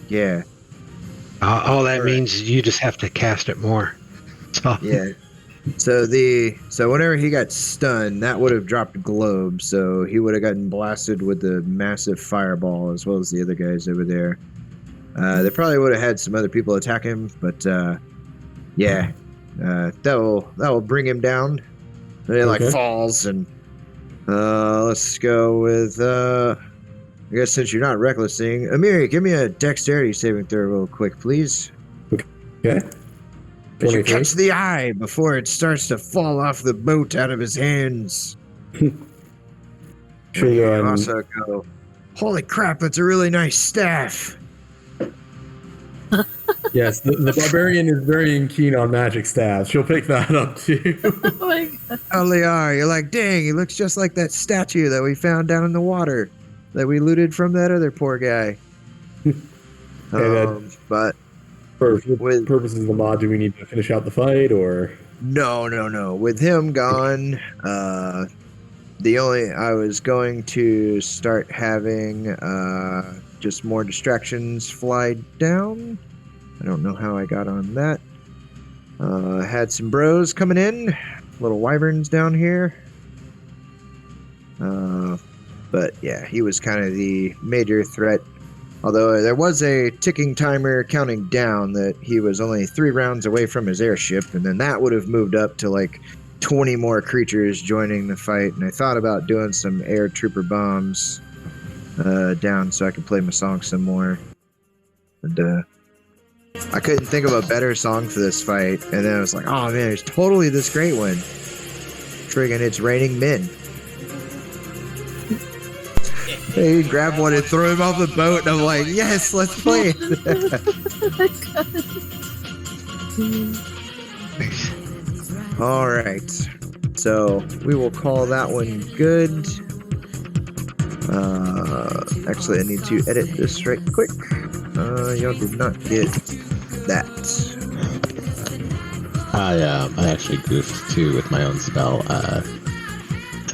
Yeah. All that All right. means is you just have to cast it more. So Yeah. So whenever he got stunned, that would have dropped globe, so he would have gotten blasted with the massive fireball as well as the other guys over there. They probably would have had some other people attack him, but yeah, that will bring him down. And he Okay. falls, and let's go with I guess since you're not recklessing, Amiri, give me a dexterity saving throw real quick, please. Okay. But you 23. catch the eye before it starts to fall off the boat out of his hands. Sure, And you go also go, holy crap, that's a really nice staff. Yes, the barbarian is very keen on magic staffs. She'll pick that up too. Oh my god. Oh, they are. You're like, dang, he looks just like that statue that we found down in the water that we looted from that other poor guy. But For With- purposes of the mod, do we need to finish out the fight or? no. With him gone, I was going to start having just more distractions fly down. I don't know how I got on that. Had some bros coming in, little wyverns down here. But yeah, he was kind of the major threat. Although there was a ticking timer counting down that he was only 3 rounds away from his airship, and then that would have moved up to like 20 more creatures joining the fight. And I thought about doing some air trooper bombs down so I could play my song some more. And I couldn't think of a better song for this fight. And then I was like, oh man, there's totally this great one. Friggin' It's Raining Men. He grabbed one and threw him off the boat, and I'm like, yes, let's play it. All right. So we will call that one good. Actually, I need to edit this right quick. Y'all did not get that. I actually goofed too with my own spell.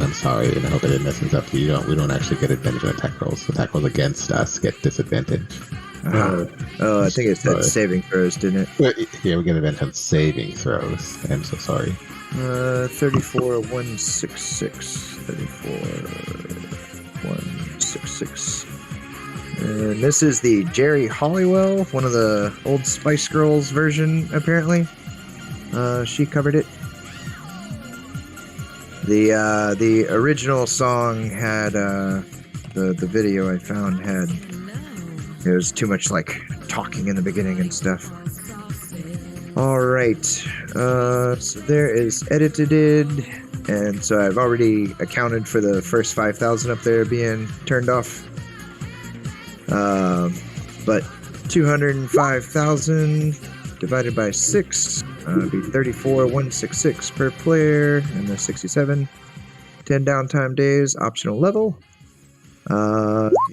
I'm sorry, and I hope I didn't mess things up. We don't actually get advantage on attack rolls. Attack rolls against us get disadvantage. I think it's that saving throws, didn't it? Yeah, we get advantage on saving throws. I'm so sorry. 34,166. 34,166. And this is the Jerry Halliwell, one of the old Spice Girls version, apparently. She covered it. The original song had the video I found had there was too much like talking in the beginning and stuff. All right, so there is edited, and so I've already accounted for the first 5,000 up there being turned off. But 205,000 divided by 6 would be 34,166 per player, and the 67. 10 downtime days, optional level.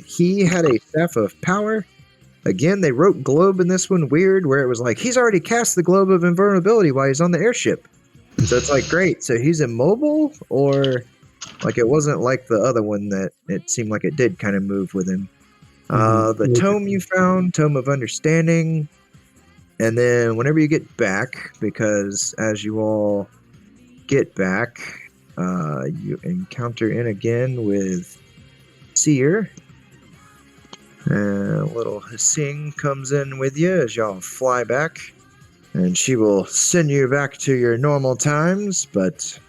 He had a Staff of Power. Again, they wrote Globe in this one weird, where it was like, he's already cast the Globe of Invulnerability while he's on the airship. So it's like, great, so he's immobile? Or, like, it wasn't like the other one that it seemed like it did kind of move with him. The tome you found, Tome of Understanding. And then whenever you get back, because as you all get back, you encounter in again with Seer. A little hissing comes in with you as y'all fly back. And she will send you back to your normal times, but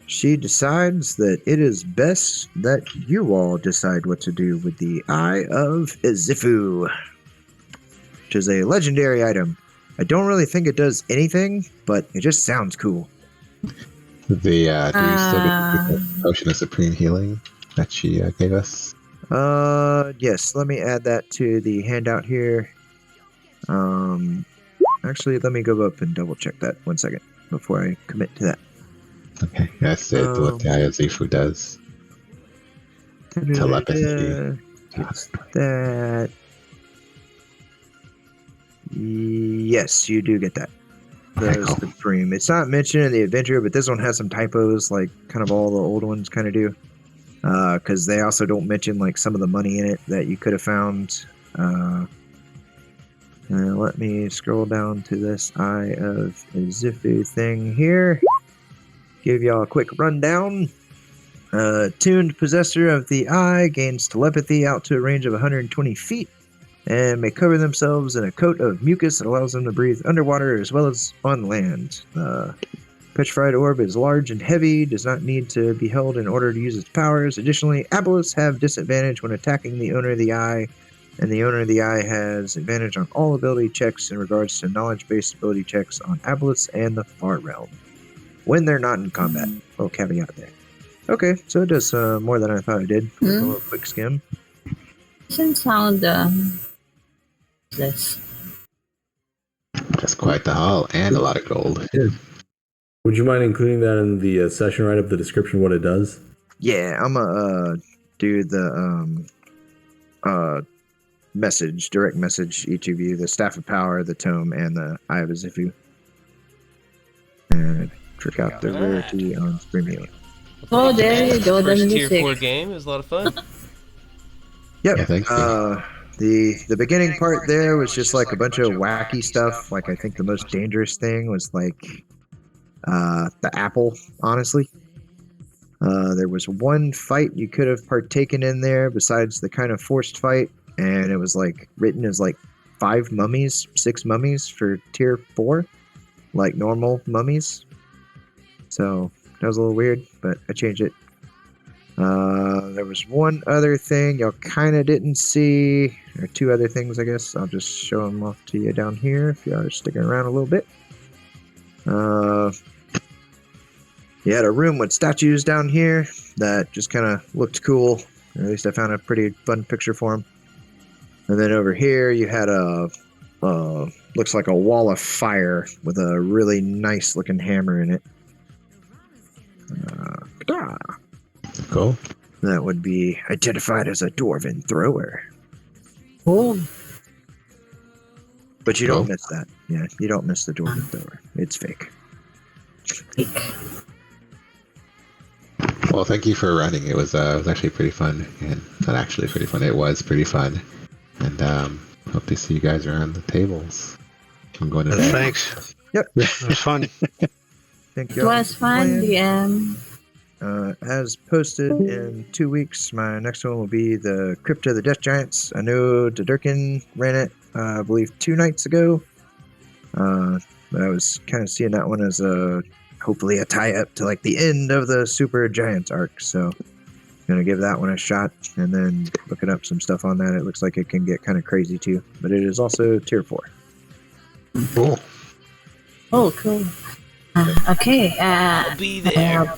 she decides that it is best that you all decide what to do with the Eye of Izifu, which is a legendary item. I don't really think it does anything, but it just sounds cool. Do you still get the potion of supreme healing that she gave us? Yes, let me add that to the handout here. Actually, let me go up and double check that 1 second before I commit to that. Okay, that's it. What the Eye of Zifu does. Telepathy. Yes, that. Yes, you do get that. Okay, The cool. Supreme. It's not mentioned in the adventure, but this one has some typos, like kind of all the old ones kind of do. Because they also don't mention like some of the money in it that you could have found. Let me scroll down to this Eye of Izifu thing here. Give y'all a quick rundown. Tuned possessor of the eye gains telepathy out to a range of 120 feet and may cover themselves in a coat of mucus that allows them to breathe underwater as well as on land. Petrified orb is large and heavy, does not need to be held in order to use its powers. Additionally, aboleths have disadvantage when attacking the owner of the eye, and the owner of the eye has advantage on all ability checks in regards to knowledge-based ability checks on aboleths and the Far Realm when they're not in combat. Little caveat there. Okay, so it does more than I thought it did. A little quick skim. Doesn't sound this. That's quite the haul and a lot of gold. Would you mind including that in the session write-up, the description, what it does? Yeah, I'm gonna do the direct message each of you, the Staff of Power, the Tome, and the Eye of Izifu. And trick out the rarity on Supreme Healing. Oh, there you go. The First tier music. 4 game. It was a lot of fun. Yep. Yeah, thanks. The beginning part there was just like a bunch of wacky stuff. Like I think the most dangerous thing was like the apple, honestly. There was one fight you could have partaken in there besides the kind of forced fight, and it was like written as like 6 mummies for tier 4, like normal mummies. So that was a little weird, but I changed it. There was one other thing y'all kind of didn't see, or 2 other things, I guess. I'll just show them off to you down here if y'all are sticking around a little bit. You had a room with statues down here that just kind of looked cool. Or at least I found a pretty fun picture for them. And then over here you had looks like a wall of fire with a really nice looking hammer in it. Cool. That would be identified as a dwarven thrower. Oh, But you don't miss that. Yeah, you don't miss the dwarven thrower. It's fake. Well, thank you for running. It was actually pretty fun, and not actually pretty fun. It was pretty fun, and hope to see you guys around the tables. I'm going to bed. Thanks. Yep. It was fun. Thank it you. was fun, DM. As posted in 2 weeks, my next one will be the Crypt of the Death Giants. I know Dudurkin ran it, I believe, 2 nights ago. But I was kind of seeing that one as hopefully a tie-up to like the end of the Super Giants arc. So I'm going to give that one a shot and then looking up some stuff on that. It looks like it can get kind of crazy too. But it is also tier 4. Cool. Oh, cool. Okay. I'll be there. All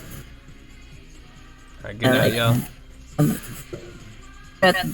right, good night, y'all. But